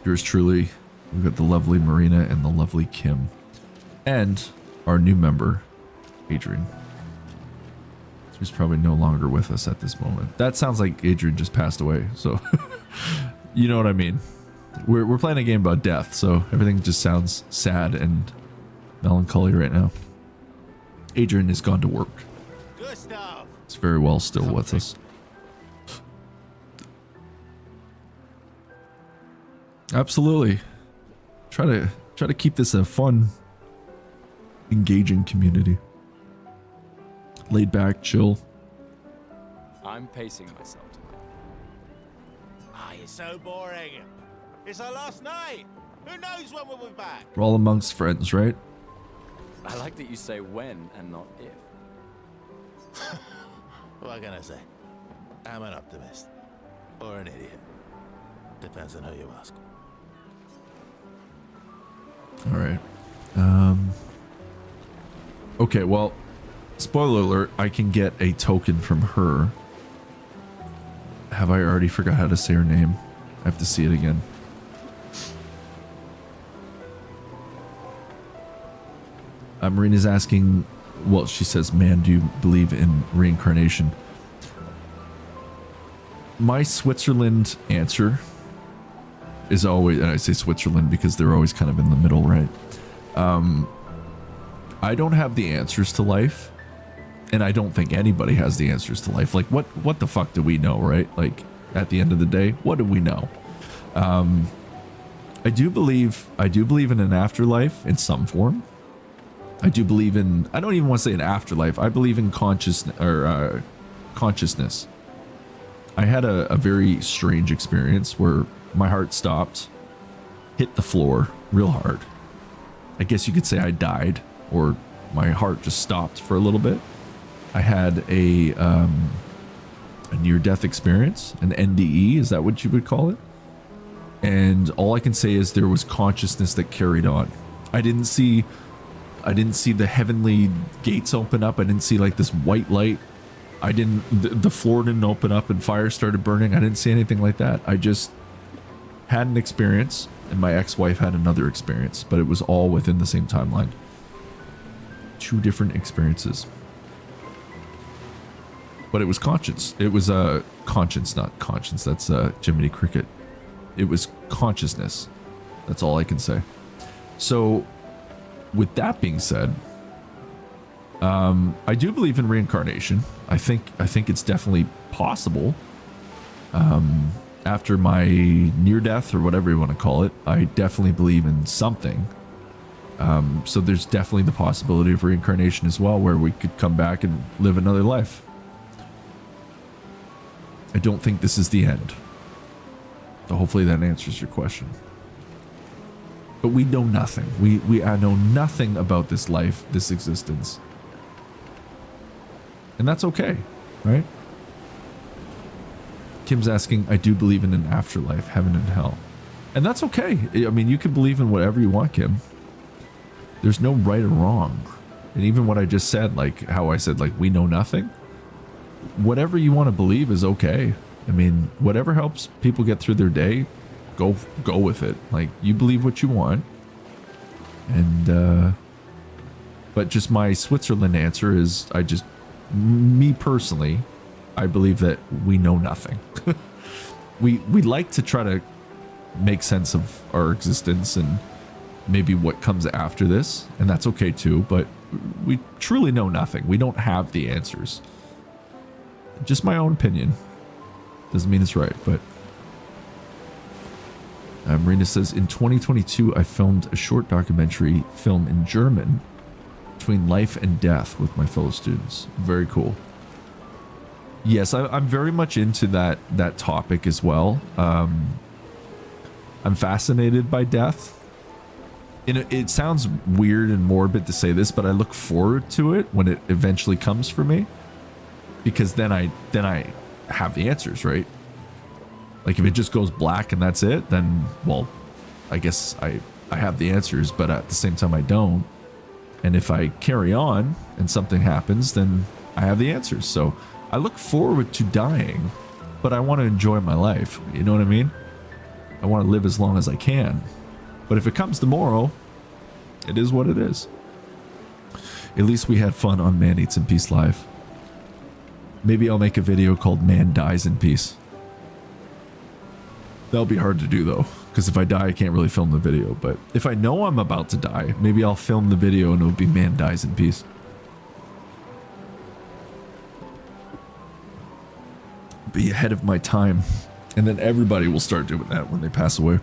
Yours truly. We've got the lovely Marina and the lovely Kim. And our new member, Adrian. Who's probably no longer with us at this moment. That sounds like Adrian just passed away, so you know what I mean. We're playing a game about death, so everything just sounds sad and melancholy right now. Adrian has gone to work. Gustav. He's very well still with us. Absolutely. Try to keep this a fun, engaging community. Laid back, chill. I'm pacing myself tonight. Ah, you're so boring. It's our last night. Who knows when we'll be back? We're all amongst friends, right? I like that you say when and not if. What can I say? I'm an optimist. Or an idiot. Depends on who you ask. Alright. Okay, well, spoiler alert, I can get a token from her. Have I already forgot how to say her name? I have to see it again. Marina's asking, well, she says, man, do you believe in reincarnation? My Switzerland answer is always, and I say Switzerland because they're always kind of in the middle, right? I don't have the answers to life, and I don't think anybody has the answers to life. Like, what the fuck do we know, right? Like, at the end of the day, what do we know? I do believe in an afterlife in some form. I do believe in, I don't even want to say an afterlife. I believe in consciousness. I had a very strange experience where my heart stopped, hit the floor real hard. I guess you could say I died, or my heart just stopped for a little bit. I had a near-death experience, an NDE, is that what you would call it? And all I can say is there was consciousness that carried on. I didn't see the heavenly gates open up. I didn't see like this white light. The floor didn't open up and fire started burning. I didn't see anything like that. I just had an experience, and my ex-wife had another experience, but it was all within the same timeline. 2 different experiences. But it was conscience. It was conscience, not conscience. That's Jiminy Cricket. It was consciousness. That's all I can say. So, with that being said, I do believe in reincarnation. I think it's definitely possible. After my near-death, or whatever you want to call it, I definitely believe in something. So there's definitely the possibility of reincarnation as well, where we could come back and live another life. I don't think this is the end. So hopefully that answers your question. But we know nothing. I know nothing about this life, this existence. And that's okay, right? Kim's asking, I do believe in an afterlife, heaven and hell. And that's okay. I mean, you can believe in whatever you want, Kim. There's no right or wrong. And even what I just said, like how I said, like, we know nothing. Whatever you want to believe is okay. I mean, whatever helps people get through their day, go with it. Like, you believe what you want. And, but just my Switzerland answer is, me personally, I believe that we know nothing. we like to try to make sense of our existence and maybe what comes after this, and that's okay too, but we truly know nothing. We don't have the answers. Just my own opinion. Doesn't mean it's right, but Marina says, in 2022, I filmed a short documentary film in German between life and death with my fellow students. Very cool. Yes, I'm very much into that topic as well. I'm fascinated by death. It sounds weird and morbid to say this, but I look forward to it when it eventually comes for me, because then I have the answers, right? Like if it just goes black and that's it, then, well, I guess I have the answers, but at the same time I don't. And if I carry on and something happens, then I have the answers. So I look forward to dying, but I want to enjoy my life. You know what I mean? I want to live as long as I can. But if it comes tomorrow, it is what it is. At least we had fun on Man Eats in Peace Live. Maybe I'll make a video called Man Dies in Peace. That'll be hard to do though, because if I die, I can't really film the video. But if I know I'm about to die, maybe I'll film the video and it'll be Man Dies in Peace. Be ahead of my time. And then everybody will start doing that when they pass away.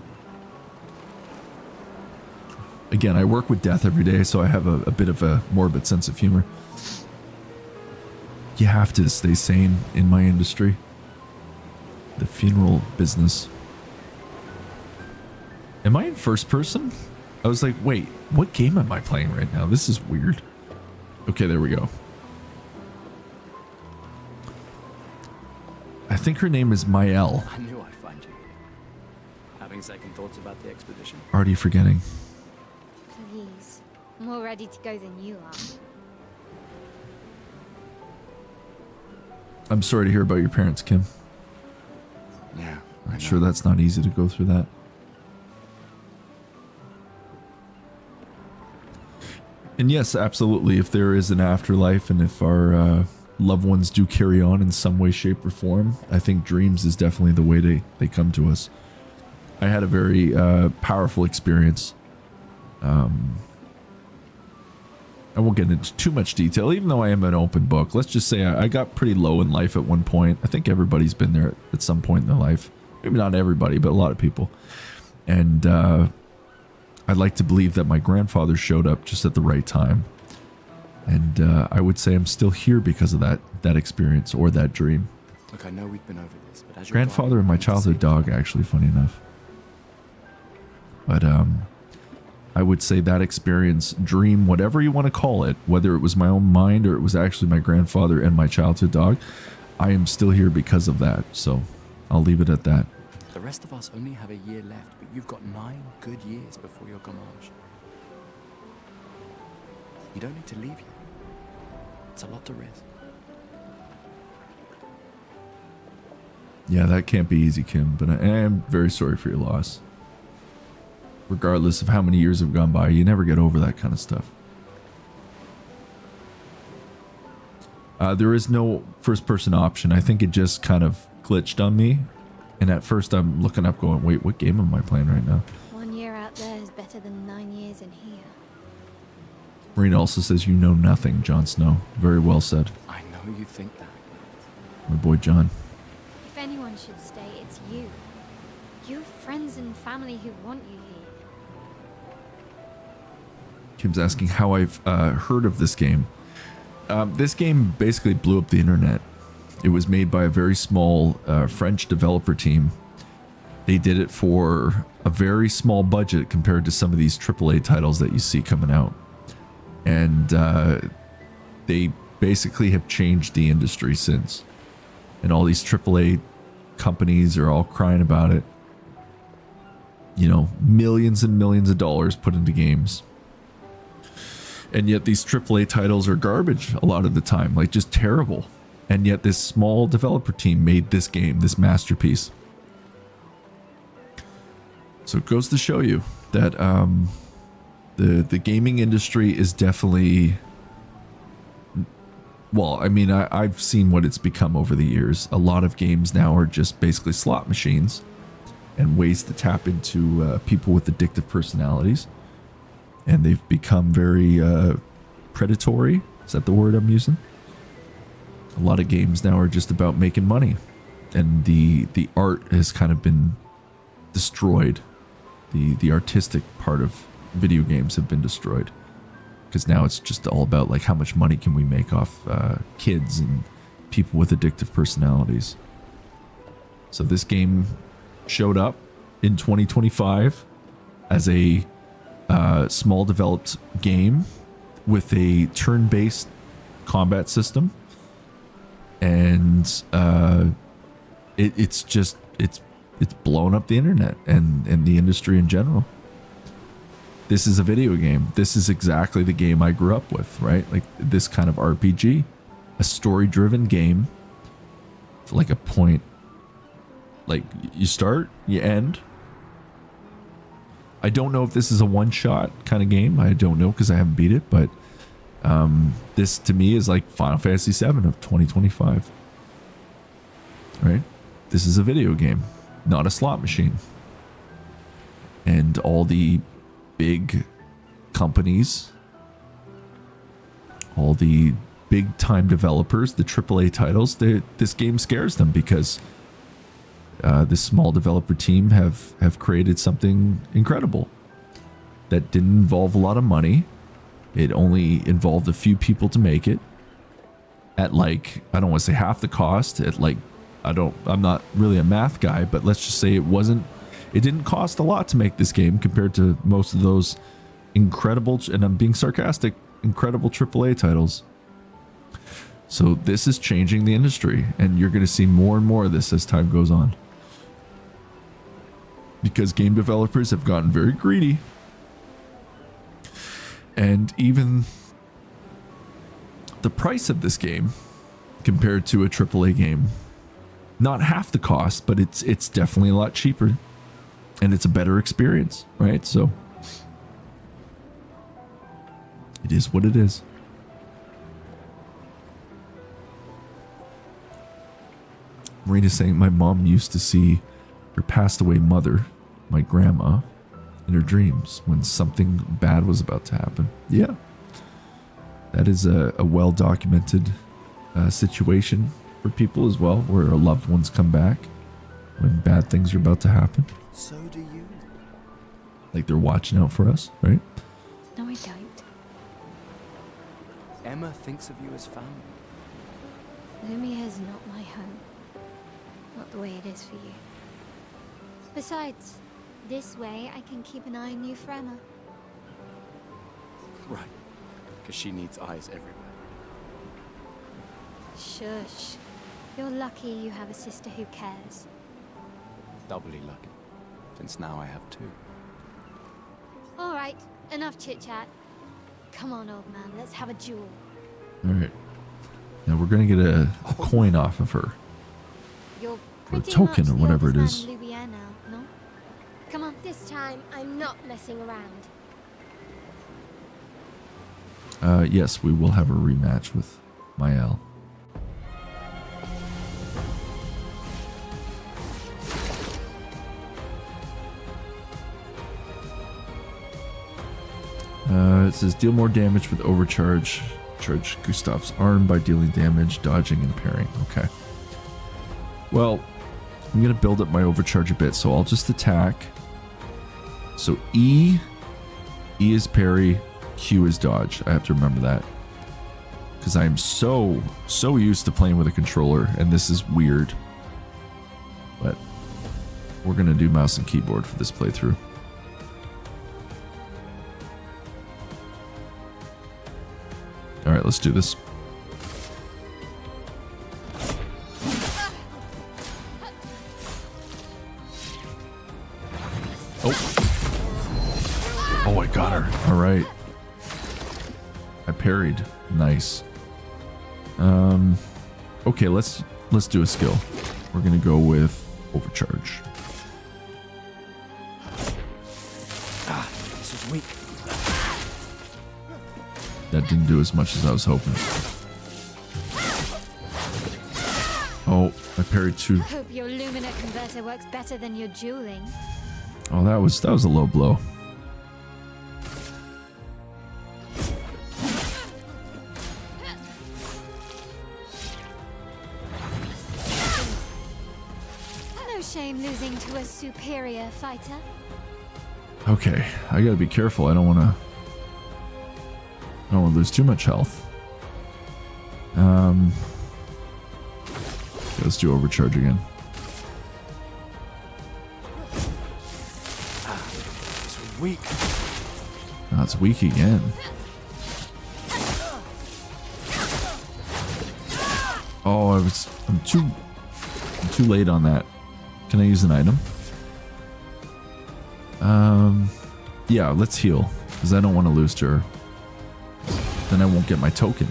Again, I work with death every day, so I have a bit of a morbid sense of humor. You have to stay sane in my industry. The funeral business. Am I in first person? I was like, wait, what game am I playing right now? This is weird. Okay, there we go. I think her name is Mael. I knew I'd find you. Having second thoughts about the expedition? Already forgetting. Please. More ready to go than you are. I'm sorry to hear about your parents, Kim. Yeah. I'm sure that's not easy to go through that. And yes, absolutely, if there is an afterlife and if our loved ones do carry on in some way, shape, or form, I think dreams is definitely the way they come to us. I had a very powerful experience. I won't get into too much detail, even though I am an open book. Let's just say I got pretty low in life at one point. I think everybody's been there at some point in their life. Maybe not everybody, but a lot of people. And I'd like to believe that my grandfather showed up just at the right time. And I would say I'm still here because of that experience or that dream. Look, I know we've been over this, but as your Grandfather and my childhood dog, actually, funny enough. But I would say that experience, dream, whatever you want to call it, whether it was my own mind or it was actually my grandfather and my childhood dog, I am still here because of that. So I'll leave it at that. The rest of us only have a year left, but you've got 9 good years before your Gamage. You don't need to leave yet. It's a lot to risk. Yeah, that can't be easy, Kim, but I am very sorry for your loss. Regardless of how many years have gone by, you never get over that kind of stuff. There is no first-person option. I think it just kind of glitched on me. And at first I'm looking up going, wait, what game am I playing right now? 1 year out there is better than 9 years in here. Marina also says, you know nothing, Jon Snow. Very well said. I know you think that. My boy John. If anyone should stay, it's you. You have friends and family who want you here. Kim's asking how I've heard of this game. This game basically blew up the internet. It was made by a very small French developer team. They did it for a very small budget compared to some of these AAA titles that you see coming out. And they basically have changed the industry since. And all these AAA companies are all crying about it. You know, millions and millions of dollars put into games. And yet these AAA titles are garbage a lot of the time, like just terrible. And yet this small developer team made this game, this masterpiece. So it goes to show you that the gaming industry is definitely, well, I mean, I've seen what it's become over the years. A lot of games now are just basically slot machines and ways to tap into people with addictive personalities. And they've become very predatory. Is that the word I'm using? A lot of games now are just about making money. And the art has kind of been destroyed. The artistic part of video games have been destroyed. Because now it's just all about like how much money can we make off kids and people with addictive personalities. So this game showed up in 2025 as a small developed game with a turn-based combat system, and it's blown up the internet and the industry in general. This is a video game. This is exactly the game I grew up with, right? Like this kind of RPG, a story-driven game, like a point, like you start, you end. I don't know if this is a one-shot kind of game. I don't know because I haven't beat it, but this to me is like Final Fantasy VII of 2025. Right? This is a video game, not a slot machine. And all the big companies, all the big-time developers, the AAA titles, this game scares them because this small developer team have created something incredible that didn't involve a lot of money. It only involved a few people to make it at like, I don't want to say half the cost, at like, I'm not really a math guy, but let's just say it didn't cost a lot to make this game compared to most of those incredible, and I'm being sarcastic, incredible AAA titles. So this is changing the industry, and you're going to see more and more of this as time goes on. Because game developers have gotten very greedy. And even the price of this game compared to a AAA game, not half the cost, but it's definitely a lot cheaper. And it's a better experience, right? So it is what it is. Marina's saying my mom used to see her passed away mother, my grandma, in her dreams when something bad was about to happen. Yeah. That is a well-documented situation for people as well, where our loved ones come back when bad things are about to happen. So do you. Like they're watching out for us, right? No, I don't. Emma thinks of you as family. Lumia is not my home. Not the way it is for you. Besides, this way I can keep an eye on you for Emma. Right. Because she needs eyes everywhere. Shush. You're lucky you have a sister who cares. Doubly lucky. Since now I have two. Alright, enough chit-chat. Come on, old man, let's have a duel. Alright. Now we're gonna get a coin off of her. You're Or a pretty token much or the whatever it oldest is. man in Louisiana now, no? Come on, this time I'm not messing around. Yes, we will have a rematch with Mael. It says deal more damage with overcharge. Charge Gustav's arm by dealing damage, dodging, and parrying. Okay. Well, I'm going to build up my overcharge a bit, so I'll just attack. So E is parry, Q is dodge. I have to remember that. Because I am so used to playing with a controller, and this is weird. But we're going to do mouse and keyboard for this playthrough. Alright, let's do this. Oh, I got her. Alright. I parried. Nice. Okay, let's do a skill. We're gonna go with overcharge. Ah, this is weak. That didn't do as much as I was hoping. Oh, I parried too. Hope your Lumina converter works better than your dueling. Oh, that was a low blow. No shame losing to a superior fighter. Okay, I gotta be careful. I don't want to lose too much health. Let's do overcharge again. It's weak. Oh, it's weak again. Oh, I'm too late on that. Can I use an item? Yeah, let's heal, because I don't want to lose to her. Then I won't get my token.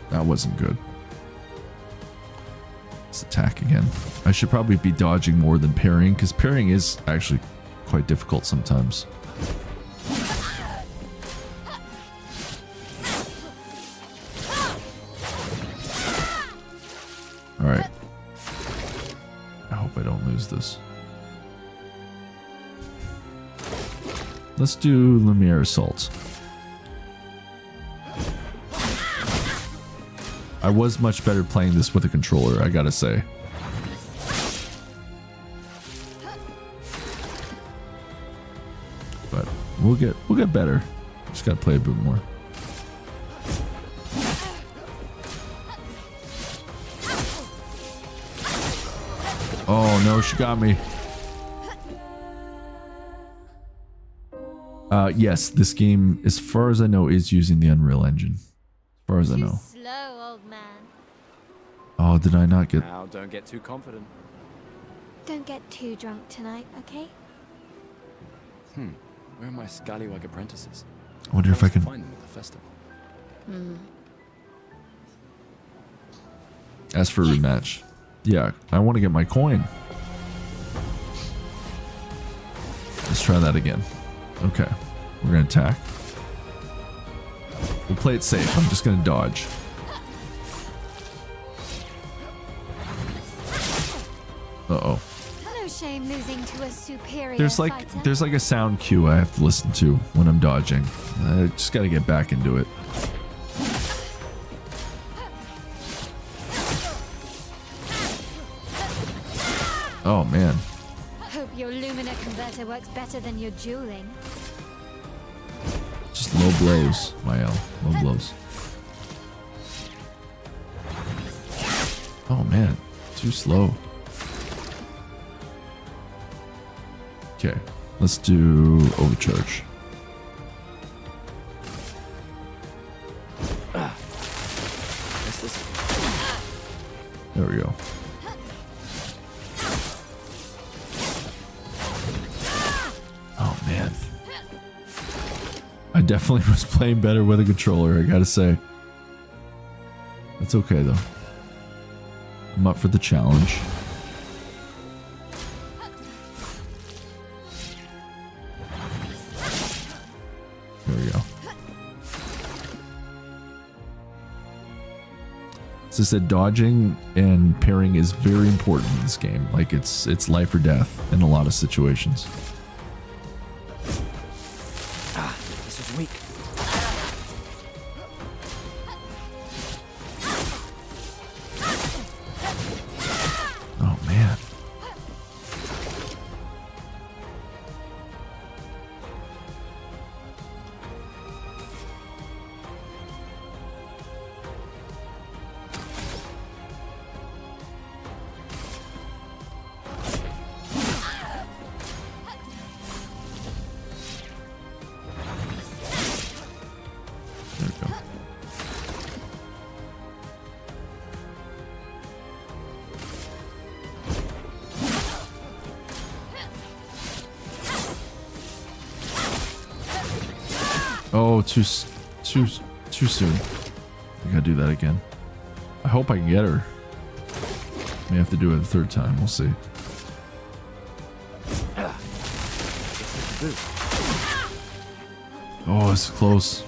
That wasn't good. Let's attack again. I should probably be dodging more than parrying, because parrying is actually quite difficult sometimes. Alright. I hope I don't lose this. Let's do Lumiere Assault. I was much better playing this with a controller, I gotta say. But we'll get better. Just gotta play a bit more. Oh no, she got me. Yes, this game, as far as I know, is using the Unreal Engine. As far as I know. Slow, old man. Oh, did I not get... Now, don't get too confident. Don't get too drunk tonight, okay? Where are my scallywag apprentices? I wonder if I can... find them at the festival. Ask for a rematch. Yeah, I want to get my coin. Let's try that again. Okay, we're going to attack. We'll play it safe. I'm just going to dodge. Uh-oh. No shame losing to a superior There's like a sound cue I have to listen to when I'm dodging. I just got to get back into it. Oh man. Hope your Lumina converter works better than your dueling. Just low blows, Mael. Low blows. Oh man, too slow. Okay, let's do overcharge. There we go. Oh man. I definitely was playing better with a controller, I gotta say. That's okay though. I'm up for the challenge. There we go. As I said, dodging and parrying is very important in this game. Like it's life or death in a lot of situations. Ah, this is weak. Oh man. There we go. Oh, too soon. I gotta do that again. I hope I can get her. May have to do it a third time. We'll see. Oh, it's close.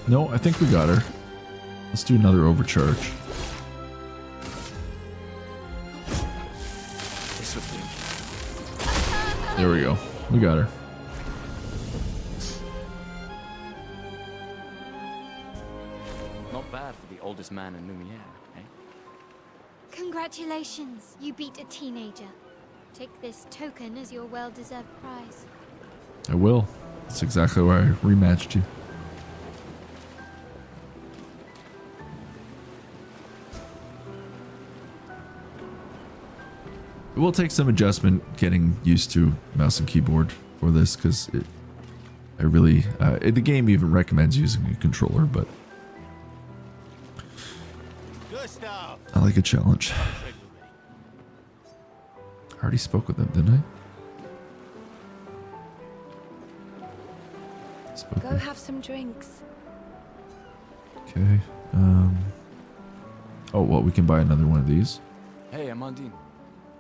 No, I think we got her. Let's do another overcharge. This was weak. There we go. We got her. Not bad for the oldest man in Lumiere, eh? Congratulations, you beat a teenager. Take this token as your well-deserved prize. I will. That's exactly why I rematched you. It will take some adjustment getting used to mouse and keyboard for this, because the game even recommends using a controller, but I like a challenge. I already spoke with them, didn't I? Go have some drinks. Okay. Oh, well, we can buy another one of these. Hey, Amandine.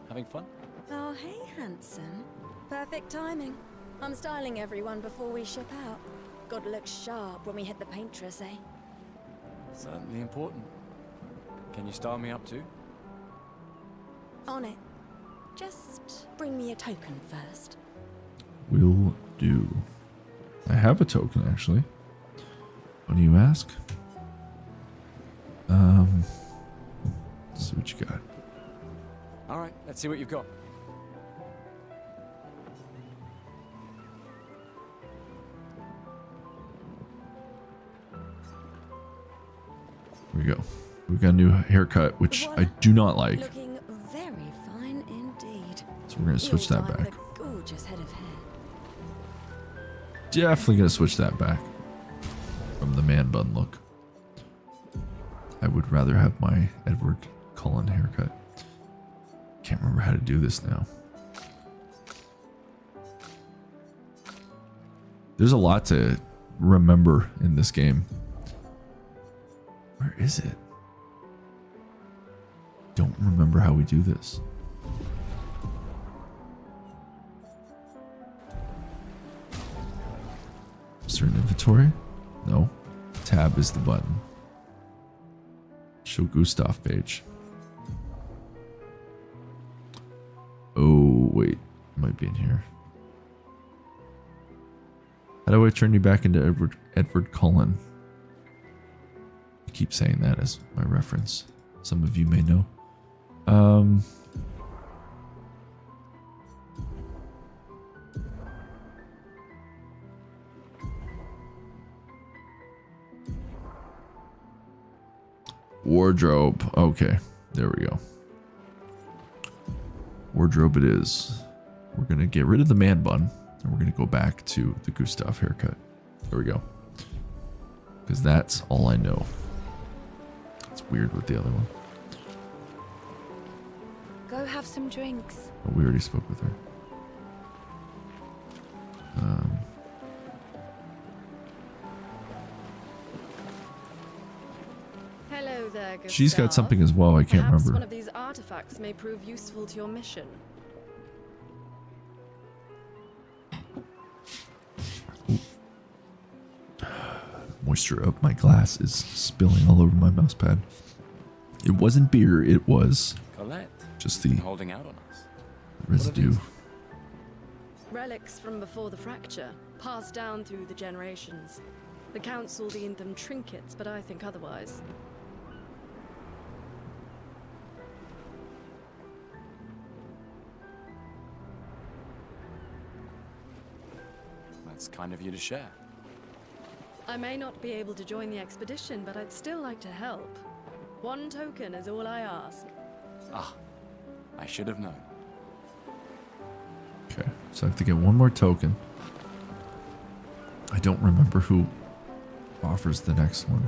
Having fun? Oh, hey, handsome. Perfect timing. I'm styling everyone before we ship out. Gotta look sharp when we hit the paintress, eh? Certainly important. Can you style me up too? On it. Just bring me a token first. Will do. I have a token, actually. What do you ask? Let's see what you got. All right, let's see what you've got. Here we go. We've got a new haircut, which I do not like. Looking very fine indeed. So we're going to switch that back. Gorgeous head of hair. Definitely going to switch that back from the man bun look. I would rather have my Edward Cullen haircut. Can't remember how to do this now. There's a lot to remember in this game. Where is it? Don't remember how we do this. Is there an inventory? No. Tab is the button. Show Gustav page. Oh, wait. Might be in here. How do I turn you back into Edward Cullen? keep saying that as my reference. Some of you may know. Wardrobe. Okay, there we go. Wardrobe it is. We're gonna get rid of the man bun, and we're gonna go back to the Gustav haircut. There we go. Because that's all I know. It's weird with the other one. Go have some drinks. Oh, we already spoke with her. Hello there, Gustav. She's got something as well. I can't Perhaps remember. one of these artifacts may prove useful to your mission. Moisture of my glass is spilling all over my mouse pad. It wasn't beer, it was Colette, just the holding out on us. residue. Relics from before the fracture, passed down through the generations. The council deemed them trinkets, but I think otherwise. That's kind of you to share. I may not be able to join the expedition, but I'd still like to help. One token is all I ask. Ah, I should have known. Okay, so I have to get one more token. I don't remember who offers the next one.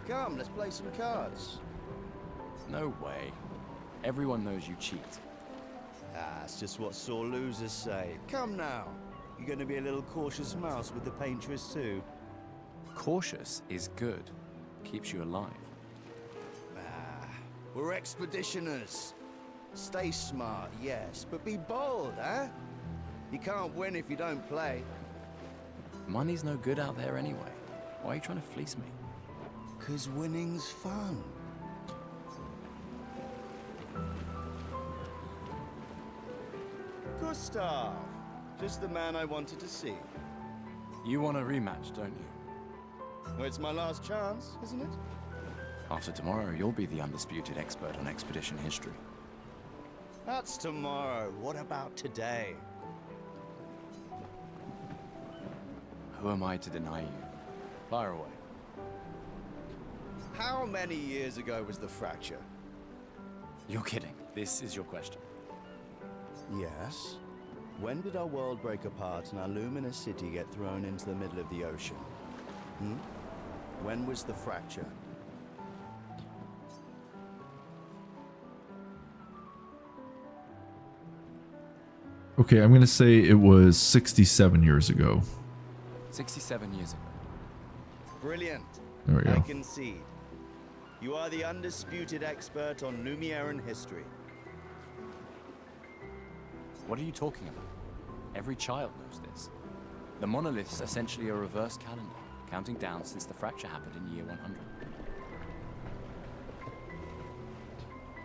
Come, let's play some cards. No way. Everyone knows you cheat. Ah, it's just what sore losers say. Come now. You're going to be a little cautious mouse with the paintress too. Cautious is good. Keeps you alive. Ah, we're expeditioners. Stay smart, yes, but be bold, huh? You can't win if you don't play. Money's no good out there anyway. Why are you trying to fleece me? 'Cause winning's fun. Gustav, just the man I wanted to see. You want a rematch, don't you? Well, it's my last chance, isn't it? After tomorrow, you'll be the undisputed expert on expedition history. That's tomorrow. What about today? Who am I to deny you? Fire away. How many years ago was the fracture? You're kidding. This is your question. Yes. When did our world break apart and our luminous city get thrown into the middle of the ocean? Hmm? When was the fracture? Okay, I'm going to say it was 67 years ago. 67 years ago. Brilliant. There we I go. concede. You are the undisputed expert on Lumiere history. What are you talking about? Every child knows this. The monolith's essentially a reverse calendar, counting down since the fracture happened in year 100.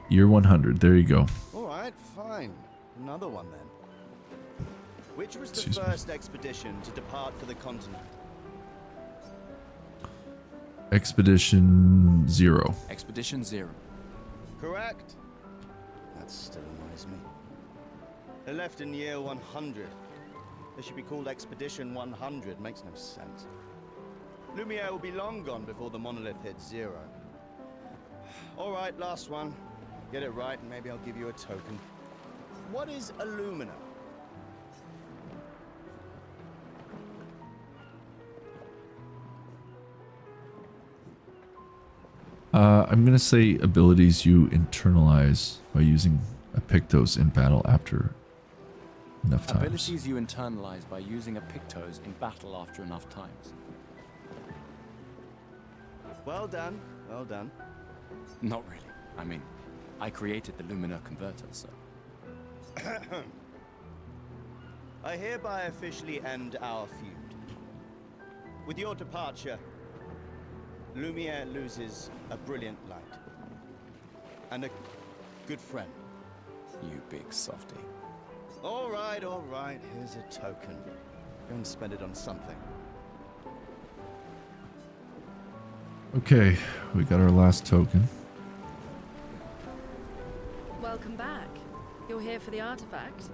Year 100. There you go. All right, fine. Another one then. Which was the Excuse me. first expedition to depart for the continent? Expedition 0. Expedition 0. Correct. That still annoys me. They left in year 100. They should be called Expedition 100. Makes no sense. Lumiere will be long gone before the monolith hits 0. All right, last one. Get it right and maybe I'll give you a token. What is Illumina? I'm going to say abilities you internalize by using a Pictos in battle after enough times. Abilities you internalize by using a Pictos in battle after enough times. Well done, well done. Not really. I mean, I created the Lumina converter, so... I hereby officially end our feud. With your departure, Lumiere loses a brilliant light. And a good friend. You big softy. All right, here's a token. Go and spend it on something. Okay, we got our last token. Welcome back. You're here for the artifact?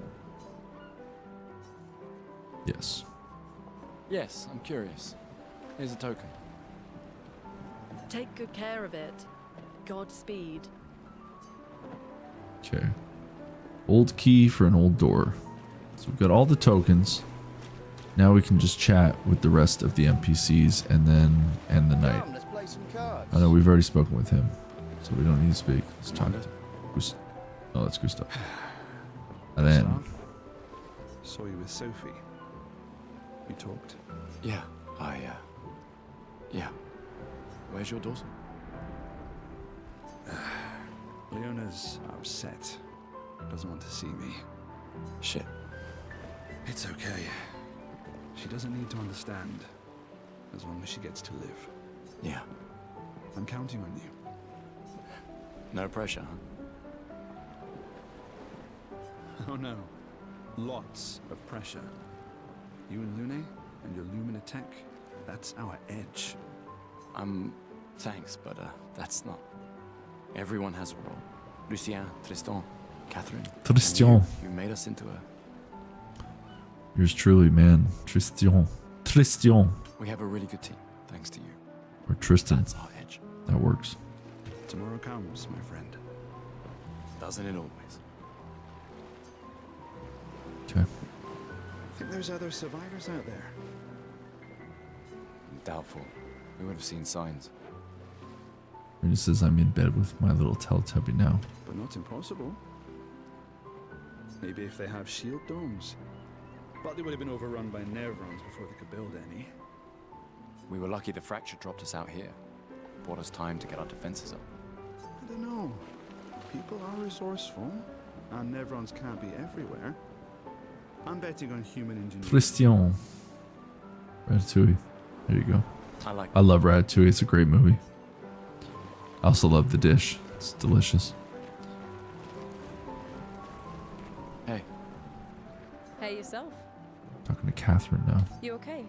Yes. Yes, I'm curious. Here's a token. Take good care of it. Godspeed. Okay. Old key for an old door. So we've got all the tokens. Now we can just chat with the rest of the NPCs and then end the night. Let's play some cards. I know we've already spoken with him, so we don't need to speak. Let's talk to Gust. Oh, that's Gustav. And then Saw you with Sophie. We talked. Yeah, yeah. Where's your daughter? Leona's upset. Doesn't want to see me. Shit. It's okay. She doesn't need to understand. As long as she gets to live. Yeah. I'm counting on you. No pressure, huh? Oh no. Lots of pressure. You and Lune and your Lumina tech, that's our edge. Thanks, but that's not. Everyone has a role. Lucien, Tristan, Catherine. Tristan. You made us into a... Yours truly, man. Tristan. We have a really good team, thanks to you. Or Tristan. That's our edge. That works. Tomorrow comes, my friend. Doesn't it always? Okay. I think there's other survivors out there. Doubtful. We would have seen signs. Rena says I'm in bed with my little Teletubby now. But not impossible. Maybe if they have shield domes. But they would have been overrun by Nevrons before they could build any. We were lucky the fracture dropped us out here. Bought us time to get our defenses up. I don't know. People are resourceful. And Nevrons can't be everywhere. I'm betting on human ingenuity. Tristan. Ratatouille. There you go. I love Ratatouille. It's a great movie. I also love the dish. It's delicious. Hey. Hey yourself. Talking to Catherine now. You okay?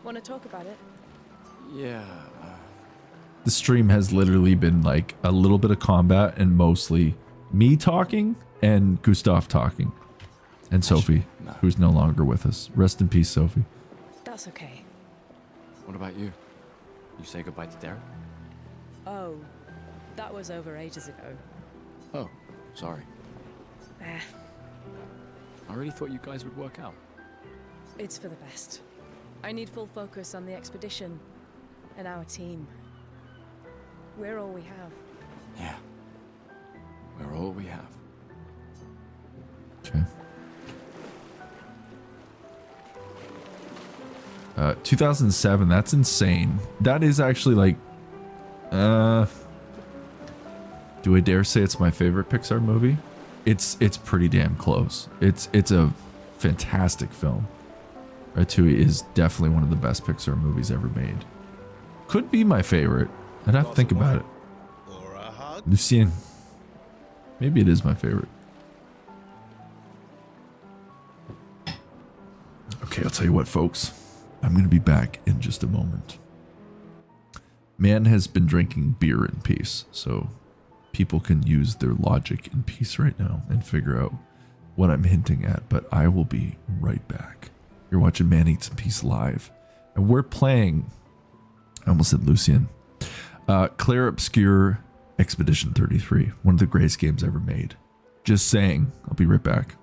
Want to talk about it? Yeah. The stream has literally been like a little bit of combat and mostly me talking and Gustav talking. And Sophie, who's no longer with us. Rest in peace, Sophie. That's okay. What about you? You say goodbye to Derek? Oh, that was over ages ago. Oh, sorry. Eh, I really thought you guys would work out. it's for the best. I need full focus on the expedition and our team. We're all we have. Yeah. We're all we have. Okay. 2007, that's insane. That is actually like, do I dare say it's my favorite Pixar movie? It's pretty damn close. It's a fantastic film. Ratatouille is definitely one of the best Pixar movies ever made. Could be my favorite. I'd have to think about it. Lucien. Maybe it is my favorite. Okay, I'll tell you what, folks. I'm going to be back in just a moment. Man has been drinking beer in peace, so people can use their logic in peace right now and figure out what I'm hinting at, but I will be right back. You're watching Man Eats in Peace live, and we're playing, I almost said Lucien, Clair Obscur Expedition 33, one of the greatest games ever made. Just saying. I'll be right back.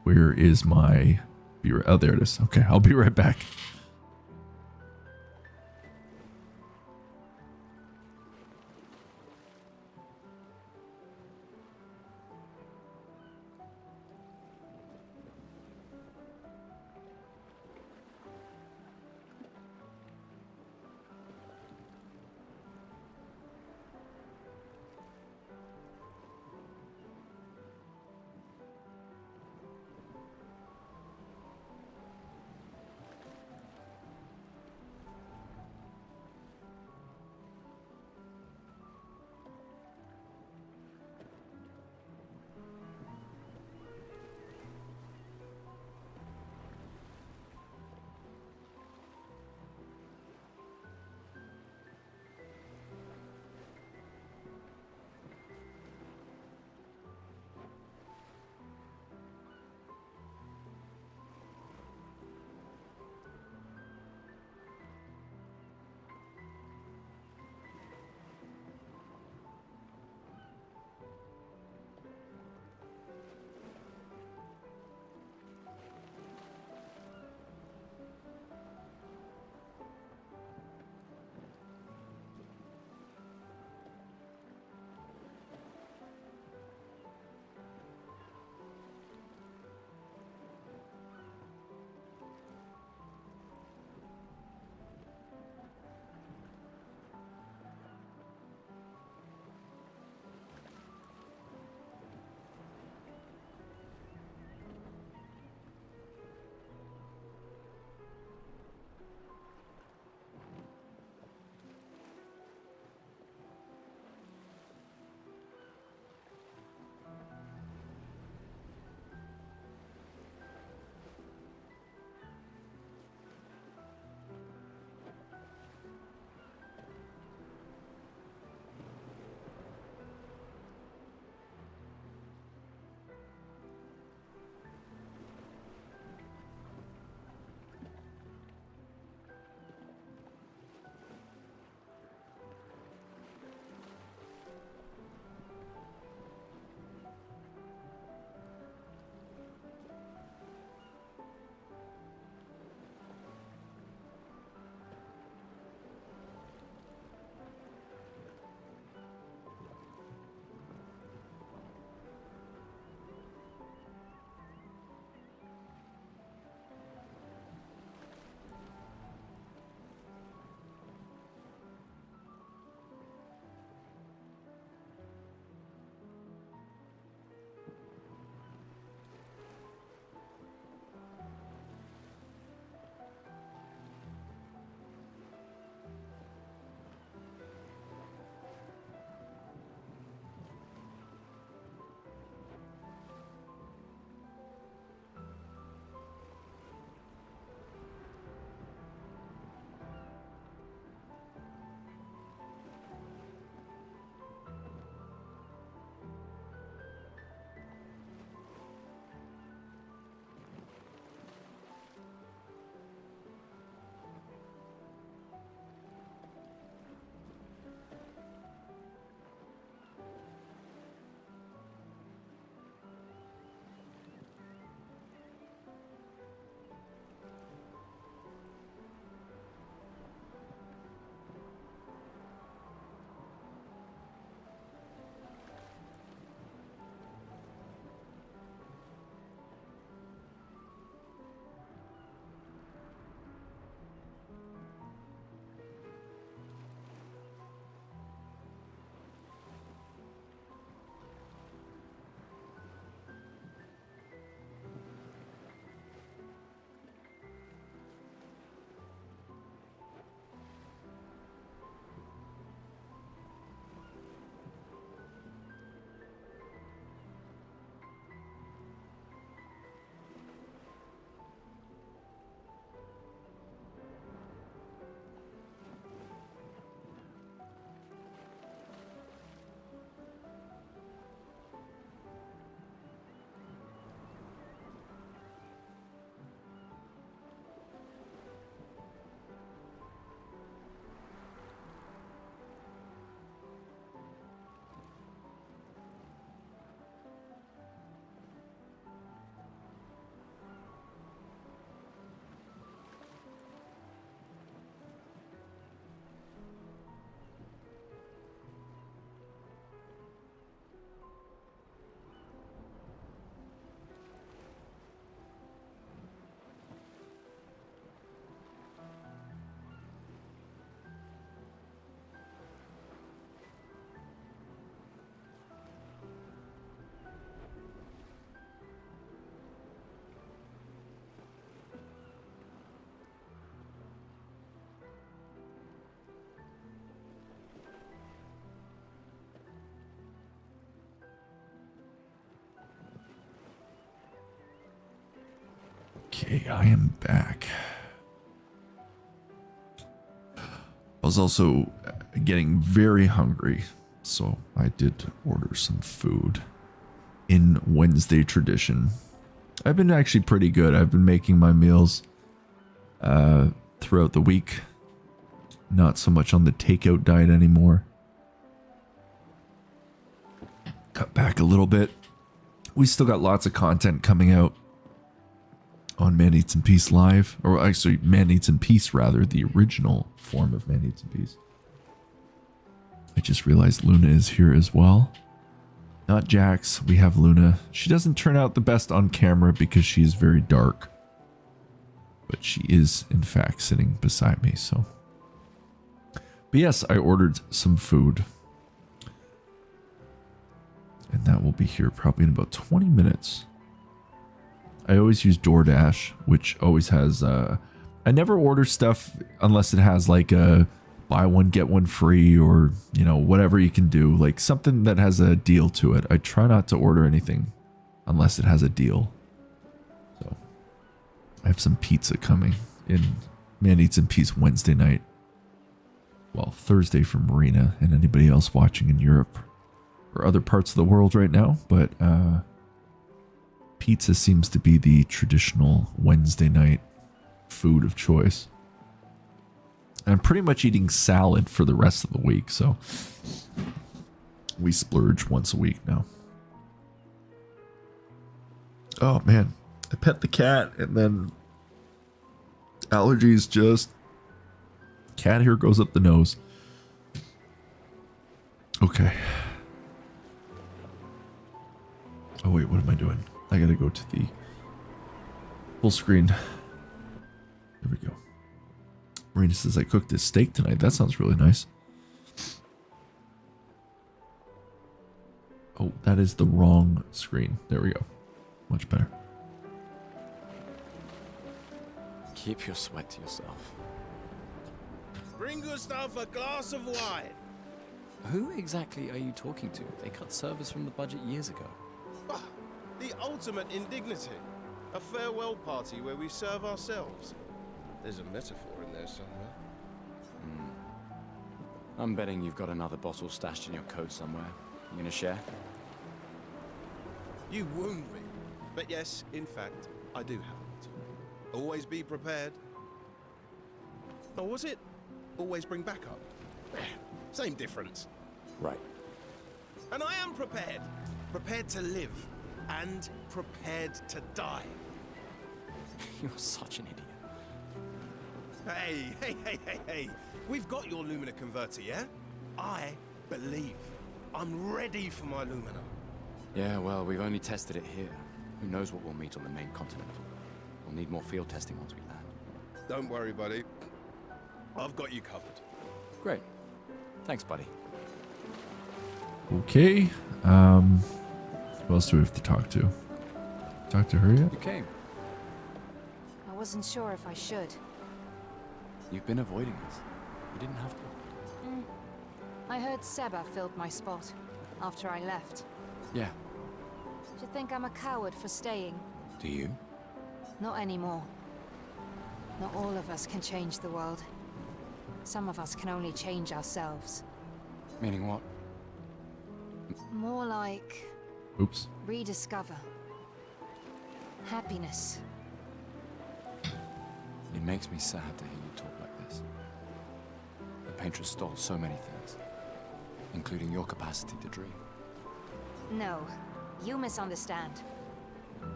Where is my beer? Oh, there it is. Okay, I'll be right back. Okay, I am back. I was also getting very hungry, so I did order some food in Wednesday tradition. I've been actually pretty good. I've been making my meals throughout the week. Not so much on the takeout diet anymore. Cut back a little bit. We still got lots of content coming out on Man Eats and Peace Live. Or actually, Man Eats and Peace, rather. The original form of Man Eats and Peace. I just realized Luna is here as well. Not Jax. We have Luna. She doesn't turn out the best on camera because she is very dark. But she is, in fact, sitting beside me, so. But yes, I ordered some food. And that will be here probably in about 20 minutes. I always use DoorDash, which always has... I never order stuff unless it has like a buy one, get one free, or, you know, whatever you can do. Like something that has a deal to it. I try not to order anything unless it has a deal. So, I have some pizza coming in Man Eats and Peace Wednesday night. Well, Thursday for Marina and anybody else watching in Europe or other parts of the world right now, but pizza seems to be the traditional Wednesday night food of choice. And I'm pretty much eating salad for the rest of the week, so we splurge once a week now. Oh man, I pet the cat and then allergies just... Cat hair goes up the nose. Okay. Oh wait, what am I doing? I gotta go to the full screen. There we go. Marina says I cooked this steak tonight. That sounds really nice. Oh, that is the wrong screen. There we go. Much better. Keep your sweat to yourself. Bring Gustav a glass of wine. Who exactly are you talking to? They cut servers from the budget years ago. Ah, the ultimate indignity. A farewell party where we serve ourselves. There's a metaphor in there somewhere. I'm betting you've got another bottle stashed in your coat somewhere. You gonna share? You wound me. But yes, in fact, I do have it. Always be prepared. Or was it always bring backup? Same difference. Right. And I am prepared. Prepared to live. And prepared to die. You're such an idiot. Hey. We've got your Lumina converter, yeah? I believe. I'm ready for my Lumina. Yeah, well, we've only tested it here. Who knows what we'll meet on the main continent? We'll need more field testing once we land. Don't worry, buddy. I've got you covered. Great. Thanks, buddy. Okay. Who else do we have to talk to? Talk to her yet? You came. I wasn't sure if I should. You've been avoiding us. You didn't have to. I heard Seba filled my spot after I left. Yeah. Do you think I'm a coward for staying? Do you? Not anymore. Not all of us can change the world. Some of us can only change ourselves. Meaning what? More like... Oops. Rediscover. Happiness. It makes me sad to hear you talk like this. The Paintress stole so many things, including your capacity to dream. No, you misunderstand.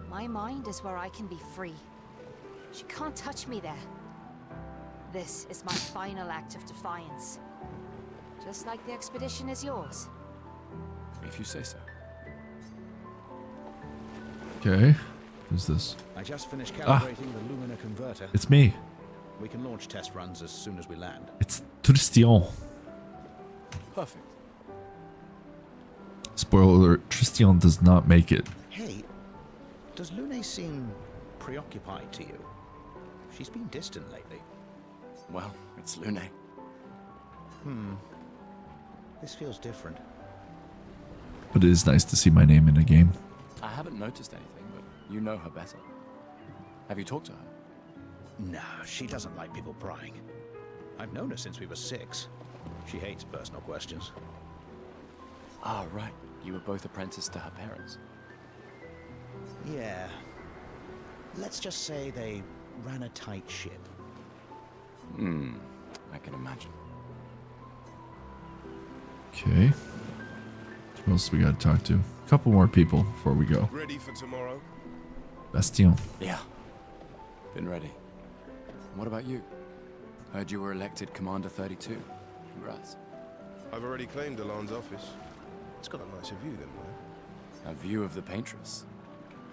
My mind is where I can be free. She can't touch me there. This is my final act of defiance. Just like the expedition is yours. If you say so. Okay. Who's this? I just finished calibrating the Lumina converter. It's me. We can launch test runs as soon as we land. It's Tristan. Perfect. Spoiler alert, Tristan does not make it. Hey, does Lune seem preoccupied to you? She's been distant lately. Well, it's Lune. This feels different. But it is nice to see my name in a game. I haven't noticed anything, but you know her better. Have you talked to her? No, she doesn't like people prying. I've known her since we were 6. She hates personal questions. Ah, right. You were both apprenticed to her parents. Yeah. Let's just say they ran a tight ship. I can imagine. Okay. Who else we got to talk to? A couple more people before we go. Ready for tomorrow? Bastion. Yeah. Been ready. What about you? Heard you were elected Commander 32. Congrats. I've already claimed Alan's office. It's got a nicer view than mine. A view of the Paintress.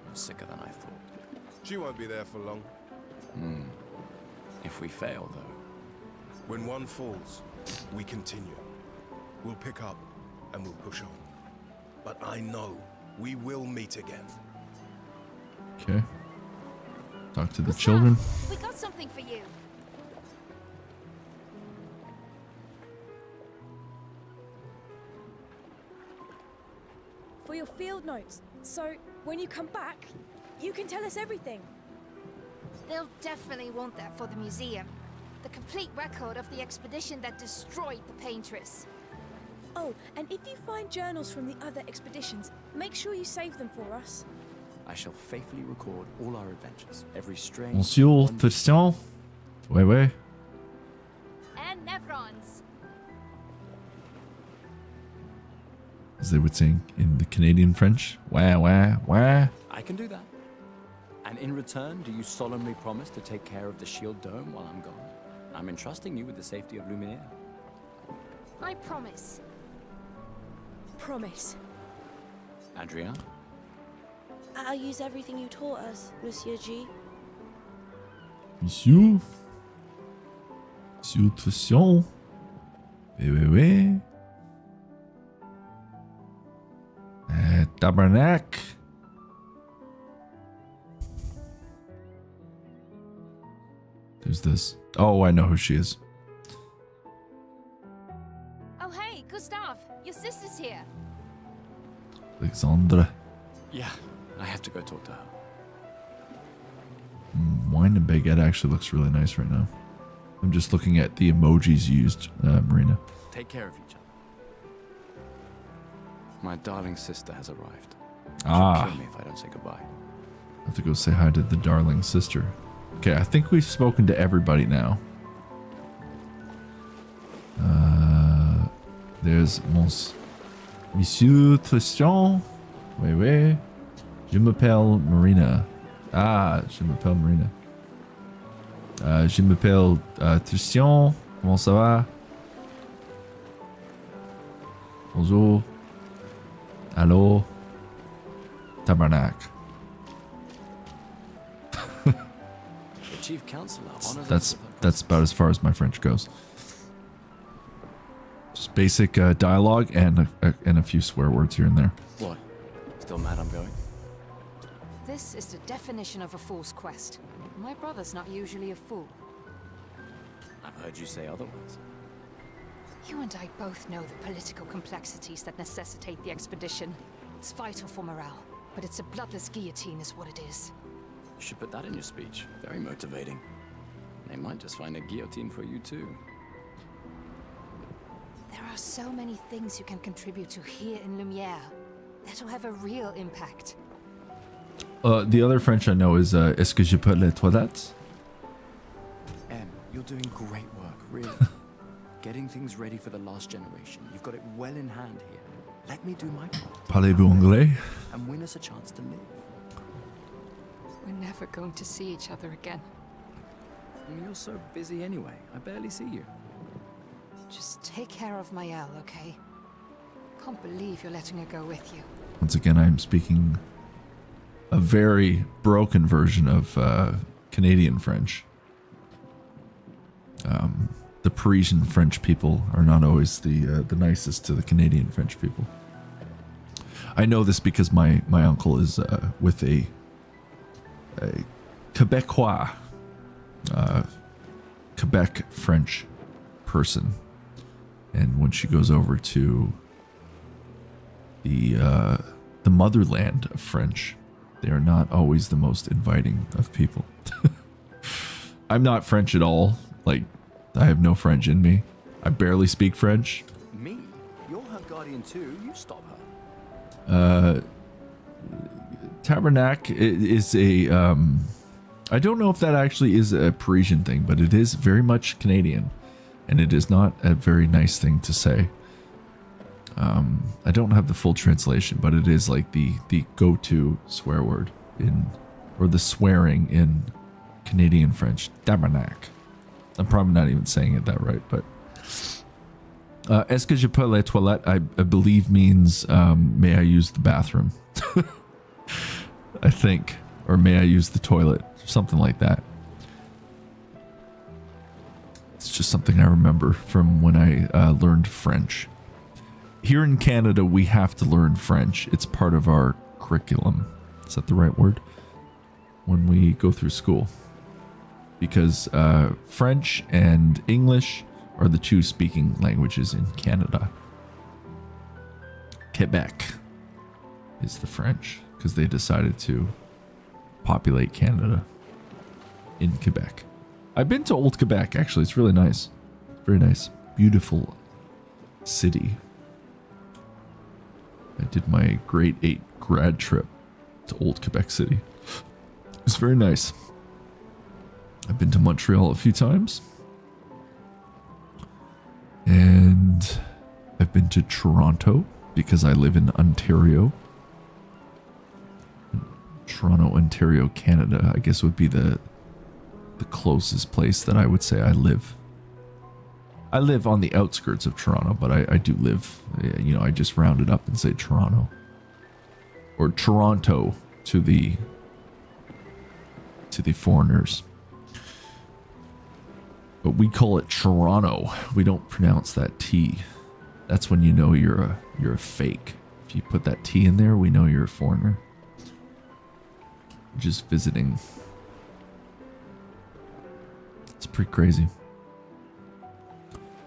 You're sicker than I thought. She won't be there for long. If we fail, though. When one falls, we continue. We'll pick up and we'll push on. But I know we will meet again. Okay. Talk to the children. We got something for you. For your field notes. So, when you come back, you can tell us everything. They'll definitely want that for the museum. The complete record of the expedition that destroyed the Paintress. Oh, and if you find journals from the other expeditions, make sure you save them for us. I shall faithfully record all our adventures. Every strange... Monsieur Tristan. Ouais. And Nevrons. As they would sing in the Canadian French. Wah. I can do that. And in return, do you solemnly promise to take care of the shield dome while I'm gone? I'm entrusting you with the safety of Luminaire. I promise. Promise. Adrien? I'll use everything you taught us, Monsieur G. Monsieur Tristan. Ouais. Tabernacle. Who's this? Oh, I know who she is. Oh hey, Gustav, your sister's here. Alexandra. Yeah, I have to go talk to her. Wine and baguette actually looks really nice right now. I'm just looking at the emojis used, Marina. Take care of each other. My darling sister has arrived. She'll kill me if I don't say goodbye. I have to go say hi to the darling sister. Okay, I think we've spoken to everybody now. There's Monsieur Tristan. Ouais. Je m'appelle Marina. Je m'appelle Marina. Je m'appelle Tristan. Comment ça va? Bonjour. Allô. Tabernacle. The chief counselor honors That's about as far as my French goes. Just basic dialogue and a few swear words here and there. What? Still mad I'm going? This is the definition of a fool's quest. My brother's not usually a fool. I've heard you say otherwise. You and I both know the political complexities that necessitate the expedition. It's vital for morale, but it's a bloodless guillotine is what it is. You should put that in your speech. Very motivating. They might just find a guillotine for you too. There are so many things you can contribute to here in Lumiere that'll have a real impact. The other French I know is Est-ce que je peux les toilettes? Em, you're doing great work, really. Getting things ready for the last generation. You've got it well in hand here. Let me do my part. Parlez-vous anglais? And win us a chance to live. We're never going to see each other again. You're so busy anyway. I barely see you. Just take care of Maëlle, okay? Can't believe you're letting her go with you. Once again, I'm speaking a very broken version of Canadian French. The Parisian French people are not always the nicest to the Canadian French people. I know this because my uncle is with a Quebecois, Quebec French person, and when she goes over to the motherland of French, They are not always the most inviting of people. I'm not French at all. Like, I have no French in me. I barely speak French. Me? You're her guardian too. You stop her. Tabernac is a I don't know if that actually is a Parisian thing, but it is very much Canadian, and it is not a very nice thing to say. I don't have the full translation, but it is like the go-to swear word in, or the swearing in Canadian French. Tabernac. I'm probably not even saying it that right, but est-ce que je peux aller toilette? I believe means may I use the bathroom. I think, or may I use the toilet, something like that. It's just something I remember from when I learned French. Here in Canada, we have to learn French. It's part of our curriculum. Is that the right word? When we go through school. Because French and English are the two speaking languages in Canada. Quebec is the French, because they decided to populate Canada in Quebec. I've been to Old Quebec, actually. It's really nice. Very nice. Beautiful city. I did my grade 8 grad trip to Old Quebec City. It's very nice. I've been to Montreal a few times. And I've been to Toronto because I live in Ontario. Toronto, Ontario, Canada, I guess would be the closest place that I would say I live. I live on the outskirts of Toronto, but I do live, you know, I just round it up and say Toronto. Or Toronto to the foreigners. But we call it Toronto. We don't pronounce that T. That's when you know you're a fake. If you put that T in there, we know you're a foreigner. Just visiting. It's pretty crazy.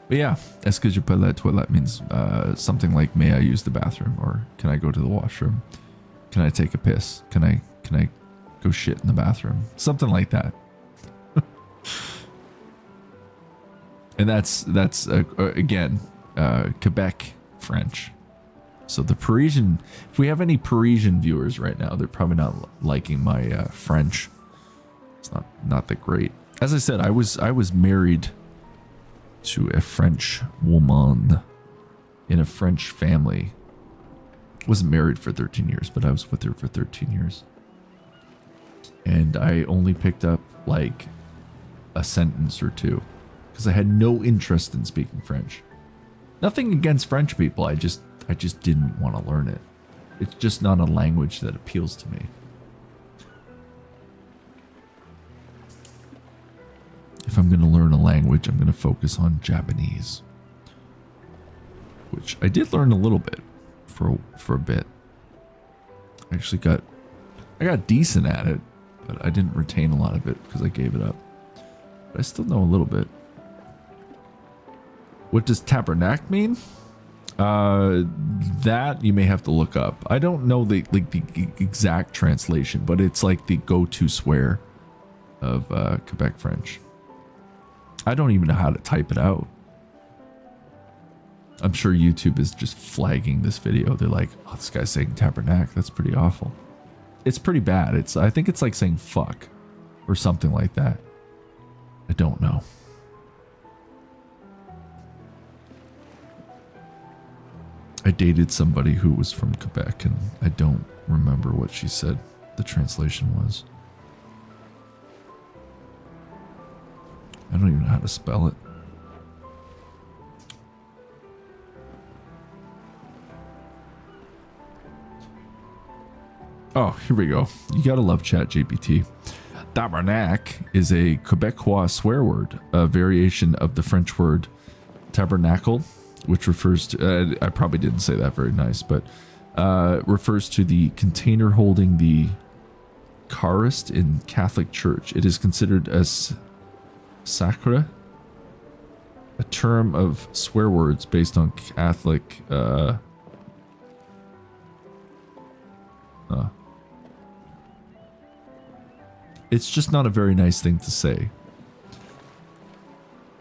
But yeah, est-ce que je peux aller toilette means something like may I use the bathroom, or can I go to the washroom? Can I take a piss? Can I go shit in the bathroom? Something like that. And that's again Quebec French. So the Parisian, if we have any Parisian viewers right now, they're probably not liking my French. It's not that great. As I said, I was married to a French woman in a French family. Wasn't married for 13 years, but I was with her for 13 years. And I only picked up like a sentence or two because I had no interest in speaking French. Nothing against French people. I just didn't want to learn it. It's just not a language that appeals to me. If I'm going to learn a language, I'm going to focus on Japanese, which I did learn a little bit for a bit. I got decent at it, but I didn't retain a lot of it because I gave it up. But I still know a little bit. What does tabernacle mean? That you may have to look up. I don't know the exact translation, but it's like the go-to swear of Quebec French. I don't even know how to type it out. I'm sure YouTube is just flagging this video. They're like, oh, this guy's saying tabernacle. That's pretty awful. It's pretty bad. I think it's like saying fuck or something like that. I don't know. I dated somebody who was from Quebec, and I don't remember what she said the translation was. I don't even know how to spell it. Oh, here we go. You gotta love ChatGPT. Tabernacle is a Quebecois swear word, a variation of the French word tabernacle, which refers to, I probably didn't say that very nice, but refers to the container holding the Eucharist in Catholic Church. It is considered as sacre, a term of swear words based on Catholic It's just not a very nice thing to say.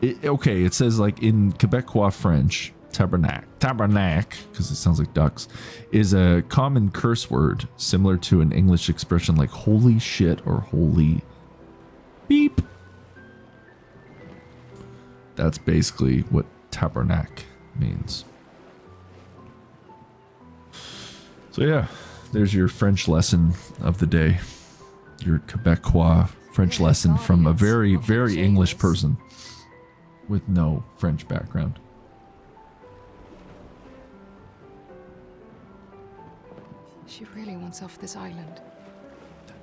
Okay, it says like in Quebecois French, tabernacle, because it sounds like ducks, is a common curse word similar to an English expression like holy shit or holy beep. That's basically what tabernacle means. So yeah, there's your French lesson of the day. Your Quebecois French lesson from a very, very English person with no French background. She really wants off this island.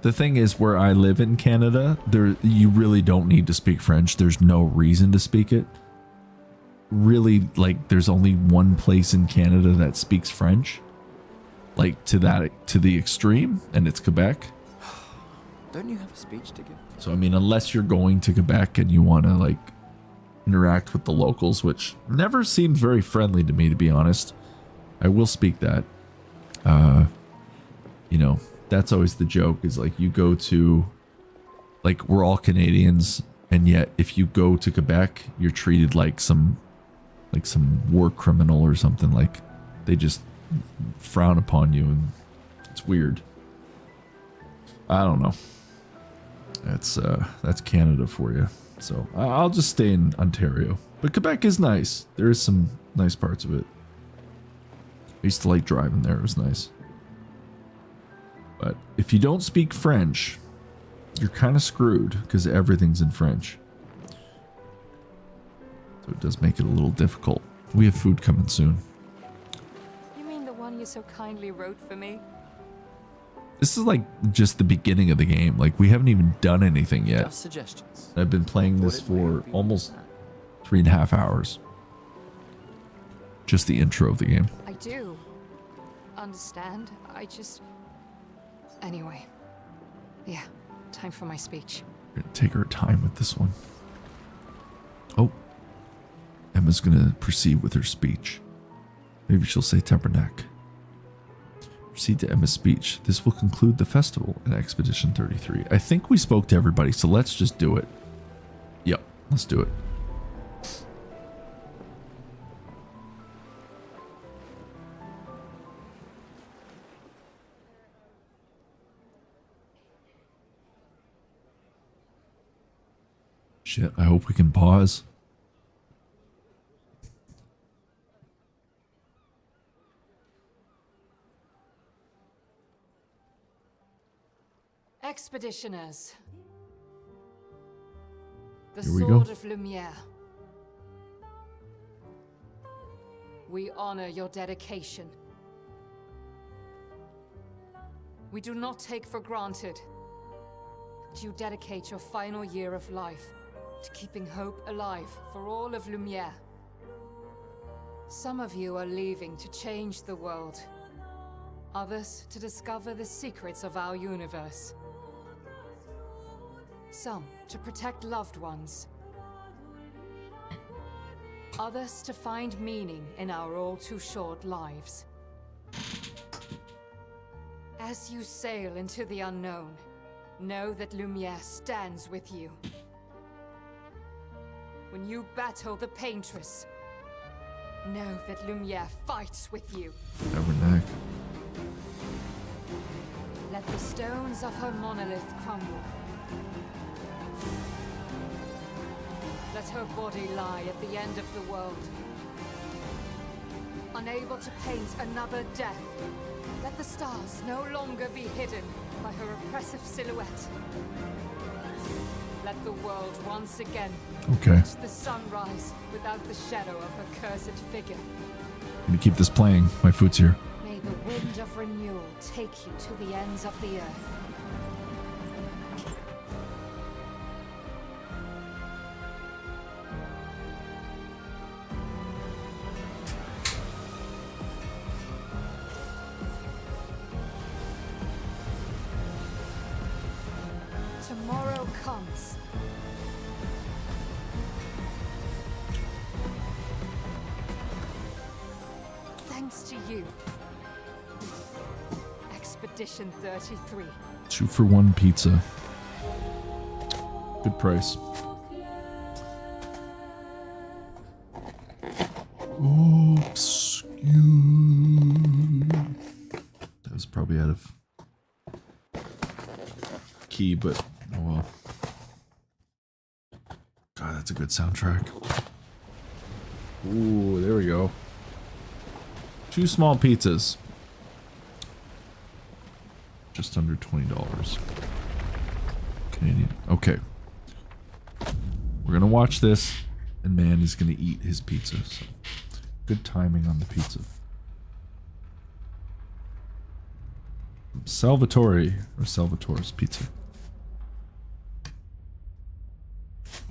The thing is, where I live in Canada, you really don't need to speak French. There's no reason to speak it. Really, like, there's only one place in Canada that speaks French. Like, to the extreme, and it's Quebec. Don't you have a speech to give? So, I mean, unless you're going to Quebec and you want to, like, interact with the locals, which never seemed very friendly to me, to be honest. I will speak that. You know, that's always the joke, is like you go to, like, we're all Canadians, and yet if you go to Quebec, you're treated like some war criminal or something. Like, they just frown upon you, and it's weird. I don't know. That's Canada for you. So I'll just stay in Ontario. But Quebec is nice. There is some nice parts of it. I used to like driving there. It was nice. But if you don't speak French, you're kind of screwed because everything's in French. So it does make it a little difficult. We have food coming soon. You mean the one you so kindly wrote for me? This is like just the beginning of the game. Like, we haven't even done anything yet. Just suggestions. I've been playing this for almost 3.5 hours. Just the intro of the game. I do understand. I just... Anyway. Yeah, time for my speech. We're gonna take our time with this one. Oh. Emma's gonna proceed with her speech. Maybe she'll say tabernacle. Proceed to Emma's speech. This will conclude the festival in Expedition 33. I think we spoke to everybody, so let's just do it. Yep, let's do it. Shit, I hope we can pause. Expeditioners. The Here we Sword go. of Lumiere. We honor your dedication. We do not take for granted that you dedicate your final year of life to keeping hope alive for all of Lumiere. Some of you are leaving to change the world. Others to discover the secrets of our universe. Some to protect loved ones. Others to find meaning in our all too short lives. As you sail into the unknown, know that Lumiere stands with you. When you battle the Paintress, know that Lumiere fights with you. Tabernacle. Let the stones of her monolith crumble. Let her body lie at the end of the world. Unable to paint another death, let the stars no longer be hidden by her oppressive silhouette. Let the world once again reach the sunrise without the shadow of her cursed figure. I'm gonna keep this playing. My food's here. May the wind of renewal take you to the ends of the earth. Tomorrow comes. Thanks to you. Expedition 33. 2-for-1 pizza. Good price. Obscure. That was probably out of key, but oh well. God, that's a good soundtrack. Ooh, there we go. 2 small pizzas. Just under $20 Canadian. Okay. We're gonna watch this, and man is gonna eat his pizza. So good timing on the pizza. Salvatore's pizza.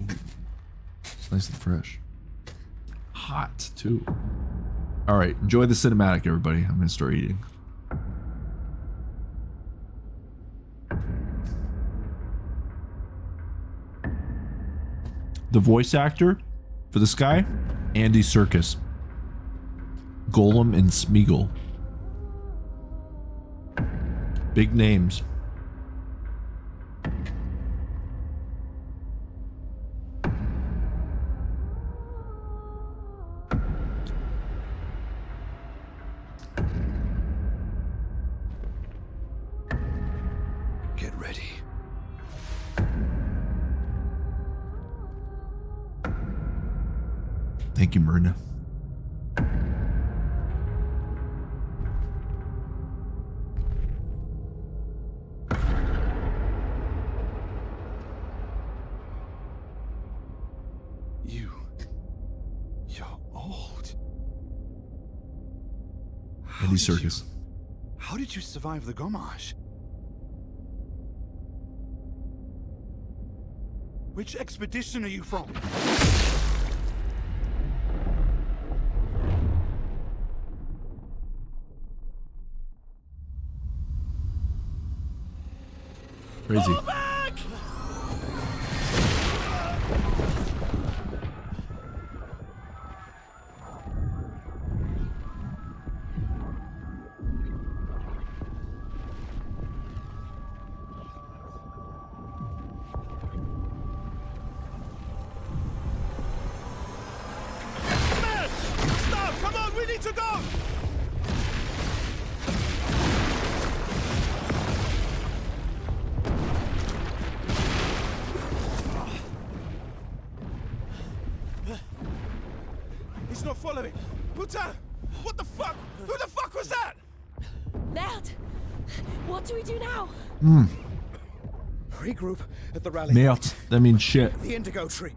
Ooh. It's nice and fresh. Hot too. All right, enjoy the cinematic, everybody. I'm gonna start eating. The voice actor for this guy, Andy Serkis. Golem and Smeagol. Big names. Get ready. Thank you, Myrna. You're old. Andy Serkis. How did you survive the Gomage? Which expedition are you from? Crazy. Stop! Come on, we need to go! He's not following. Putain! What the fuck? Who the fuck was that? Merde! What do we do now? Regroup at the rally. Merde, that means shit. The indigo tree.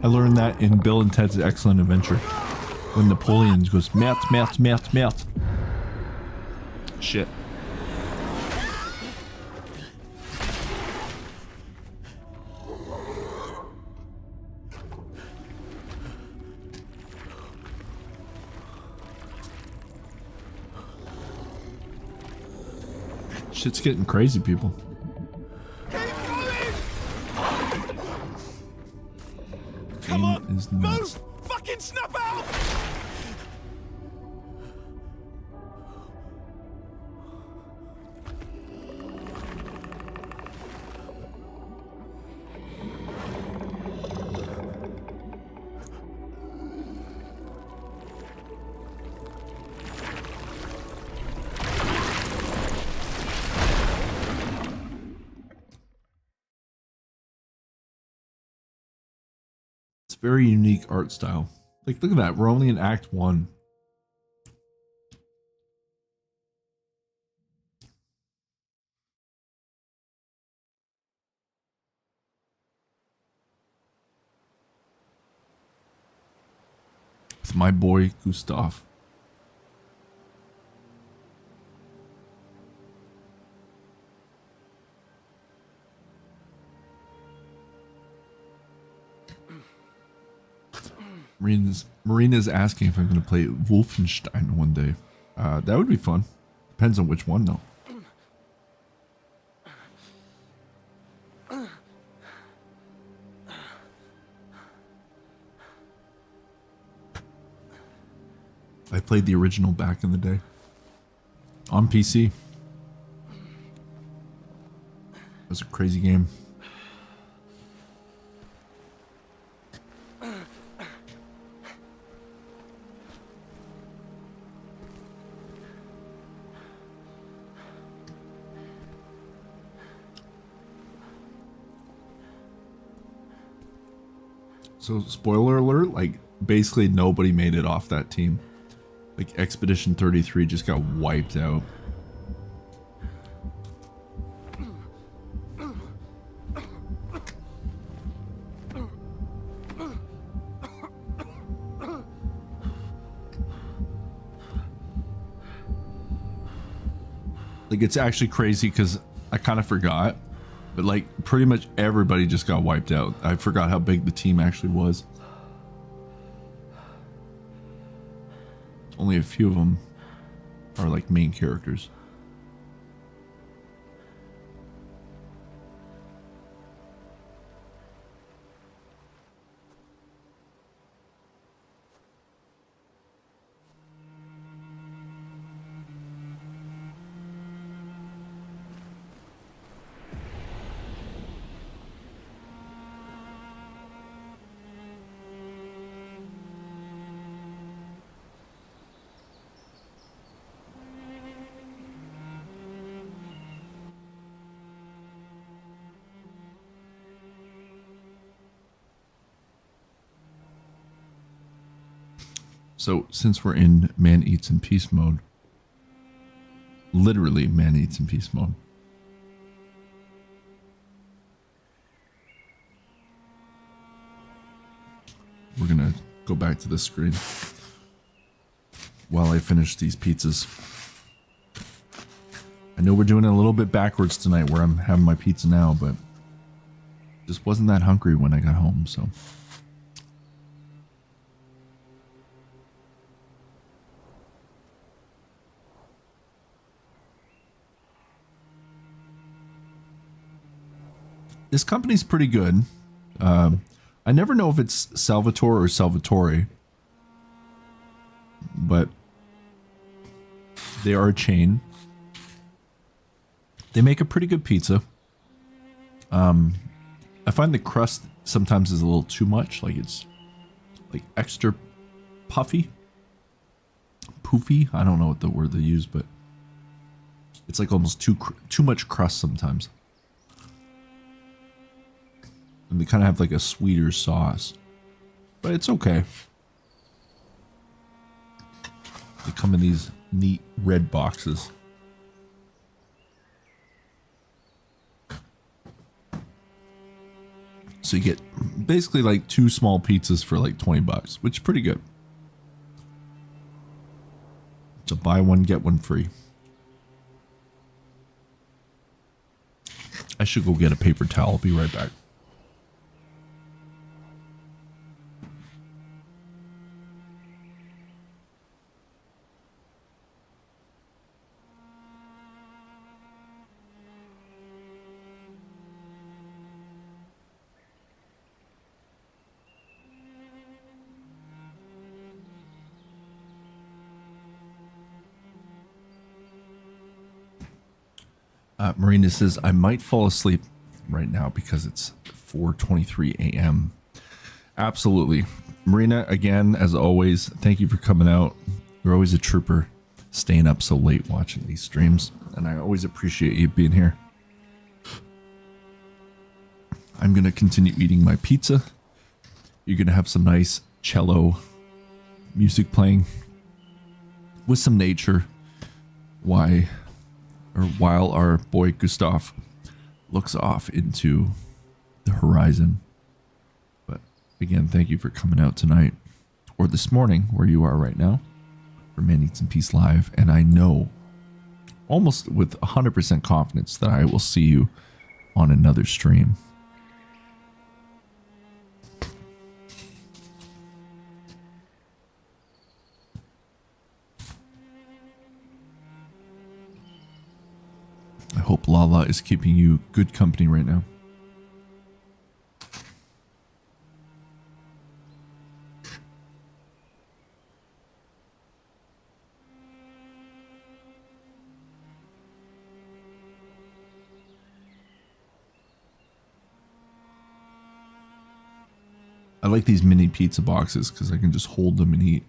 I learned that in Bill and Ted's Excellent Adventure. When Napoleon goes, merde, merde, merde, merde. Shit. Shit's getting crazy, people. Come on, is nuts. move! Fucking snap out! Very unique art style. Like, look at that. We're only in Act 1. With my boy, Gustav. Marina's asking if I'm going to play Wolfenstein one day. That would be fun. Depends on which one, though. I played the original back in the day. on PC. It was a crazy game. So, spoiler alert, like, basically nobody made it off that team. Like, Expedition 33 just got wiped out. Like, it's actually crazy because I kind of forgot. But like pretty much everybody just got wiped out. I forgot how big the team actually was. Only a few of them are like main characters. So since we're in man eats in peace mode, literally man eats in peace mode, we're gonna go back to this screen while I finish these pizzas. I know we're doing it a little bit backwards tonight where I'm having my pizza now, but just wasn't that hungry when I got home, so. This company's pretty good. I never know if it's Salvatore or Salvatore, but they are a chain. They make a pretty good pizza. I find the crust sometimes is a little too much, like it's like extra puffy, poofy. I don't know what the word they use, but it's like almost too much crust sometimes. And they kind of have like a sweeter sauce, but it's okay. They come in these neat red boxes. So you get basically like 2 small pizzas for like 20 bucks, which is pretty good. So buy one, get one free. I should go get a paper towel. I'll be right back. Marina says, I might fall asleep right now because it's 4:23 a.m. Absolutely. Marina, again, as always, thank you for coming out. You're always a trooper, staying up so late watching these streams, and I always appreciate you being here. I'm going to continue eating my pizza. You're going to have some nice cello music playing with some nature. While our boy Gustav looks off into the horizon. But again, thank you for coming out tonight or this morning where you are right now for Man Eats in Peace Live. And I know almost with 100% confidence that I will see you on another stream. I hope Lala is keeping you good company right now. I like these mini pizza boxes because I can just hold them and eat.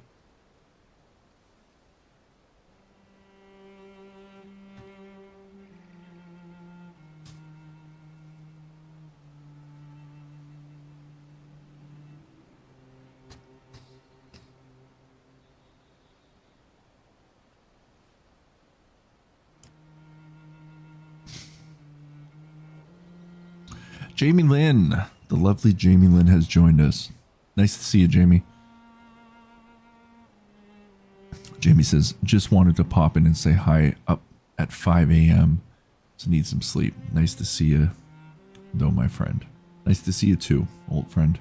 Jamie Lynn, the lovely Jamie Lynn has joined us. Nice to see you, Jamie. Jamie says, just wanted to pop in and say hi up at 5 a.m. So need some sleep. Nice to see you, though, my friend. Nice to see you too, old friend.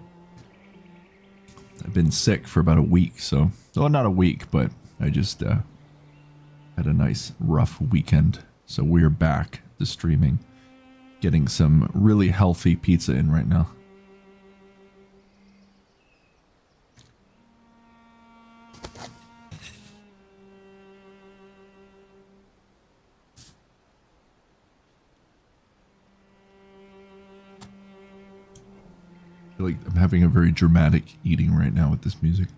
I've been sick for about a week, so... Well, not a week, but I just had a nice, rough weekend. So we're back to streaming. Getting some really healthy pizza in right now. I feel like I'm having a very dramatic eating right now with this music.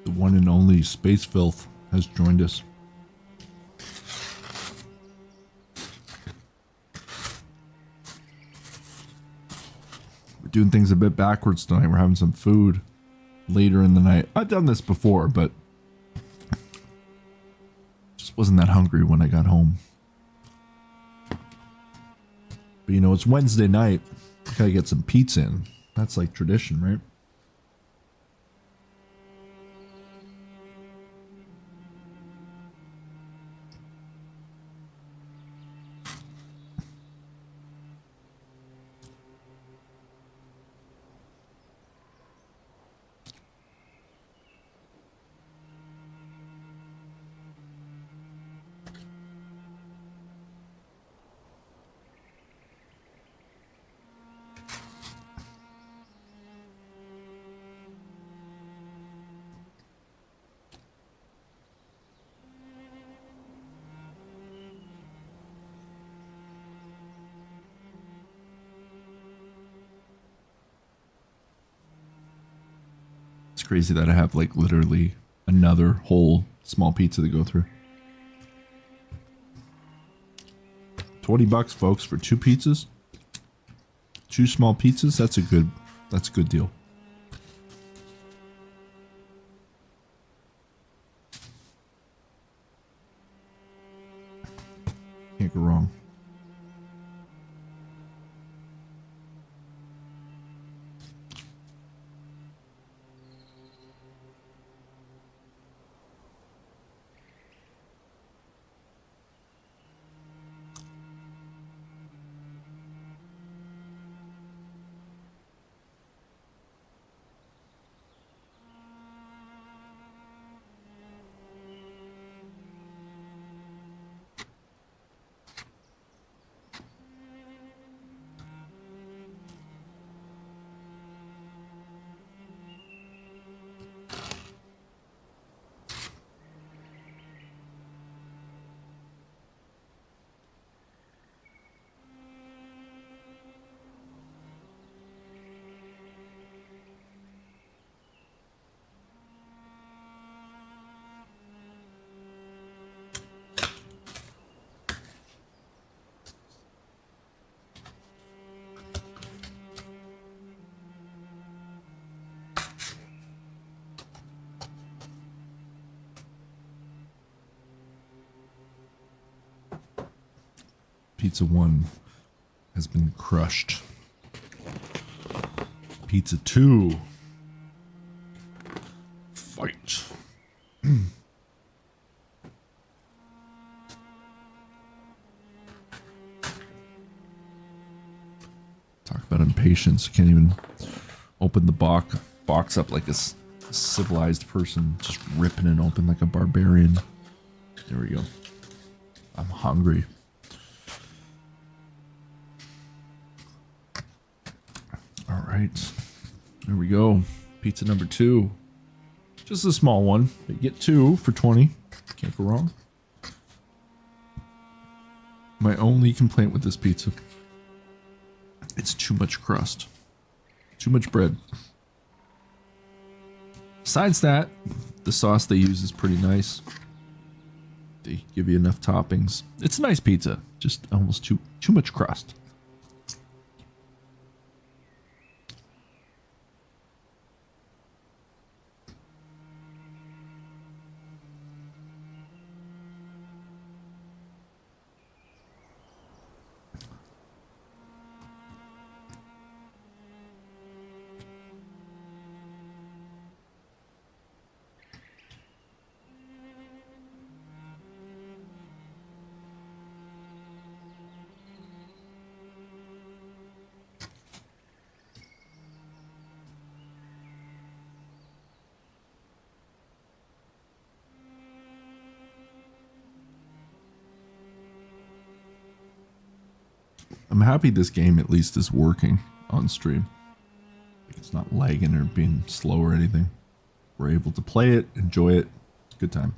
The one and only Space Filth has joined us. We're doing things a bit backwards tonight. We're having some food later in the night. I've done this before, but just wasn't that hungry when I got home. But you know, it's Wednesday night. Gotta get some pizza in. That's like tradition, right? Crazy that I have like literally another whole small pizza to go through. $20 folks for 2 pizzas. 2 small pizzas. That's a good deal. Can't go wrong. Pizza 1 has been crushed. Pizza 2. Fight. Talk about impatience. Can't even open the box up like civilized person just ripping it open like a barbarian. There we go. I'm hungry. All right. There we go. Pizza number 2. Just a small one. But you get 2 for 20. Can't go wrong. My only complaint with this pizza, it's too much crust. Too much bread. Besides that, the sauce they use is pretty nice. They give you enough toppings. It's a nice pizza, just almost too much crust. I'm happy this game at least is working on stream. It's not lagging or being slow or anything. We're able to play it, enjoy it. Good time.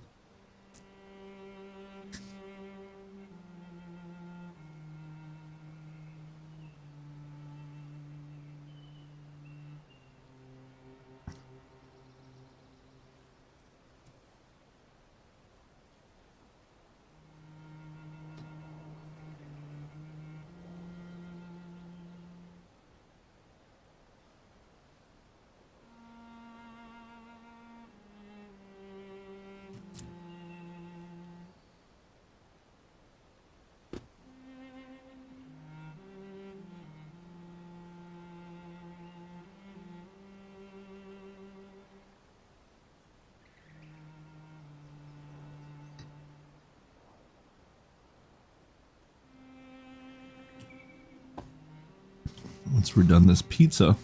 Once we're done this pizza,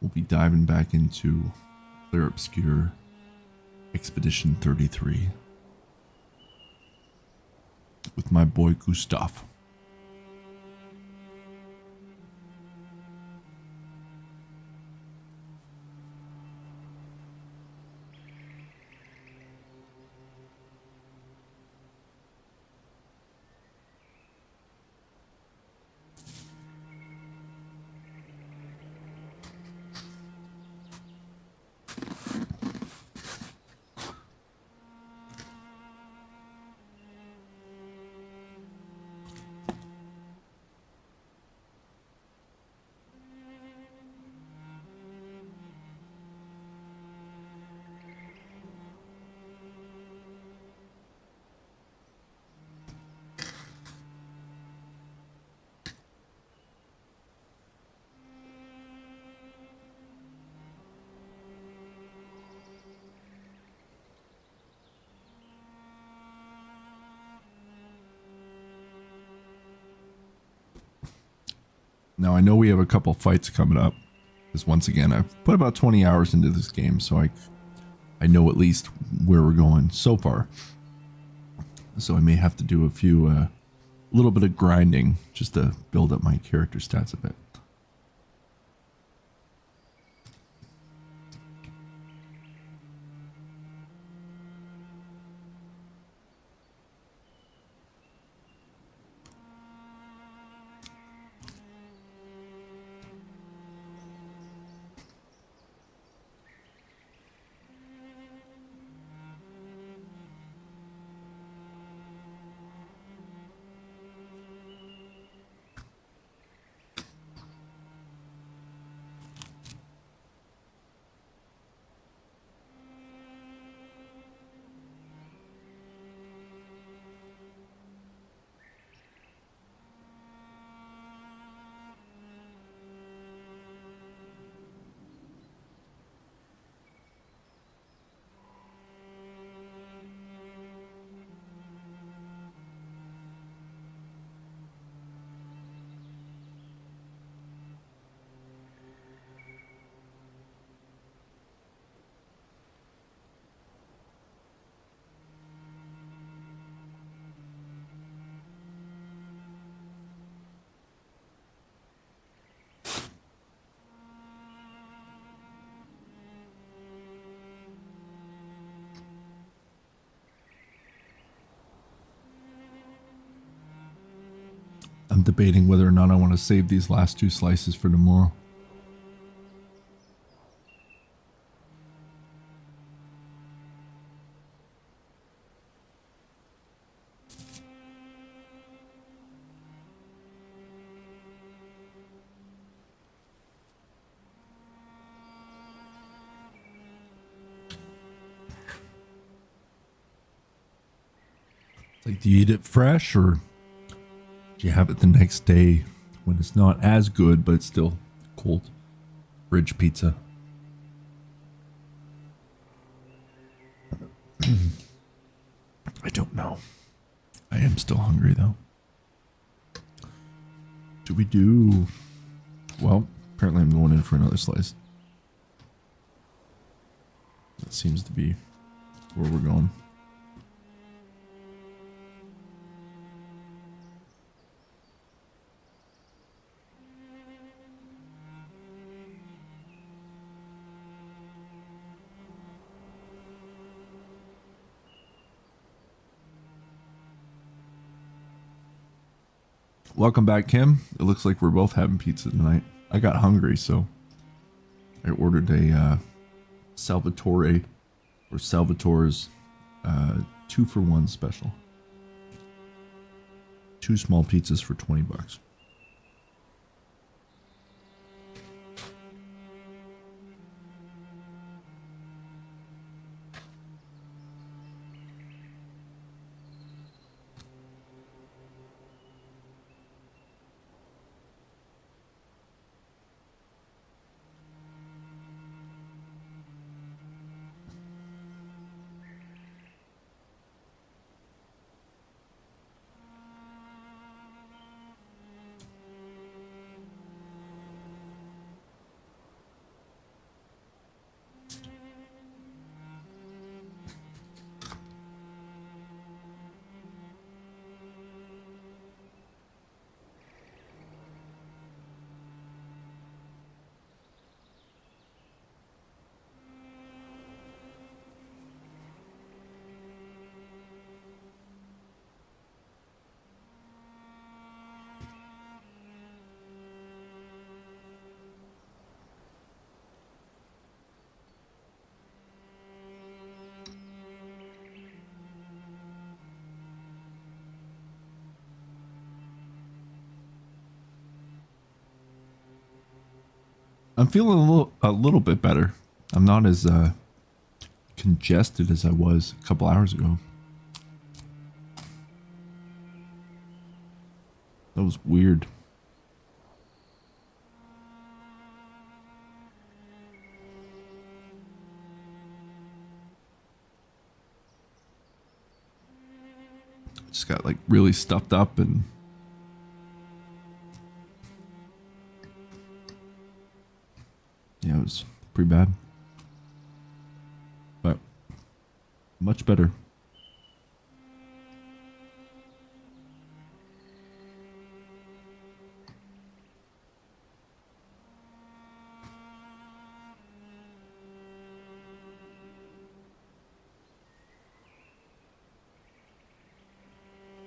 we'll be diving back into Clair Obscur Expedition 33 with my boy Gustav. Now I know we have a couple fights coming up, because once again I've put about 20 hours into this game, so I know at least where we're going so far. So I may have to do a little bit of grinding just to build up my character stats a bit. I'm debating whether or not I want to save these last 2 slices for tomorrow. Like, do you eat it fresh or do you have it the next day when it's not as good, but it's still cold? Fridge pizza. I don't know. I am still hungry though. Do we do... Well, apparently I'm going in for another slice. That seems to be where we're going. Welcome back, Kim. It looks like we're both having pizza tonight. I got hungry, so I ordered a Salvatore or Salvatore's 2-for-1 special. 2 small pizzas for $20. I'm feeling a little bit better. I'm not as congested as I was a couple hours ago. That was weird. Just got like really stuffed up and yeah, it was pretty bad, but much better.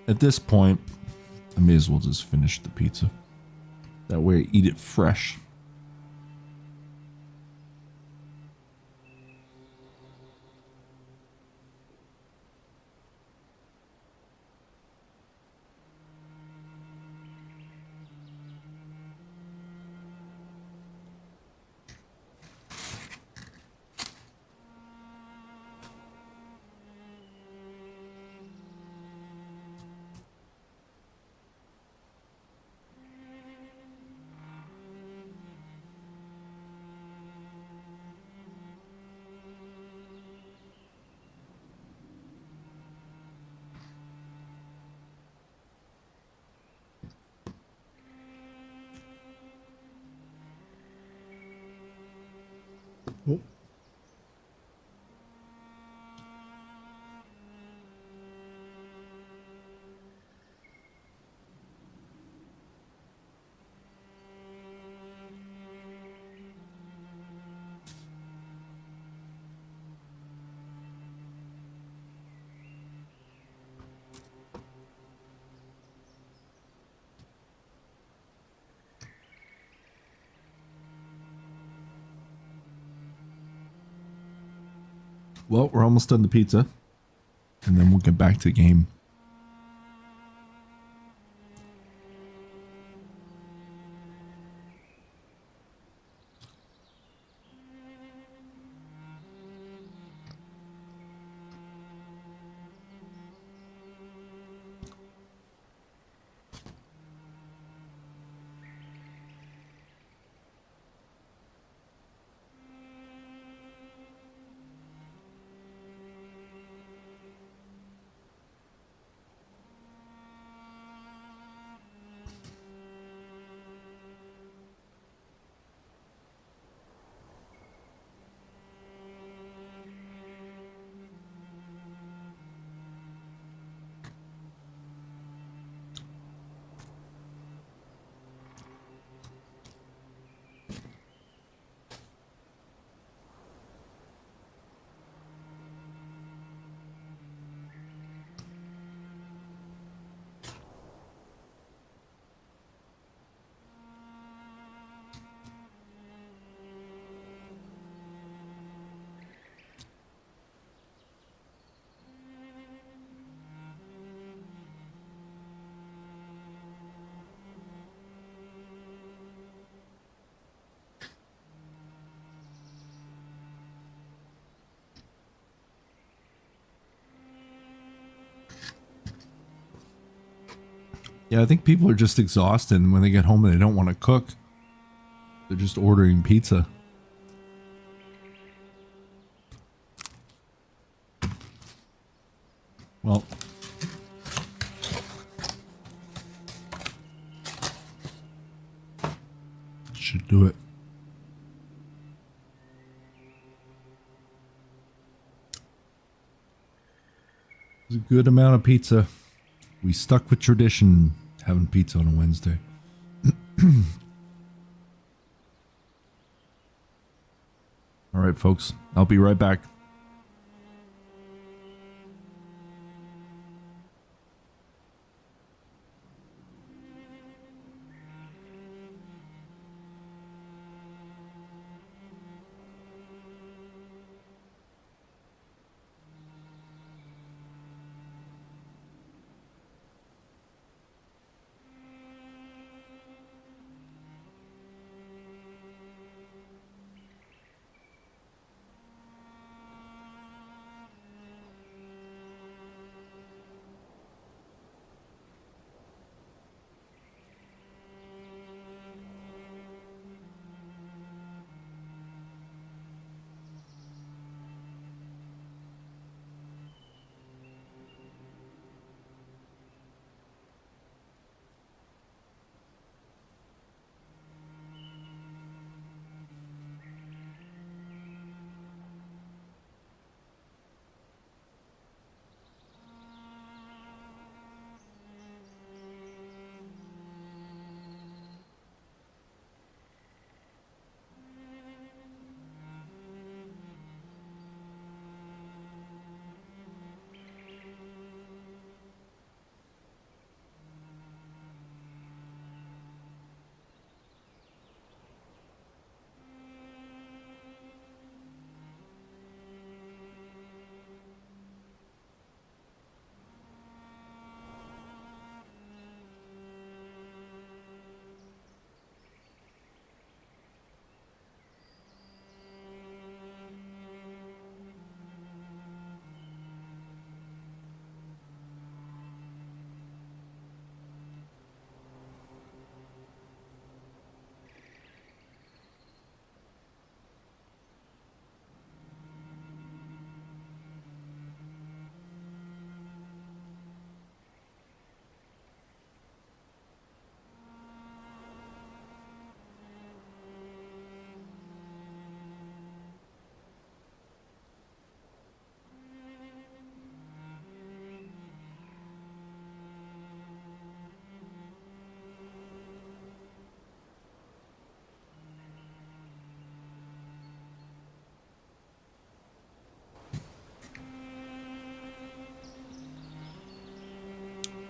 At this point, I may as well just finish the pizza. That way I eat it fresh. Oh. Well, we're almost done the pizza. And then we'll get back to the game. Yeah, I think people are just exhausted, and when they get home and they don't want to cook, they're just ordering pizza. Well, should do it. It's a good amount of pizza. We stuck with tradition, having pizza on a Wednesday. All right, folks, I'll be right back.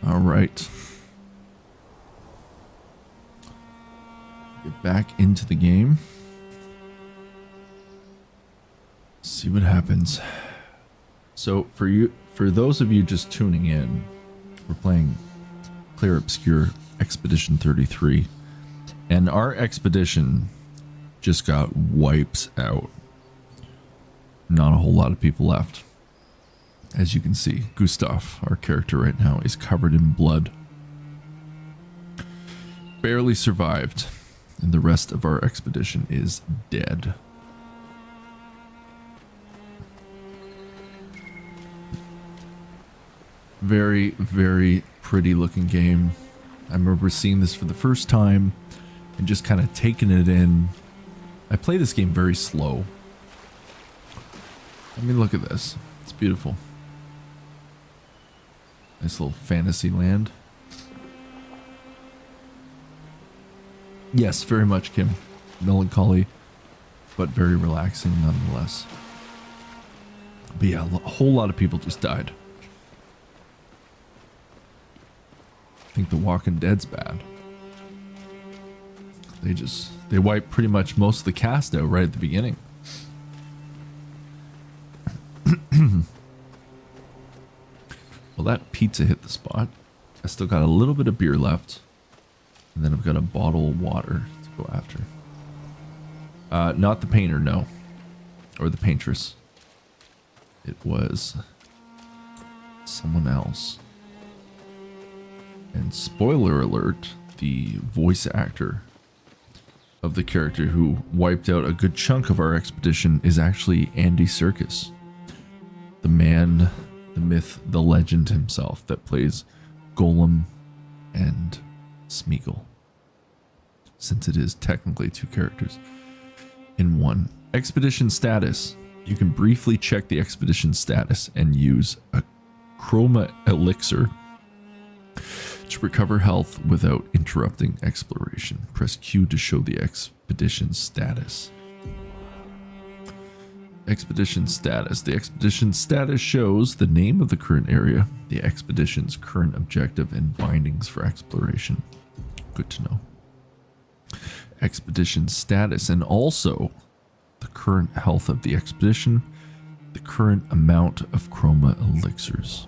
All right. Get back into the game. See what happens. So for those of you just tuning in, we're playing Clair Obscur Expedition 33, and our expedition just got wiped out. Not a whole lot of people left. As you can see, Gustav, our character right now, is covered in blood. Barely survived, and the rest of our expedition is dead. Very, very pretty looking game. I remember seeing this for the first time and just kind of taking it in. I play this game very slow. I mean, look at this. It's beautiful. Nice little fantasy land. Yes, very much, Kim. Melancholy, but very relaxing nonetheless. But yeah, a whole lot of people just died. I think The Walking Dead's bad. They wiped pretty much most of the cast out right at the beginning. Well, that pizza hit the spot. I still got a little bit of beer left. And then I've got a bottle of water to go after. Not the painter, no. Or the paintress. It was someone else. And spoiler alert, the voice actor of the character who wiped out a good chunk of our expedition is actually Andy Serkis. The man, the myth, the legend himself that plays Golem and Smeagol. Since it is technically two characters in one. Expedition status. You can briefly check the expedition status and use a chroma elixir to recover health without interrupting exploration. Press Q to show the expedition status. Expedition status. The expedition status shows the name of the current area, the expedition's current objective, and bindings for exploration. Good to know. Expedition status, and also the current health of the expedition, the current amount of chroma elixirs.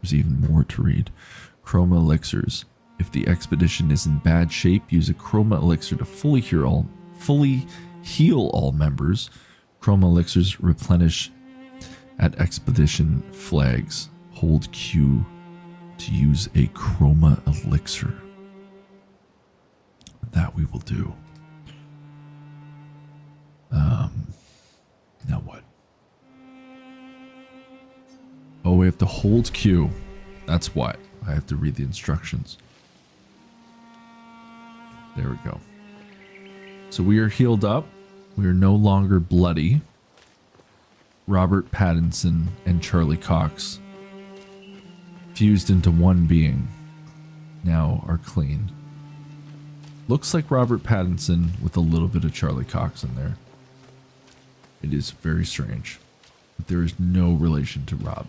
There's even more to read. Chroma elixirs. If the expedition is in bad shape, use a chroma elixir to fully heal all members. Chroma elixirs replenish at expedition flags. Hold Q to use a chroma elixir. That we will do. Now what? Oh, we have to hold Q. That's why. I have to read the instructions. There we go. So we are healed up. We are no longer bloody. Robert Pattinson and Charlie Cox, fused into one being, now are clean. Looks like Robert Pattinson with a little bit of Charlie Cox in there. It is very strange, but there is no relation to Rob.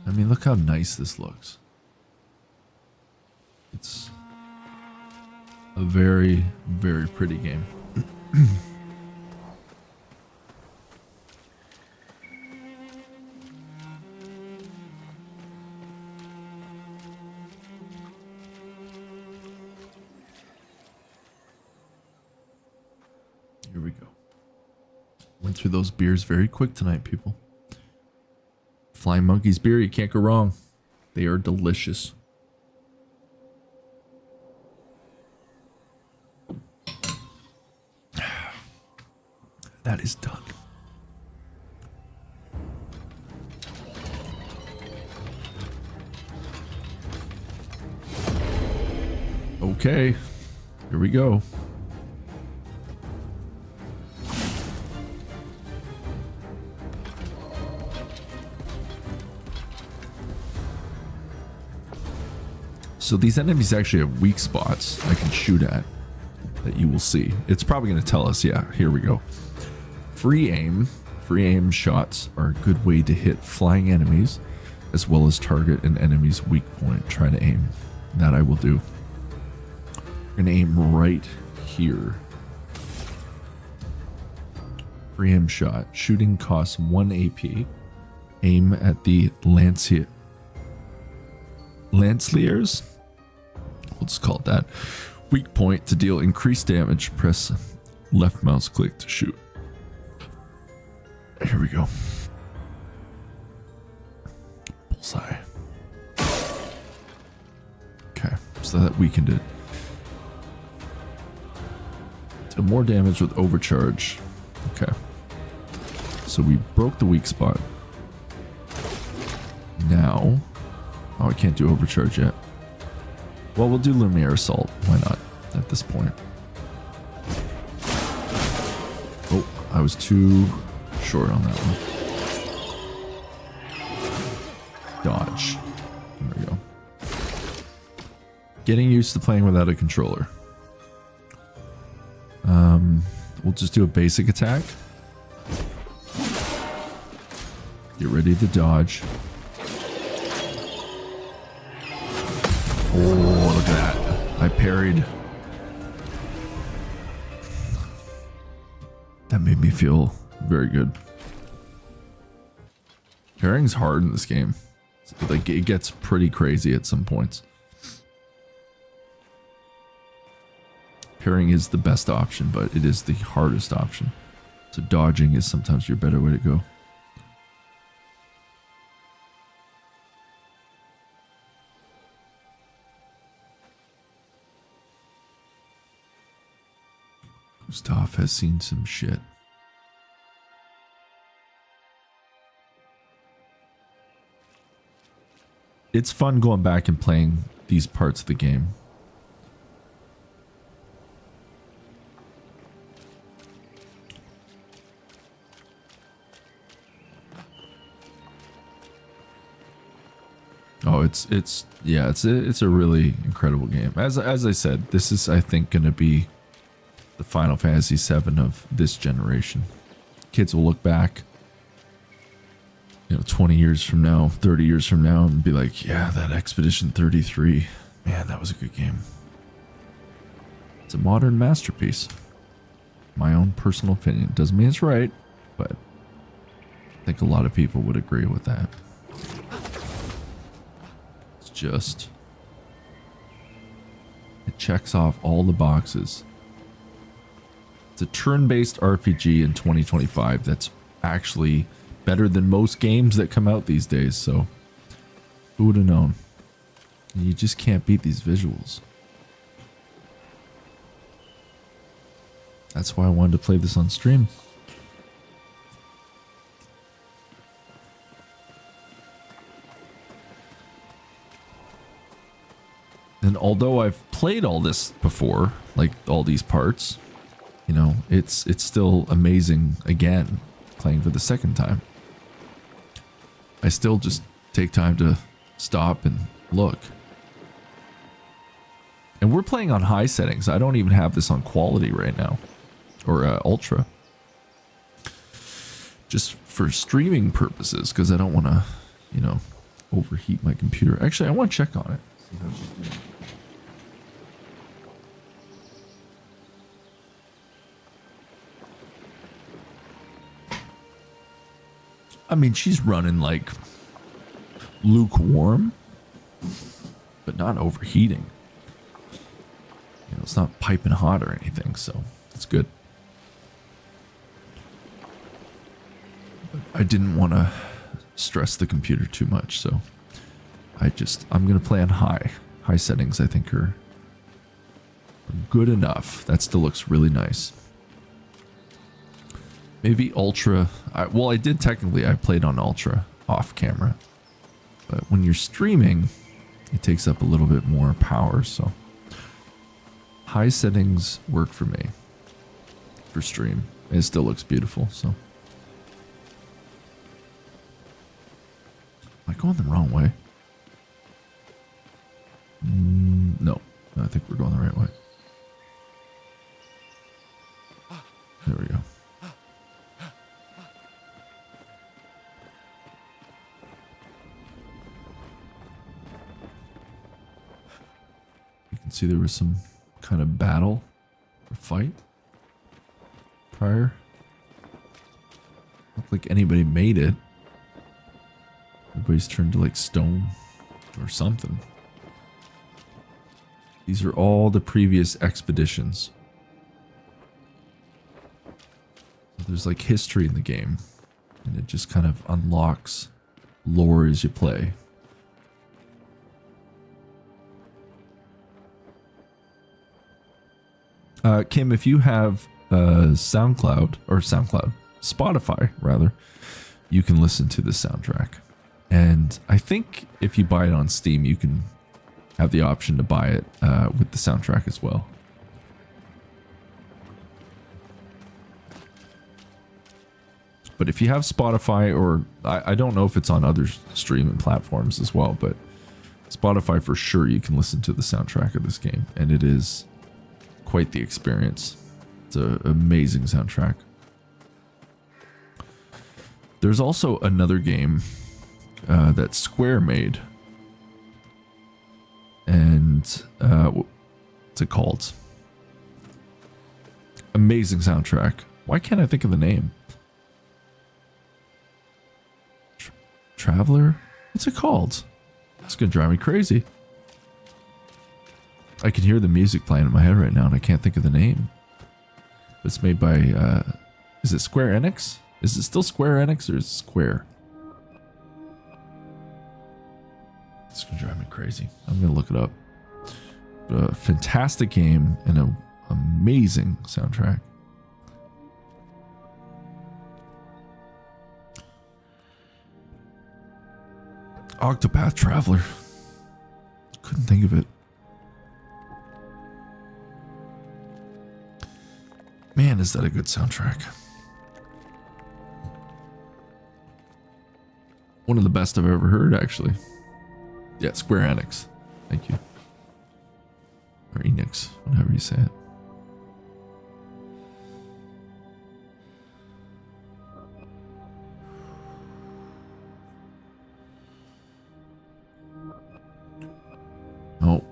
I mean, look how nice this looks. It's a very, very pretty game. Here we go. Went through those beers very quick tonight, people. Flying Monkey's beer, you can't go wrong. They are delicious. That is done. Okay, here we go. So these enemies actually have weak spots I can shoot at that you will see. It's probably going to tell us, yeah, here we go. Free aim shots are a good way to hit flying enemies as well as target an enemy's weak point. Try to aim. That I will do. I'm going to aim right here. Pre-aim shot. Shooting costs 1 AP. Aim at the Lanceliers? We'll just call it that. Weak point to deal increased damage. Press left mouse click to shoot. Here we go. Bullseye. Okay, so that weakened it. Did more damage with overcharge. Okay. So we broke the weak spot. Now, oh, I can't do overcharge yet. Well, we'll do Lumiere Assault. Why not at this point? Oh, I was too short on that one. Dodge. There we go. Getting used to playing without a controller. We'll just do a basic attack. Get ready to dodge. Oh, look at that. I parried. That made me feel very good. Parrying's hard in this game. Like, it gets pretty crazy at some points. Parrying is the best option, but it is the hardest option. So dodging is sometimes your better way to go. Gustav has seen some shit. It's fun going back and playing these parts of the game. Oh, it's a really incredible game. As I said, this is, I think, going to be the Final Fantasy VII of this generation. Kids will look back, 20 years from now, 30 years from now, and be like, yeah, that Expedition 33, man, that was a good game. It's a modern masterpiece. My own personal opinion. Doesn't mean it's right, but I think a lot of people would agree with that. It's just, it checks off all the boxes. It's a turn-based RPG in 2025 that's actually better than most games that come out these days, so who would have known? You just can't beat these visuals. That's why I wanted to play this on stream. And although I've played all this before, like all these parts, it's still amazing again, playing for the second time. I still just take time to stop and look. And we're playing on high settings. I don't even have this on quality right now. Or ultra. Just for streaming purposes, because I don't want to, overheat my computer. Actually, I want to check on it. See how she's doing. I mean, she's running like lukewarm, but not overheating. It's not piping hot or anything, so it's good. But I didn't want to stress the computer too much, so I'm going to play on high. High settings, I think, are good enough. That still looks really nice. Maybe ultra. I played on ultra off camera, but when you're streaming, it takes up a little bit more power, so high settings work for me for stream. It still looks beautiful, so. Am I going the wrong way? No, I think we're going the right way. There we go. You can see there was some kind of battle or fight prior. look like anybody made it. Everybody's turned to like stone or something. These are all the previous expeditions. So there's like history in the game, and it just kind of unlocks lore as you play. Kim, if you have Spotify rather, you can listen to the soundtrack. And I think if you buy it on Steam, you can have the option to buy it with the soundtrack as well. But if you have Spotify, or I don't know if it's on other streaming platforms as well, but Spotify for sure, you can listen to the soundtrack of this game, and it is quite the experience. It's an amazing soundtrack. There's also another game that Square made, and what's it called? Amazing soundtrack. Why can't I think of the name? Traveler? What's it called? It's gonna drive me crazy. I can hear the music playing in my head right now, and I can't think of the name. It's made by, is it Square Enix? Is it still Square Enix, or is it Square? It's gonna drive me crazy. I'm gonna look it up. But a fantastic game and an amazing soundtrack. Octopath Traveler. Couldn't think of it. Man, is that a good soundtrack. One of the best I've ever heard, actually. Yeah, Square Enix. Thank you. Or Enix, whatever you say it. Oh.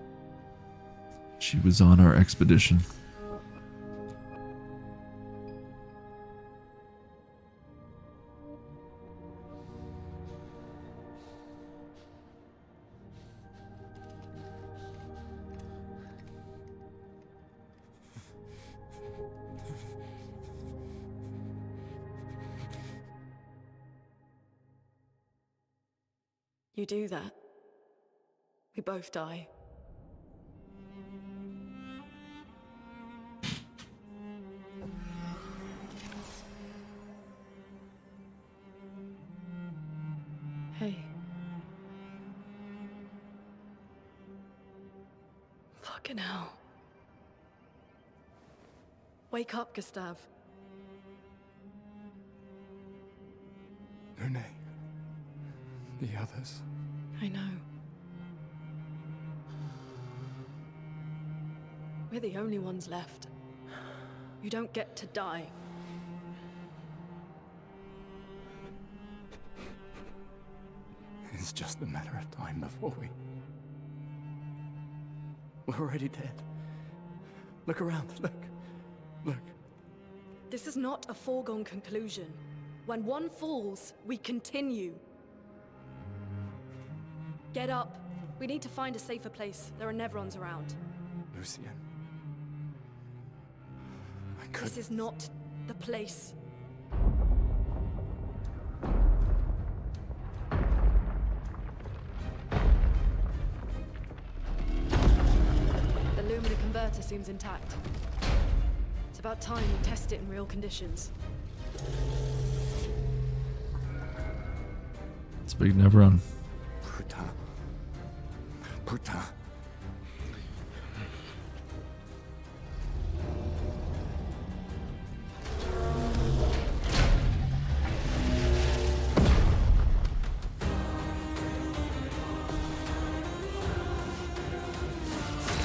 She was on our expedition. You do that, we both die. Hey. Fucking hell. Wake up, Gustav. Lune. The others. I know. We're the only ones left. You don't get to die. It's just a matter of time before we're already dead. Look around, look. This is not a foregone conclusion. When one falls, we continue. Get up. We need to find a safer place. There are Nevrons around. Lucian. This is not the place. The Lumina converter seems intact. It's about time we test it in real conditions. It's a big Nevron. Puta.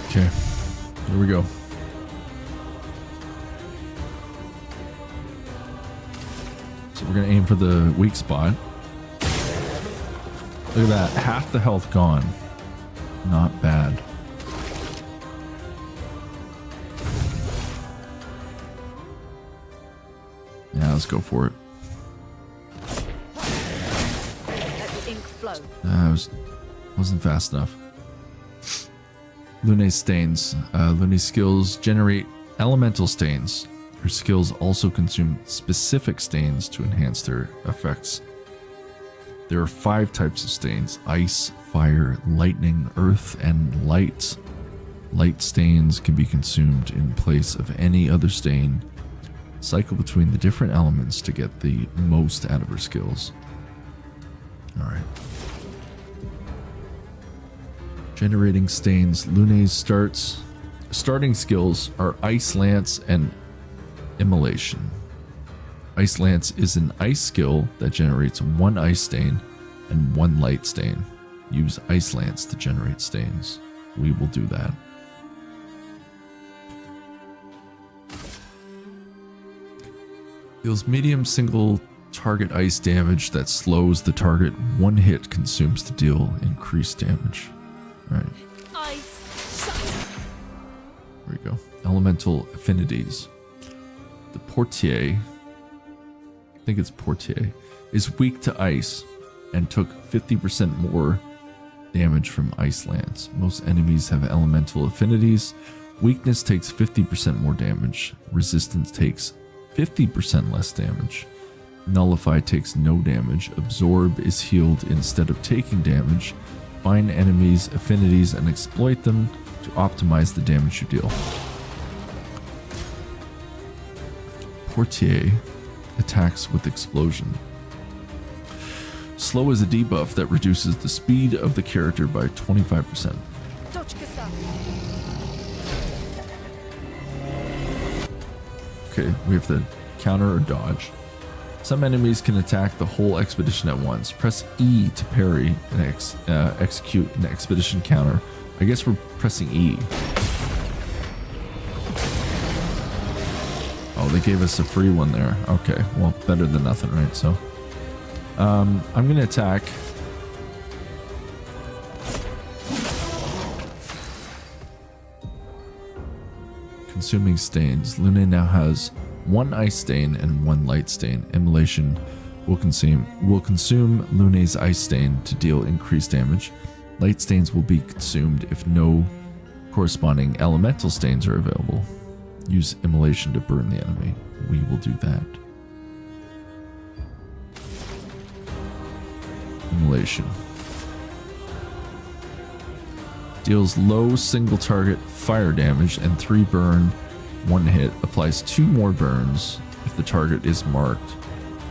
Okay, here we go. So we're gonna aim for the weak spot. Look at that, half the health gone. Not bad. Yeah, let's go for it. flow. Wasn't fast enough. Lune's stains. Lune's skills generate elemental stains. Her skills also consume specific stains to enhance their effects. There are 5 types of stains: ice, fire, lightning, earth, and light. Light stains can be consumed in place of any other stain. Cycle between the different elements to get the most out of her skills. Alright. Generating stains. Lune's starting skills are Ice Lance and Immolation. Ice Lance is an ice skill that generates 1 ice stain and 1 light stain. Use Ice Lance to generate stains. We will do that. Deals medium single target ice damage that slows the target. 1 hit consumes to deal increased damage. Alright. There we go. Elemental affinities. The Portier, I think it's Portier, is weak to ice and took 50% more damage from Ice Lance. Most enemies have elemental affinities. Weakness takes 50% more damage. Resistance takes 50% less damage. Nullify takes no damage. Absorb is healed instead of taking damage. Find enemies' affinities and exploit them to optimize the damage you deal. Portier attacks with explosion. Slow is a debuff that reduces the speed of the character by 25%. Okay, we have to counter or dodge. Some enemies can attack the whole expedition at once. Press E to parry and execute an expedition counter. I guess we're pressing E. Oh, they gave us a free one there. Okay, well, better than nothing, right? So, I'm gonna attack. Consuming stains. Lune now has 1 ice stain and 1 light stain. Immolation will consume Lune's ice stain to deal increased damage. Light stains will be consumed if no corresponding elemental stains are available. Use Immolation to burn the enemy. We will do that. Immolation. Deals low single target fire damage and 3 burn, 1 hit. Applies 2 more burns if the target is marked.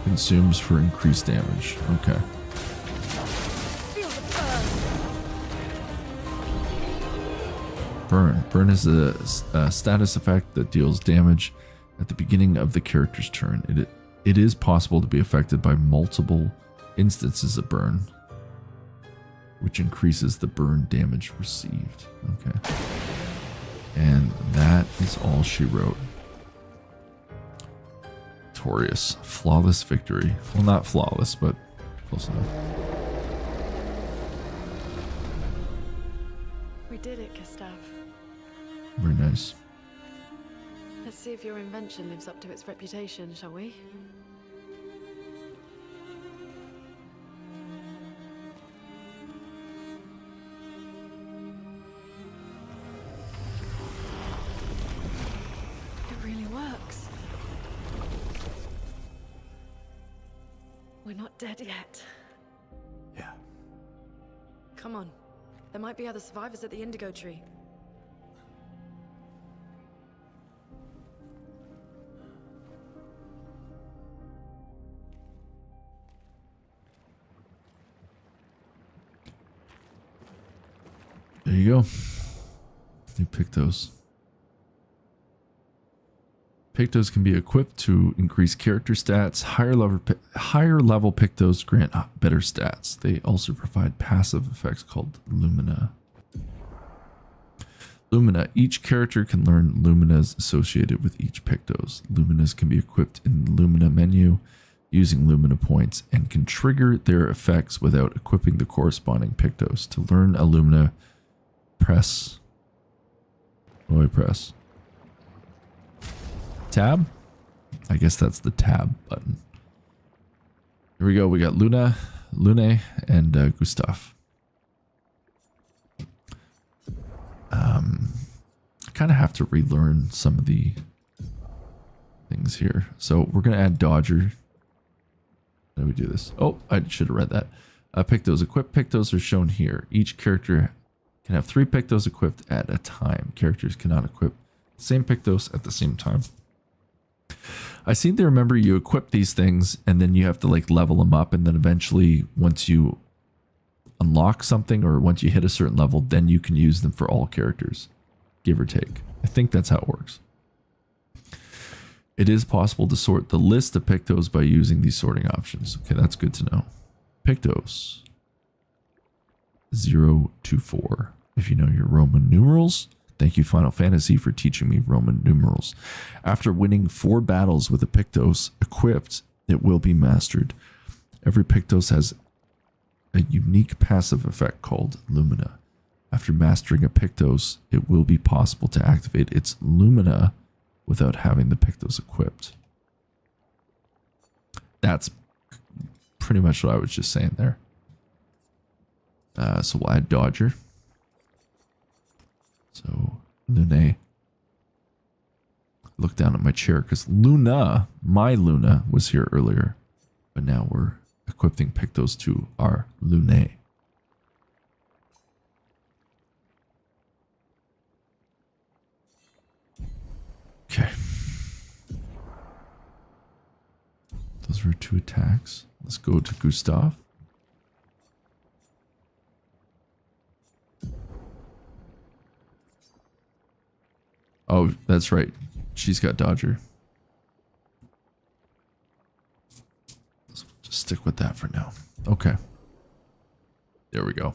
Consumes for increased damage. Okay. Burn. Burn is a status effect that deals damage at the beginning of the character's turn. It is possible to be affected by multiple instances of burn, which increases the burn damage received. Okay. And that is all she wrote. Victorious. Flawless victory. Well, not flawless, but close enough. We did it, Gustav. Very nice. Let's see if your invention lives up to its reputation, shall we? It really works. We're not dead yet. Yeah. Come on. There might be other survivors at the Indigo Tree. There you go. New Pictos. Pictos can be equipped to increase character stats. Higher level Pictos grant better stats. They also provide passive effects called Lumina. Lumina. Each character can learn Luminas associated with each Pictos. Luminas can be equipped in the Lumina menu using Lumina points and can trigger their effects without equipping the corresponding Pictos. To learn a Lumina, press. What do I press? Tab? I guess that's the tab button. Here we go. We got Luna. Lune and Gustav. I kind of have to relearn some of the things here. So we're going to add Dodger. How do we do this? Oh, I should have read that. Pictos. Equipped Pictos are shown here. Each character can have 3 Pictos equipped at a time. Characters cannot equip the same Pictos at the same time. I seem to remember you equip these things and then you have to like level them up, and then eventually once you unlock something or once you hit a certain level, then you can use them for all characters, give or take. I think that's how it works. It is possible to sort the list of Pictos by using these sorting options. Okay, that's good to know. Pictos 0 to 4. If you know your Roman numerals. Thank you, Final Fantasy, for teaching me Roman numerals. After winning 4 battles with a Pictos equipped, it will be mastered. Every Pictos has a unique passive effect called Lumina. After mastering a Pictos, it will be possible to activate its Lumina without having the Pictos equipped. That's pretty much what I was just saying there. So we'll add Dodger. So Lune. Look down at my chair because Luna, my Luna, was here earlier. But now we're equipping Pictos to our Lune. Okay. Those were 2 attacks. Let's go to Gustav. Oh, that's right. She's got Dodger. Let's just stick with that for now. Okay. There we go.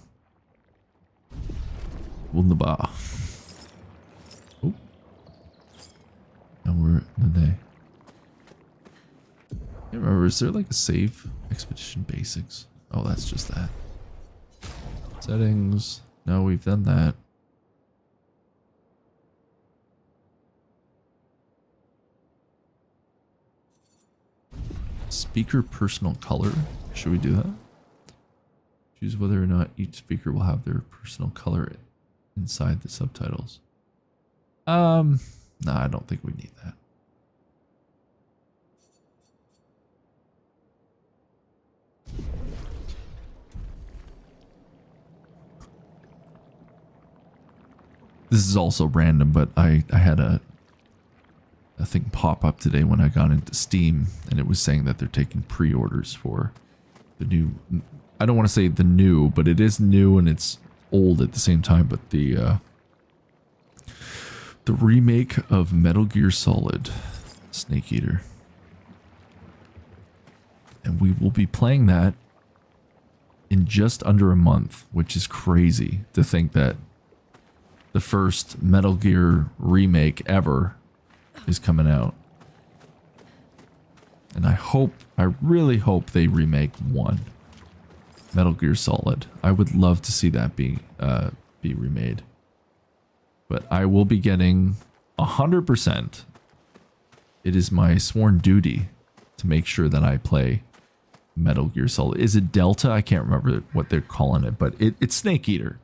Wunderbar. Oh. Now we're in the day. I can't remember, is there like a save? Expedition Basics. Oh, that's just that. Settings. No, we've done that. Speaker personal color. Should we do that? Choose whether or not each speaker will have their personal color inside the subtitles. No, I don't think we need that. This is also random, but I had a thing pop up today when I got into Steam, and it was saying that they're taking pre-orders for the new, I don't want to say the new, but it is new and it's old at the same time, but the remake of Metal Gear Solid Snake Eater. And we will be playing that in just under a month, which is crazy to think that the first Metal Gear remake ever is coming out. And I really hope they remake 1. Metal Gear Solid. I would love to see that be remade. But I will be getting 100%. It is my sworn duty to make sure that I play Metal Gear Solid. Is it Delta? I can't remember what they're calling it, but it's Snake Eater.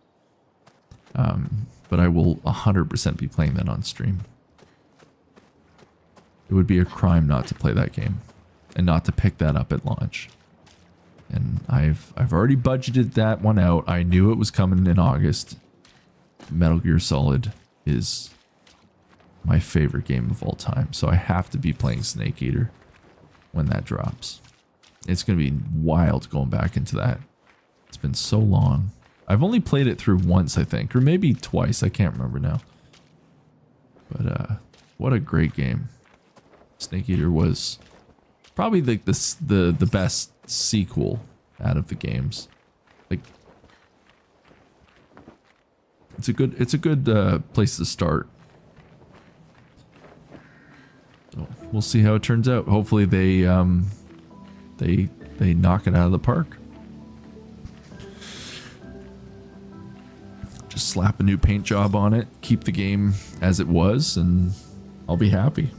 But I will 100% be playing that on stream. It would be a crime not to play that game and not to pick that up at launch. And I've already budgeted that one out. I knew it was coming in August. Metal Gear Solid is my favorite game of all time, so I have to be playing Snake Eater when that drops. It's going to be wild going back into that. It's been so long. I've only played it through once, I think, or maybe twice. I can't remember now. But what a great game. Snake Eater was probably like the best sequel out of the games. Like, it's a good place to start. So we'll see how it turns out. Hopefully they knock it out of the park. Just slap a new paint job on it, keep the game as it was, and I'll be happy.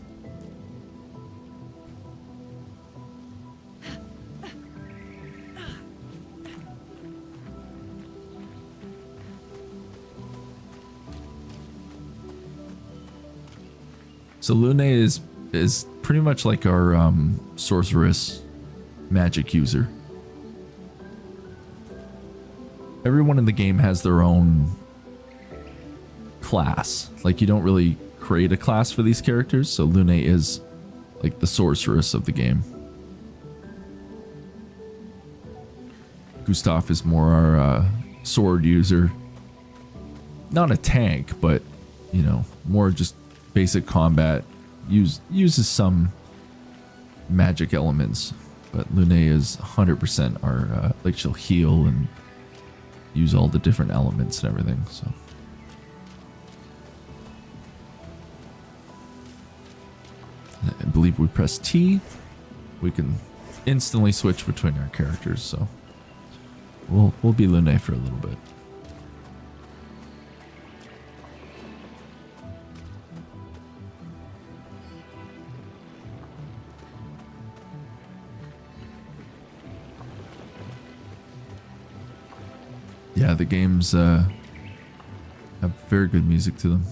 So Lune is pretty much like our sorceress magic user. Everyone in the game has their own class. Like, you don't really create a class for these characters, so Lune is like the sorceress of the game. Gustav is more our sword user. Not a tank, but, you know, more just basic combat. Uses some magic elements, but Lune is 100% our, like, she'll heal and use all the different elements and everything, so. I believe we press T, we can instantly switch between our characters, so we'll be Lune for a little bit. Yeah, the games have very good music to them.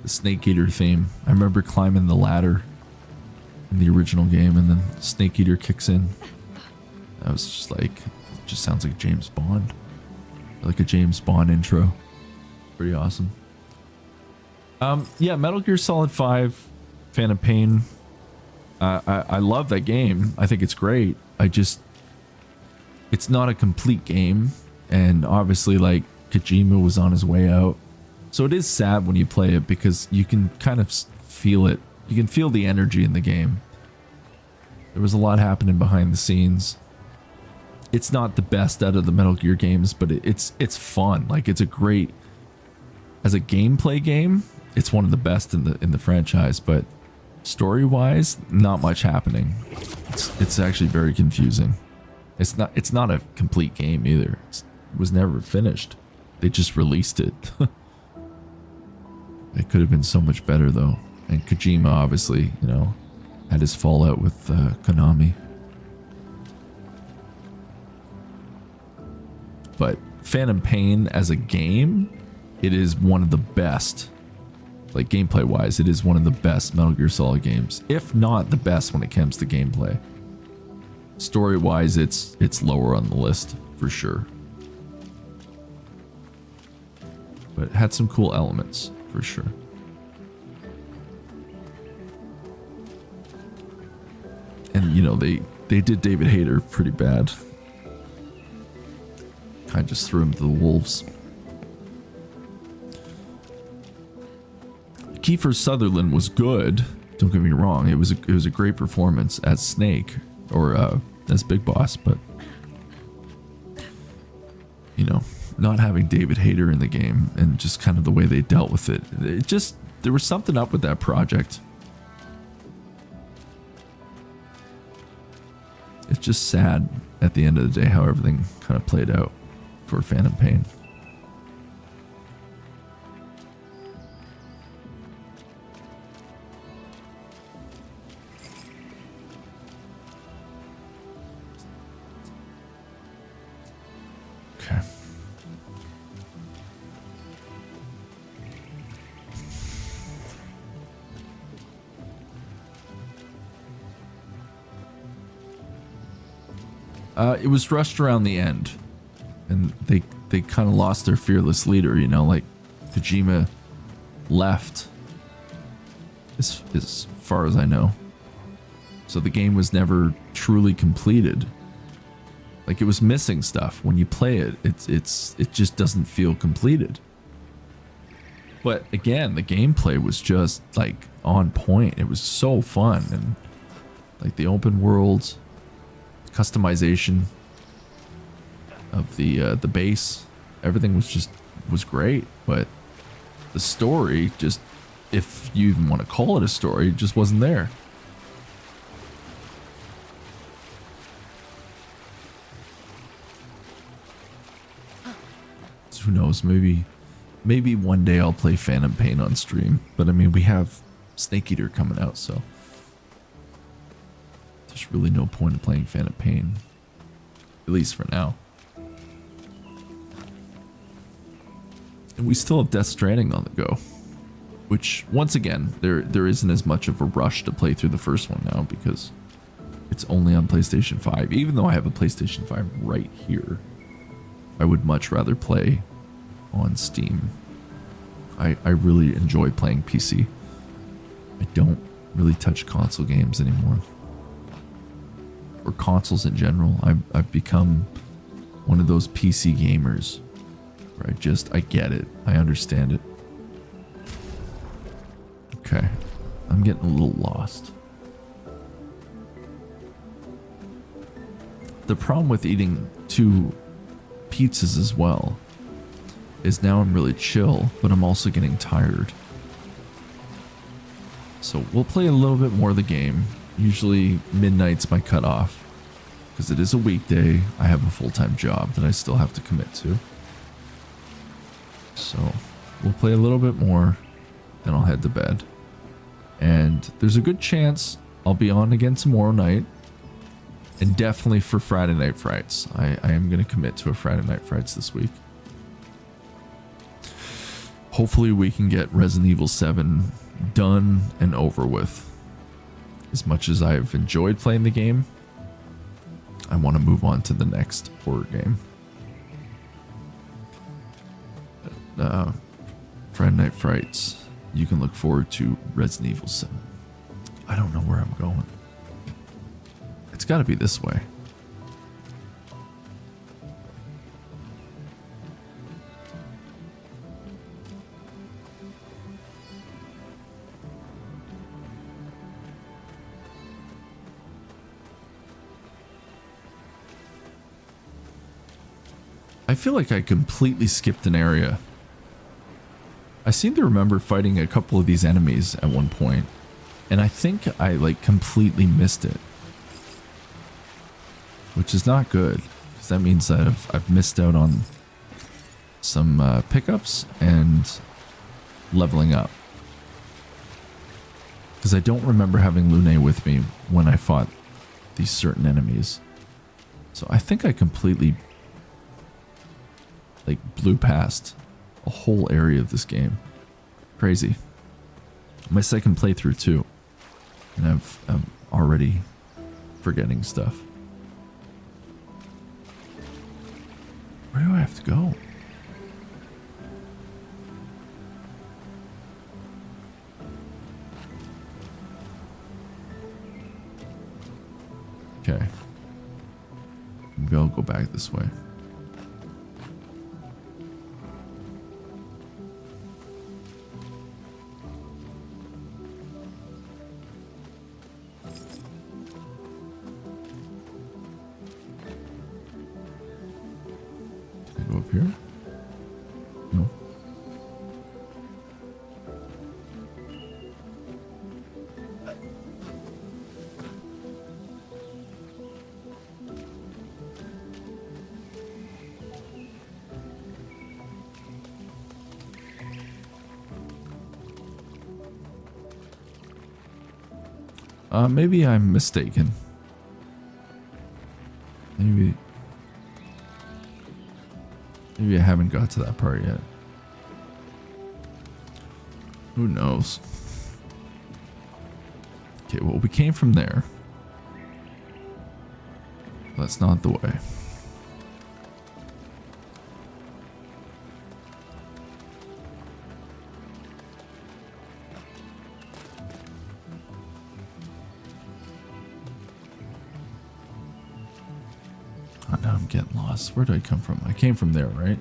The Snake Eater theme. I remember climbing the ladder in the original game, and then Snake Eater kicks in. That was just like, it just sounds like James Bond. Like a James Bond intro. Pretty awesome. Yeah, Metal Gear Solid 5, Phantom Pain. I love that game. I think it's great. It's not a complete game. And obviously, like, Kojima was on his way out. So it is sad when you play it because you can kind of feel it. You can feel the energy in the game. There was a lot happening behind the scenes. It's not the best out of the Metal Gear games, but it's fun. Like, it's a great, as a gameplay game, it's one of the best in the franchise, but story-wise, not much happening. It's actually very confusing. It's not a complete game either. It was never finished. They just released it. It could have been so much better though. And Kojima obviously, you know, had his fallout with Konami. But Phantom Pain as a game, it is one of the best. Like, gameplay wise, it is one of the best Metal Gear Solid games, if not the best when it comes to gameplay. Story wise, it's lower on the list for sure. But it had some cool elements for sure. And you know, they did David Hayter pretty bad. Kind of just threw him to the wolves. Kiefer Sutherland was good. Don't get me wrong. It was a great performance as Snake or as Big Boss, but you know, not having David Hayter in the game and just kind of the way they dealt with it. There was something up with that project. It's just sad at the end of the day how everything kind of played out for Phantom Pain. Okay. It was rushed around the end, and they kind of lost their fearless leader, you know, like Kojima left as far as I know. So the game was never truly completed. Like, it was missing stuff. When you play it, it just doesn't feel completed. But again, the gameplay was just like on point. It was so fun, and like the open world customization of the base, everything was great. But the story, just, if you even want to call it a story, just wasn't there. So who knows? Maybe one day I'll play Phantom Pain on stream. But I mean, we have Snake Eater coming out, so there's really no point in playing Phantom Pain, at least for now. And we still have Death Stranding on the go, which once again, there isn't as much of a rush to play through the first one now because it's only on PlayStation 5. Even though I have a PlayStation 5 right here, I would much rather play on Steam. I really enjoy playing PC. I don't really touch console games anymore. Or consoles in general. I've become one of those PC gamers where I get it. I understand it. Okay. I'm getting a little lost. The problem with eating 2 pizzas as well is now I'm really chill, but I'm also getting tired. So we'll play a little bit more of the game. Usually midnight's my cutoff because it is a weekday. I have a full-time job that I still have to commit to. So we'll play a little bit more, then I'll head to bed. And there's a good chance I'll be on again tomorrow night. And definitely for Friday Night Frights. I am going to commit to a Friday Night Frights this week. Hopefully we can get Resident Evil 7 done and over with. As much as I've enjoyed playing the game, I want to move on to the next horror game. Friday Night Frights. You can look forward to Resident Evil 7. I don't know where I'm going. It's got to be this way. I feel like I completely skipped an area. I seem to remember fighting a couple of these enemies at one point, and I think I like completely missed it. Which is not good, because that means that I've missed out on some pickups and leveling up. Because I don't remember having Lune with me when I fought these certain enemies. So I think I completely like blew past a whole area of this game. Crazy. My second playthrough too. And I'm already forgetting stuff. Where do I have to go? Okay. Maybe I'll go back this way. Go up here? No. Maybe I'm mistaken. Maybe I haven't got to that part yet. Who knows? Okay, well, we came from there. That's not the way. Oh, now I'm getting lost. Where did I come from? I came from there, right?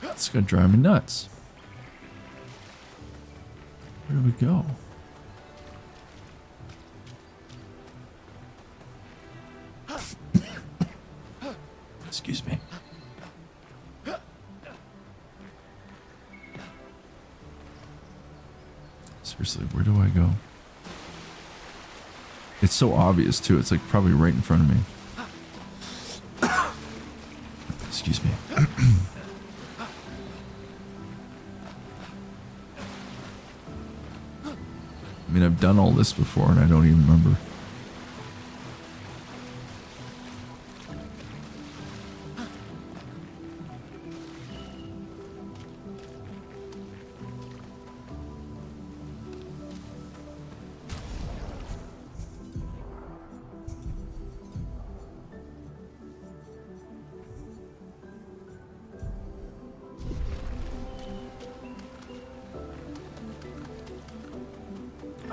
It's gonna drive me nuts. Where do we go? Seriously, where do I go? It's so obvious too. It's like probably right in front of me. Excuse me. I mean, I've done all this before and I don't even remember.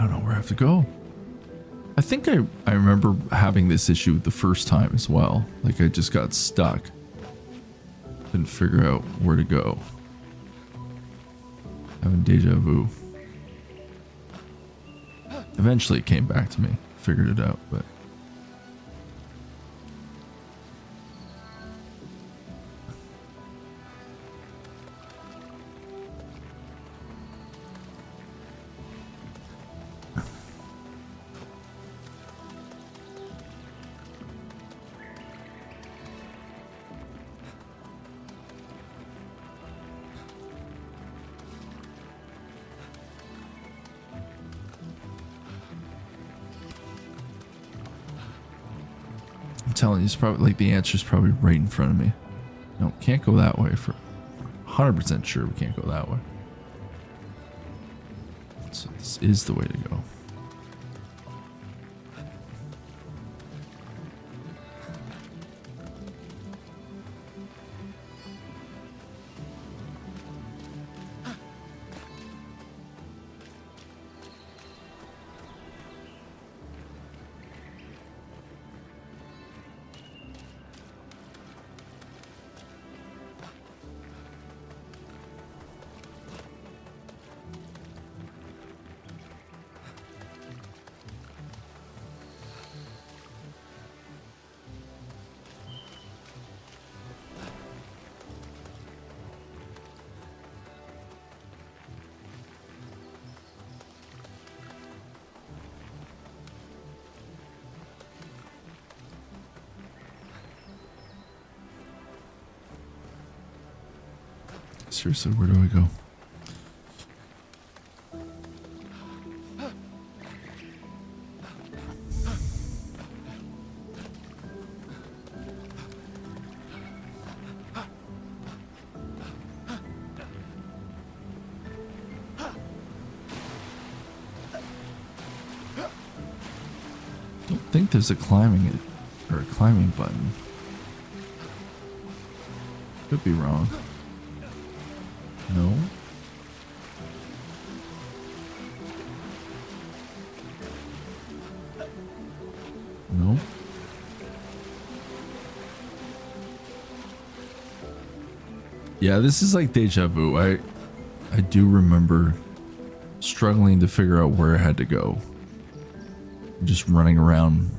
I don't know where I have to go. I think I remember having this issue the first time as well. Like I just got stuck. Couldn't figure out where to go. Having deja vu. Eventually it came back to me. Figured it out, but I'm telling you, it's probably like the answer's probably right in front of me. No, can't go that way. For 100% sure we can't go that way. So this is the way to go. Seriously, where do I go? I don't think there's a climbing button. Could be wrong. No. No. Yeah, this is like deja vu. I do remember struggling to figure out where I had to go. Just running around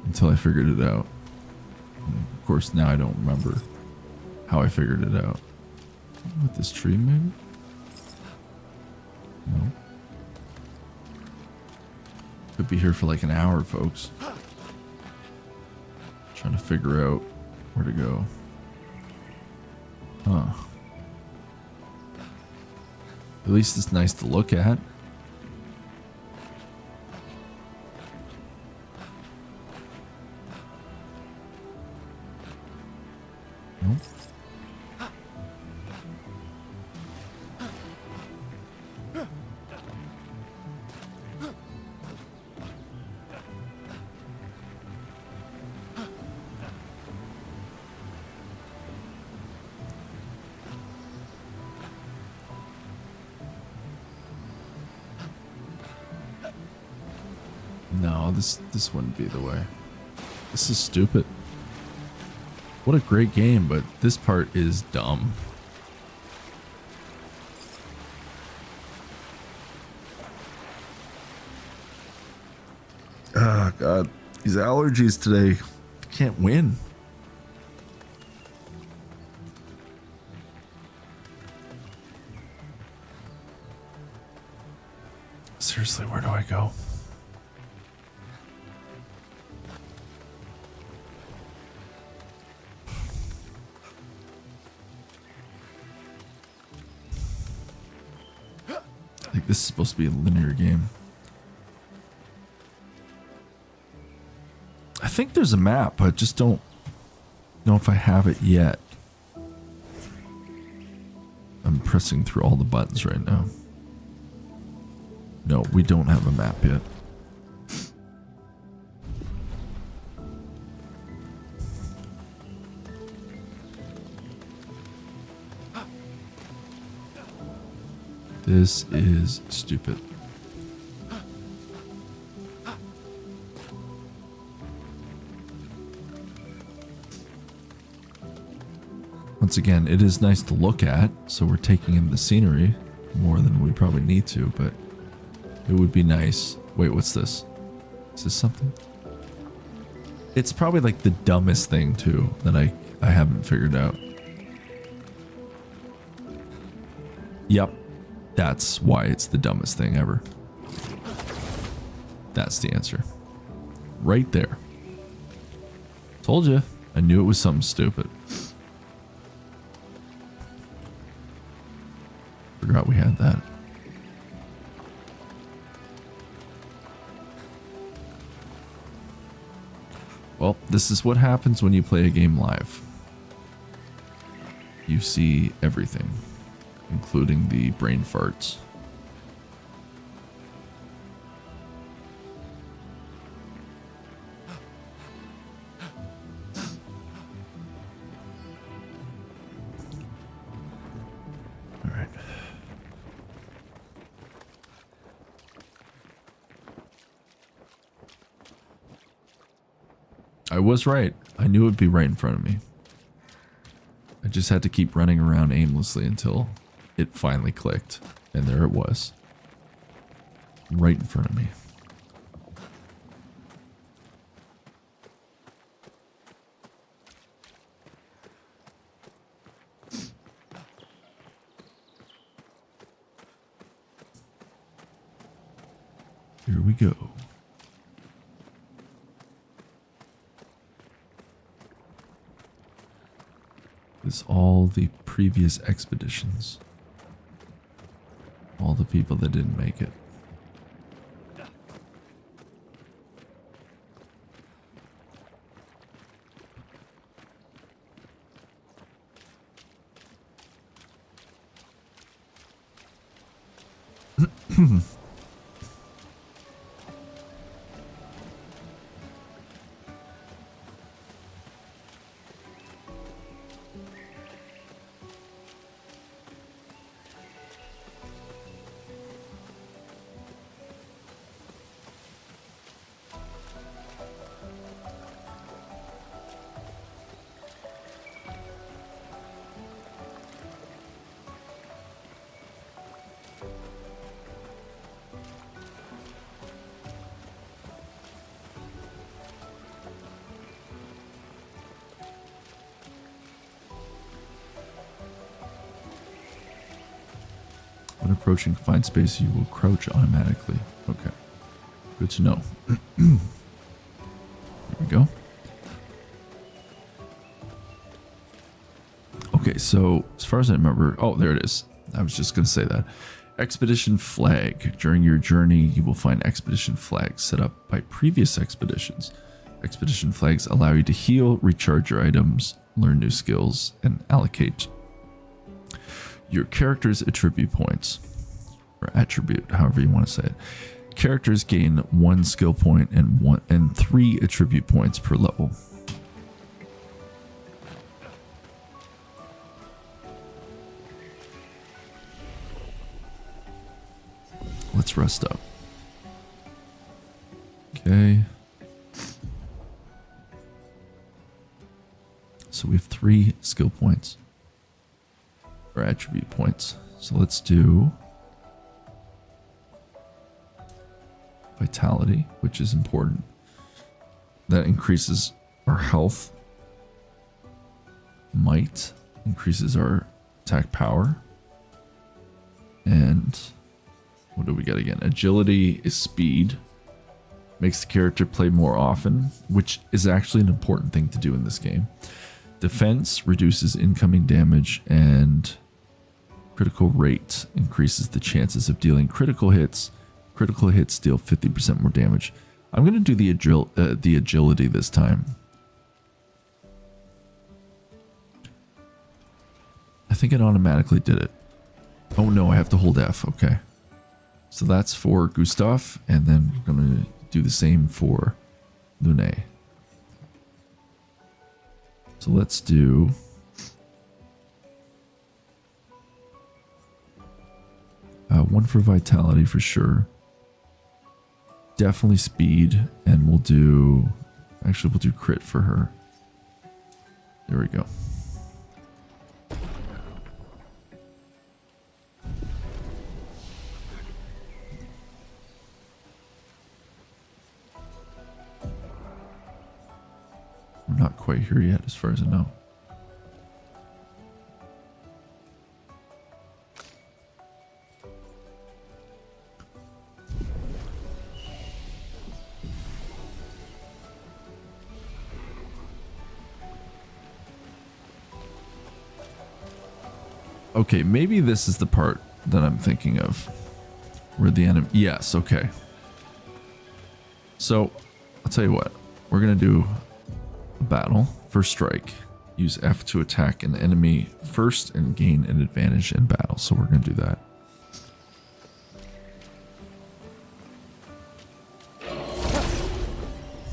until I figured it out. And of course, now I don't remember how I figured it out. With this tree, maybe? No. Could be here for like an hour, folks. Trying to figure out where to go. Huh. At least it's nice to look at. Nope. No, this wouldn't be the way. This is stupid. What a great game, but this part is dumb. Ah, God. These allergies today. Can't win. Seriously, where do I go? I think this is supposed to be a linear game. I think there's a map, but I just don't know if I have it yet. I'm pressing through all the buttons right now. No, we don't have a map yet. This is stupid. Once again, it is nice to look at, so we're taking in the scenery more than we probably need to, but it would be nice. Wait, what's this? Is this something? It's probably like the dumbest thing too that I haven't figured out. Yep, that's why it's the dumbest thing ever. That's the answer. Right there. Told you. I knew it was something stupid. Forgot we had that. Well, this is what happens when you play a game live. You see everything, including the brain farts. All right. I was right. I knew it would be right in front of me. I just had to keep running around aimlessly until it finally clicked. And there it was. Right in front of me. Here we go. Is all the previous expeditions. All the people that didn't make it. When approaching confined space, you will crouch automatically. Okay. Good to know. There we go. Okay, so as far as I remember... Oh, there it is. I was just going to say that. Expedition flag. During your journey, you will find expedition flags set up by previous expeditions. Expedition flags allow you to heal, recharge your items, learn new skills, and allocate your character's attribute points, or attribute, however you want to say it. Characters gain 1 skill point and 3 attribute points per level. Let's rest up. Okay. So we have 3 skill points. Or attribute points. So let's do vitality, which is important. That increases our health. Might increases our attack power. And What do we got again? Agility is speed. Makes the character play more often, which is actually an important thing to do in this game. Defense reduces incoming damage, and critical rate increases the chances of dealing critical hits. Critical hits deal 50% more damage. I'm going to do the agility this time. I think it automatically did it. Oh no, I have to hold F. Okay. So that's for Gustav, and then we're going to do the same for Lune. So let's do one for vitality for sure. Definitely speed, and we'll do crit for her. There we go. We're not quite here yet, as far as I know. Okay, maybe this is the part that I'm thinking of. Where the enemy... Yes, okay. So, I'll tell you what. We're going to do a battle. First strike. Use F to attack an enemy first and gain an advantage in battle. So we're going to do that.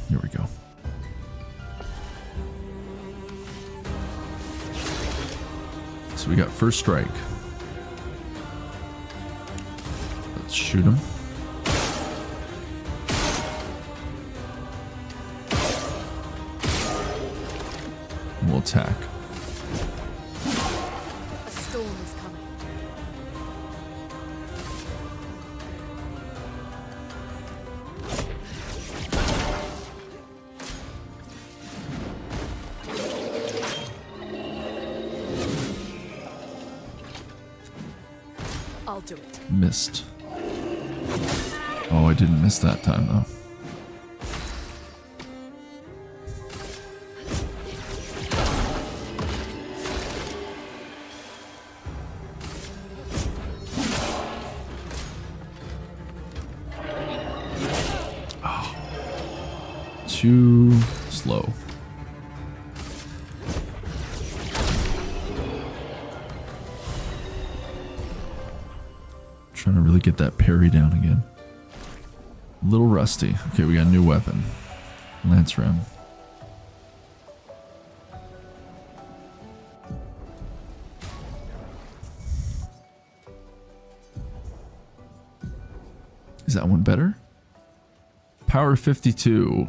Here we go. So we got first strike. Let's shoot him. And we'll attack. A storm is coming. I'll do it. Missed. Oh, I didn't miss that time though. Oh. Too slow. Trying to really get that parry down again. A little rusty. Okay, we got a new weapon. Lance Ram. Is that one better? Power 52.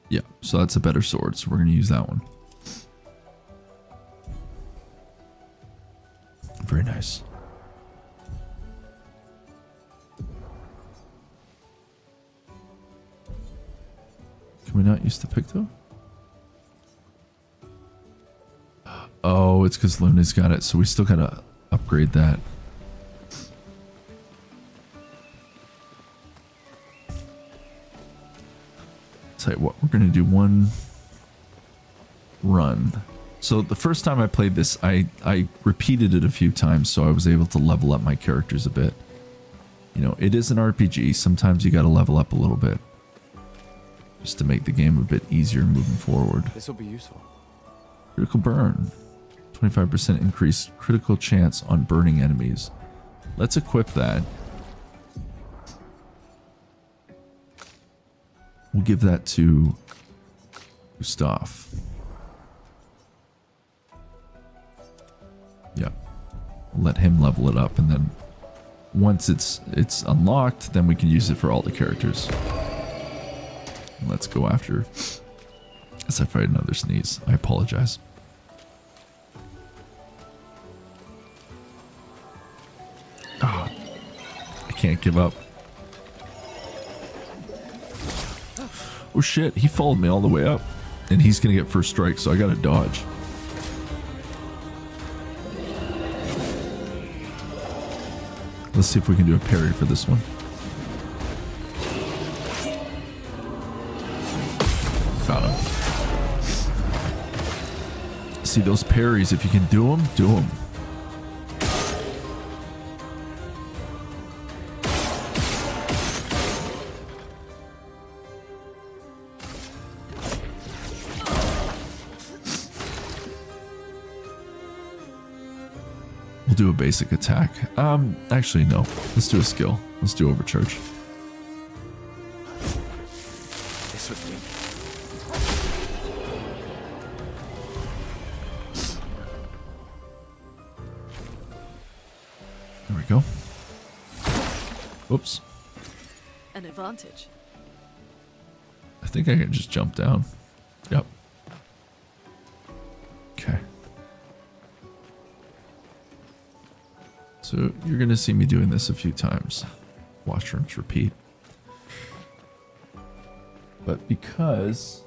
Yeah, so that's a better sword, so we're going to use that one. Very nice. Can we not use the Picto? Oh, it's because Luna's got it, so we still gotta upgrade that. Tell you what, we're gonna do one run. So the first time I played this, I repeated it a few times, so I was able to level up my characters a bit. You know, it is an RPG. Sometimes you gotta level up a little bit, just to make the game a bit easier moving forward. This will be useful. Critical burn. 25% increased critical chance on burning enemies. Let's equip that. We'll give that to Gustav. Yeah. We'll let him level it up, and then once it's unlocked, then we can use it for all the characters. Let's go after. As I fight another sneeze, I apologize. Oh, I can't give up. Oh shit, he followed me all the way up. And he's gonna get first strike, so I gotta dodge. Let's see if we can do a parry for this one. Got him. See those parries, if you can do them, do them. We'll do a basic attack. Actually, no. Let's do a skill. Let's do overcharge. This was me. There we go. Oops. An advantage. I think I can just jump down. Yep. Okay. So you're going to see me doing this a few times. Watch, rinse, repeat. But because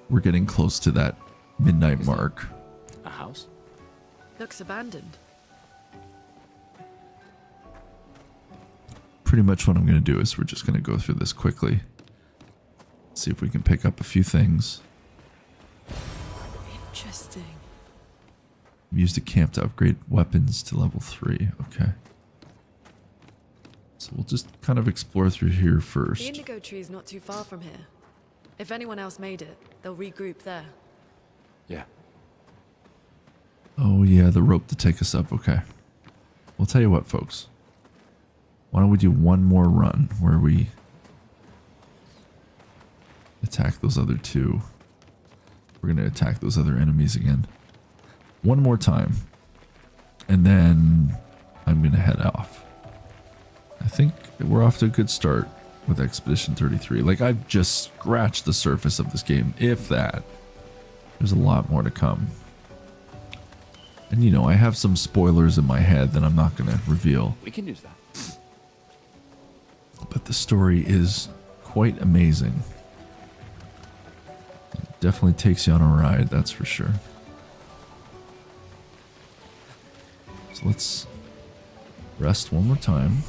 we're getting close to that midnight mark. A house? Looks abandoned. Pretty much what I'm going to do is we're just going to go through this quickly. See if we can pick up a few things. Interesting. Used a camp to upgrade weapons to level 3. Okay. So we'll just kind of explore through here first. The indigo tree is not too far from here. If anyone else made it, they'll regroup there. Yeah. Oh yeah, the rope to take us up. Okay. We'll tell you what, folks. Why don't we do one more run where we attack those other two. We're going to attack those other enemies again. One more time. And then I'm going to head off. I think we're off to a good start with Expedition 33. Like, I've just scratched the surface of this game, if that. There's a lot more to come. And you know, I have some spoilers in my head that I'm not going to reveal. We can use that. But the story is quite amazing. It definitely takes you on a ride, that's for sure. So let's rest one more time.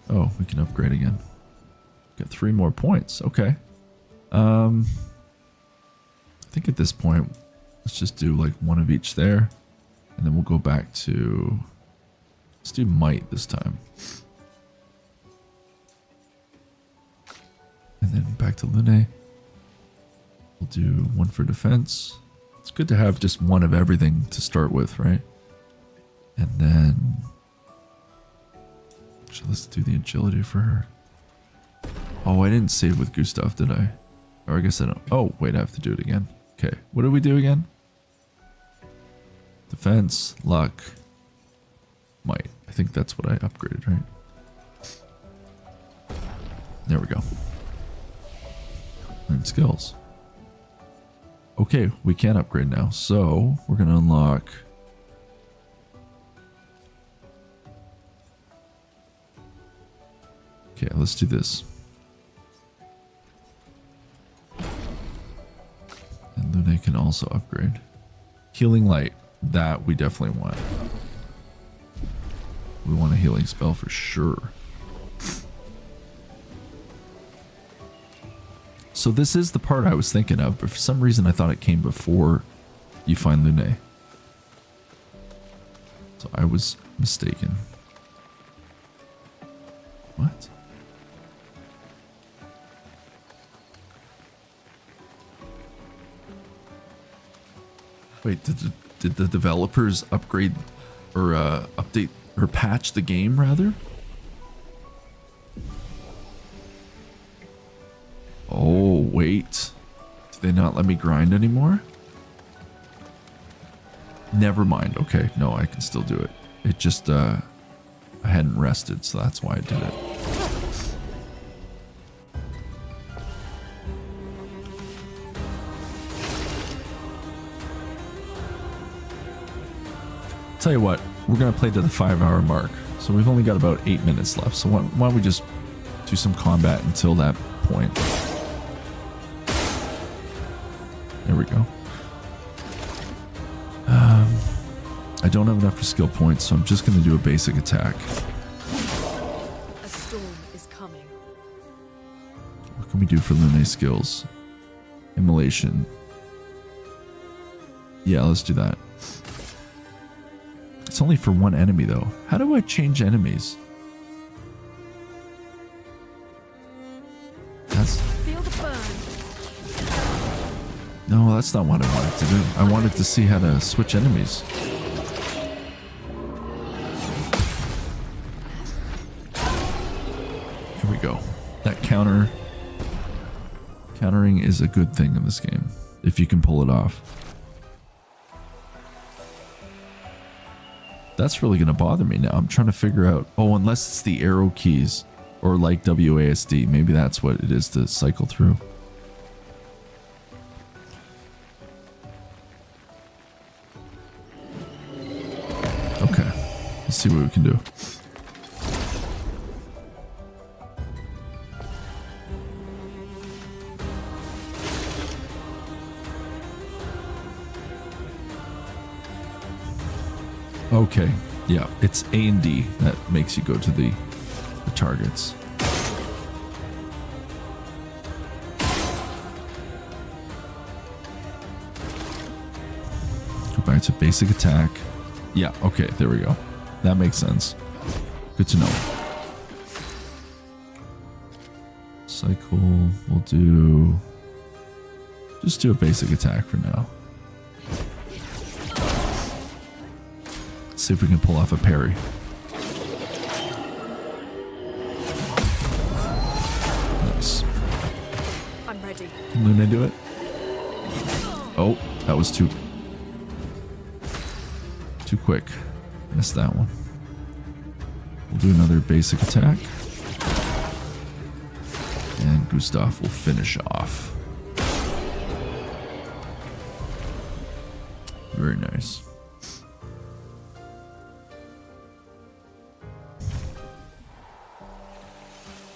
Oh, we can upgrade again. Got 3 more points. Okay. I think at this point, let's just do like one of each there. And then we'll go back to... Let's do might this time. And then back to Lune. We'll do 1 for defense. It's good to have just one of everything to start with, right? And then... Actually, let's do the agility for her. Oh, I didn't save with Gustav, did I? Or I guess I don't... Oh, wait, I have to do it again. Okay, what did we do again? Defense, luck, might. I think that's what I upgraded, right? There we go. Learn skills. Okay, we can upgrade now. So, we're going to unlock... Okay, let's do this. And Lune can also upgrade. Healing Light. That we definitely want. We want a healing spell for sure. So this is the part I was thinking of, but for some reason I thought it came before you find Lune. So I was mistaken. What? Wait, did the developers upgrade or update or patch the game rather? Oh, wait. Do they not let me grind anymore? Never mind. Okay, no, I can still do it. It just, I hadn't rested, so that's why I did it. Tell you what, we're going to play to the 5-hour mark. So we've only got about 8 minutes left. So why don't we just do some combat until that point. There we go. I don't have enough for skill points, so I'm just going to do a basic attack. A storm is coming. What can we do for Lune skills? Immolation. Yeah, let's do that. It's only for one enemy, though. How do I change enemies? That's... Feel the burn. No, that's not what I wanted to do. I wanted to see how to switch enemies. Here we go. That countering is a good thing in this game, if you can pull it off. That's really going to bother me now. I'm trying to figure out... Oh, unless it's the arrow keys, or like WASD. Maybe that's what it is to cycle through. Okay, let's see what we can do. Okay, yeah, it's A and D that makes you go to the targets. Go back to basic attack. Yeah, okay, there we go. That makes sense. Good to know. Cycle, we'll do... Just do a basic attack for now. See if we can pull off a parry. Nice. I'm ready. Can Luna do it? Oh, that was too quick. Missed that one. We'll do another basic attack. And Gustav will finish off. Very nice.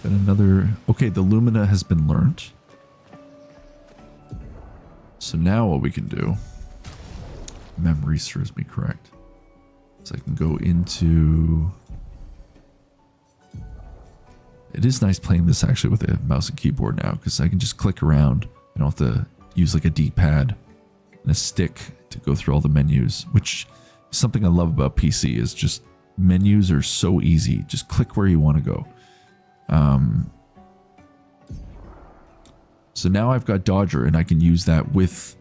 And another... Okay, the Lumina has been learned. So now what we can do... Memory serves me correct. So I can go into... It is nice playing this actually with a mouse and keyboard now, because I can just click around. I don't have to use like a D-pad and a stick to go through all the menus, which is something I love about PC, is just menus are so easy. Just click where you want to go. So now I've got Dodger and I can use that with...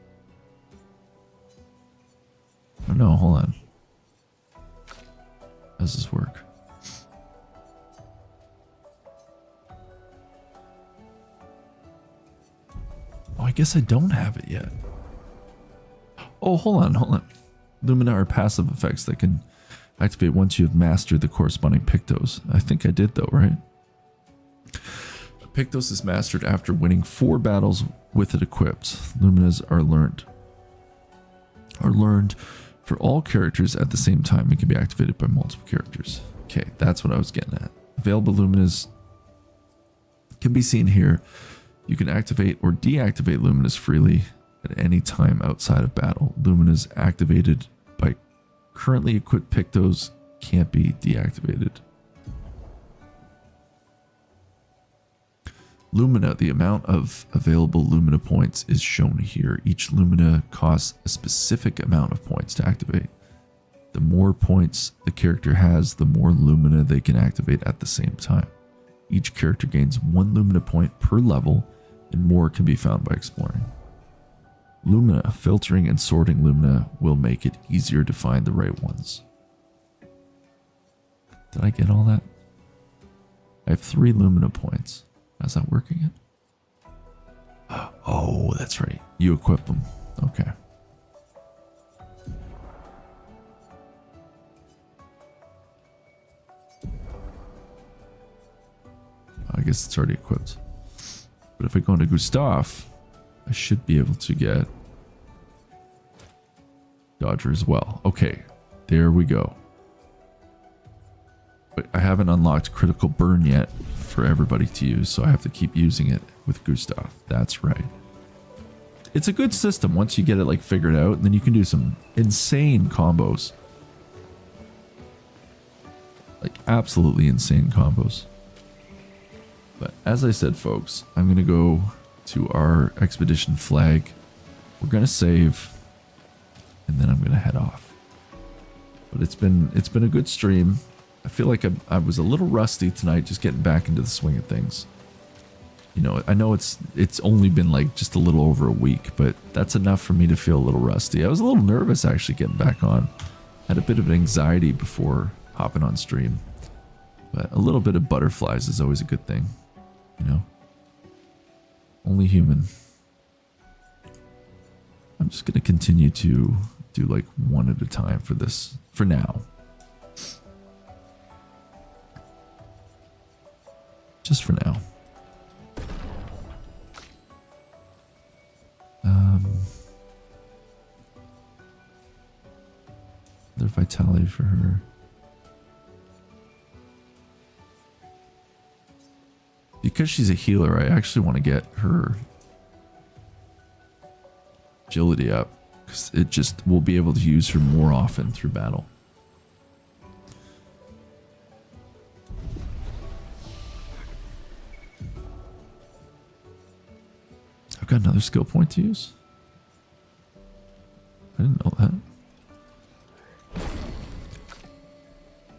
Oh no, hold on. How does this work? Oh, I guess I don't have it yet. Oh, hold on. Lumina are passive effects that can activate once you have mastered the corresponding Pictos. I think I did though, right? Pictos is mastered after winning 4 battles with it equipped. Luminas are learned for all characters at the same time and can be activated by multiple characters. Okay, that's what I was getting at. Available Luminas can be seen here. You can activate or deactivate Luminas freely at any time outside of battle. Luminas activated by currently equipped Pictos can't be deactivated. Lumina, the amount of available Lumina points is shown here. Each Lumina costs a specific amount of points to activate. The more points the character has, the more Lumina they can activate at the same time. Each character gains 1 Lumina point per level, and more can be found by exploring. Lumina, filtering and sorting Lumina will make it easier to find the right ones. Did I get all that? I have 3 Lumina points. How's that working yet? Oh, that's right. You equip them. Okay. I guess it's already equipped. But if I go into Gustav, I should be able to get Dodger as well. Okay, there we go. But I haven't unlocked Critical Burn yet for everybody to use, so I have to keep using it with Gustav. That's right. It's a good system once you get it like figured out, and then you can do some insane combos Like absolutely insane combos. But as I said, folks, I'm going to go to our expedition flag. We're going to save, and then I'm going to head off. But it's been a good stream. I feel like I was a little rusty tonight, just getting back into the swing of things. You know, I know it's only been like just a little over a week, but that's enough for me to feel a little rusty. I was a little nervous actually getting back on. Had a bit of anxiety before hopping on stream. But a little bit of butterflies is always a good thing, you know? Only human. I'm just going to continue to do like one at a time for this, for now. Just for now. Another vitality for her. Because she's a healer, I actually want to get her agility up, because it just will be able to use her more often through battle. I've got another skill point to use. I didn't know that.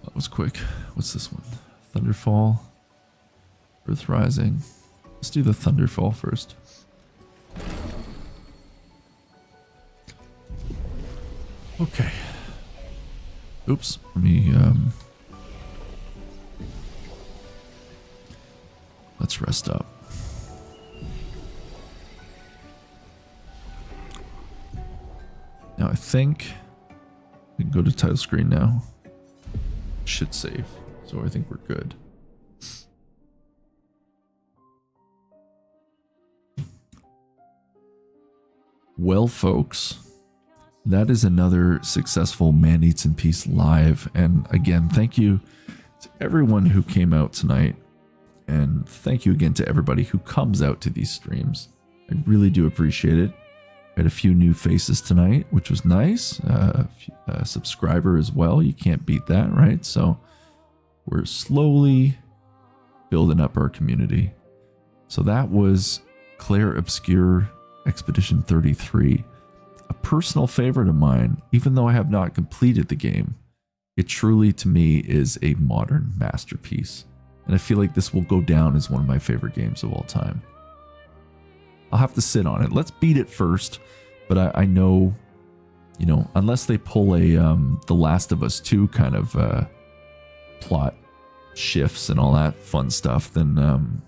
That was quick. What's this one? Thunderfall. Earth Rising. Let's do the Thunderfall first. Okay. Oops. Let me, let's rest up. Now I think we can go to title screen now. Should save. So I think we're good. Well, folks, that is another successful Man Eats in Peace live. And again, thank you to everyone who came out tonight. And thank you again to everybody who comes out to these streams. I really do appreciate it. I had a few new faces tonight, which was nice. A subscriber as well. You can't beat that, right? So we're slowly building up our community. So that was Clair Obscur Expedition 33. A personal favorite of mine, even though I have not completed the game. It truly, to me, is a modern masterpiece. And I feel like this will go down as one of my favorite games of all time. I'll have to sit on it. Let's beat it first. But I know, you know, unless they pull a The Last of Us 2 kind of plot shifts and all that fun stuff, then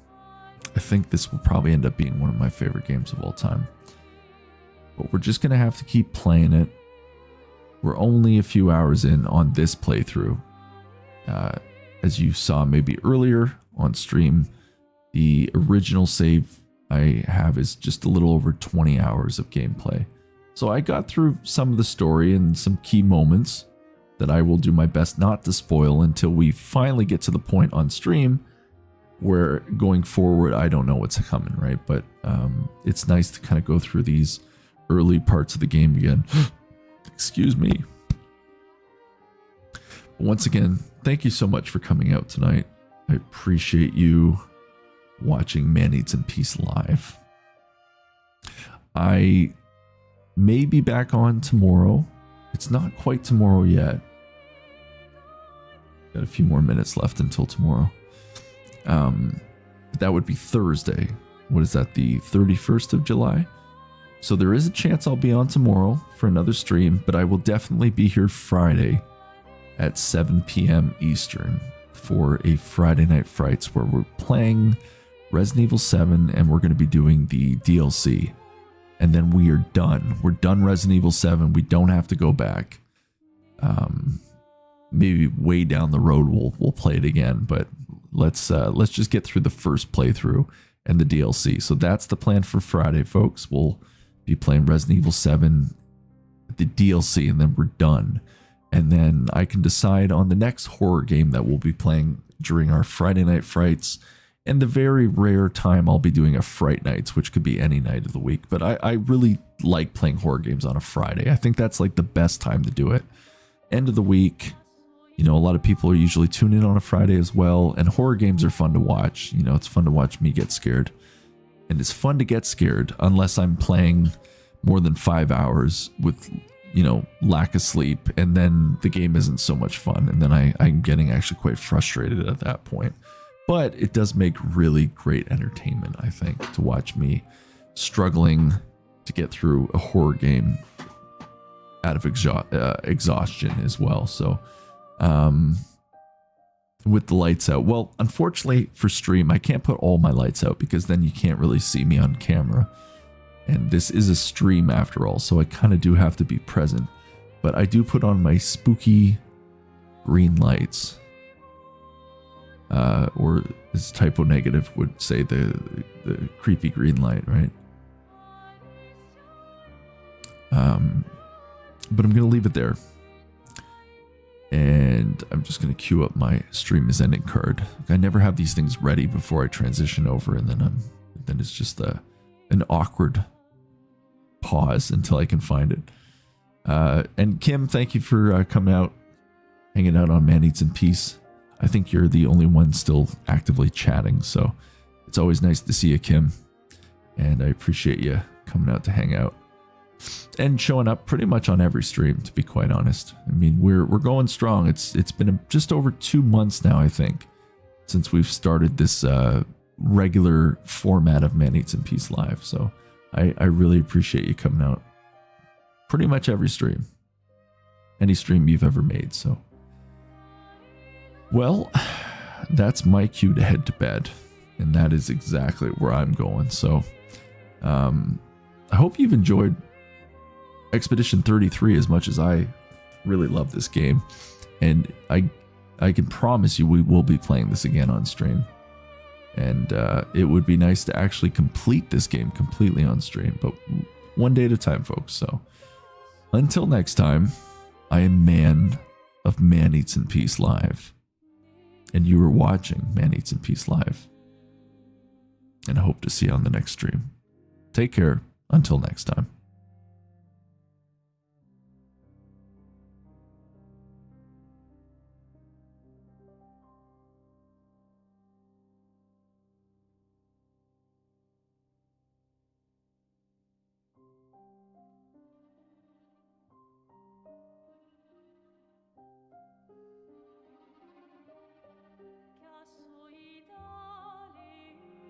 I think this will probably end up being one of my favorite games of all time. But we're just going to have to keep playing it. We're only a few hours in on this playthrough. As you saw maybe earlier on stream, the original save I have is just a little over 20 hours of gameplay. So I got through some of the story and some key moments that I will do my best not to spoil until we finally get to the point on stream where going forward, I don't know what's coming, right? But it's nice to kind of go through these early parts of the game again. Excuse me. Once again, thank you so much for coming out tonight. I appreciate you watching Man Eats in Peace live. I may be back on tomorrow. It's not quite tomorrow yet. Got a few more minutes left until tomorrow. That would be Thursday. What is that, the 31st of July? So there is a chance I'll be on tomorrow for another stream, but I will definitely be here Friday at 7 p.m. Eastern for a Friday Night Frights where we're playing Resident Evil 7 and we're going to be doing the DLC. And then we are done. We're done Resident Evil 7. We don't have to go back. Maybe way down the road we'll play it again, but let's just get through the first playthrough and the DLC. So that's the plan for Friday, folks. We'll be playing Resident Evil 7, the DLC, and then we're done. And then I can decide on the next horror game that we'll be playing during our Friday Night Frights, and the very rare time I'll be doing a Fright Nights, which could be any night of the week. But I really like playing horror games on a Friday. I think that's like the best time to do it. End of the week, You know, a lot of people are usually tuned in on a Friday as well, and horror games are fun to watch. You know, it's fun to watch me get scared. And it's fun to get scared unless I'm playing more than 5 hours with, you know, lack of sleep, and then the game isn't so much fun, and then I'm getting actually quite frustrated at that point. But it does make really great entertainment, I think, to watch me struggling to get through a horror game out of exhaustion as well. So with the lights out, well, unfortunately for stream, I can't put all my lights out because then you can't really see me on camera. And this is a stream after all, so I kind of do have to be present. But I do put on my spooky green lights. Or as Typo Negative would say, the creepy green light, right? But I'm going to leave it there. And I'm just going to queue up my stream is ending card. I never have these things ready before I transition over, and then it's just an awkward pause until I can find it. And Kim, thank you for coming out, hanging out on Man Eats in Peace. I think you're the only one still actively chatting, so it's always nice to see you, Kim. And I appreciate you coming out to hang out and showing up pretty much on every stream, to be quite honest. I mean, we're going strong. It's been just over 2 months now, I think, since we've started this regular format of Man Eats in Peace Live. So I really appreciate you coming out pretty much every stream, any stream you've ever made. So, well, that's my cue to head to bed, and that is exactly where I'm going. So I hope you've enjoyed Expedition 33 as much as I really love this game, and I can promise you we will be playing this again on stream. And it would be nice to actually complete this game completely on stream, but one day at a time, folks. So until next time, I am Man of Man Eats in Peace Live, and you are watching Man Eats in Peace Live, and I hope to see you on the next stream. Take care until next time.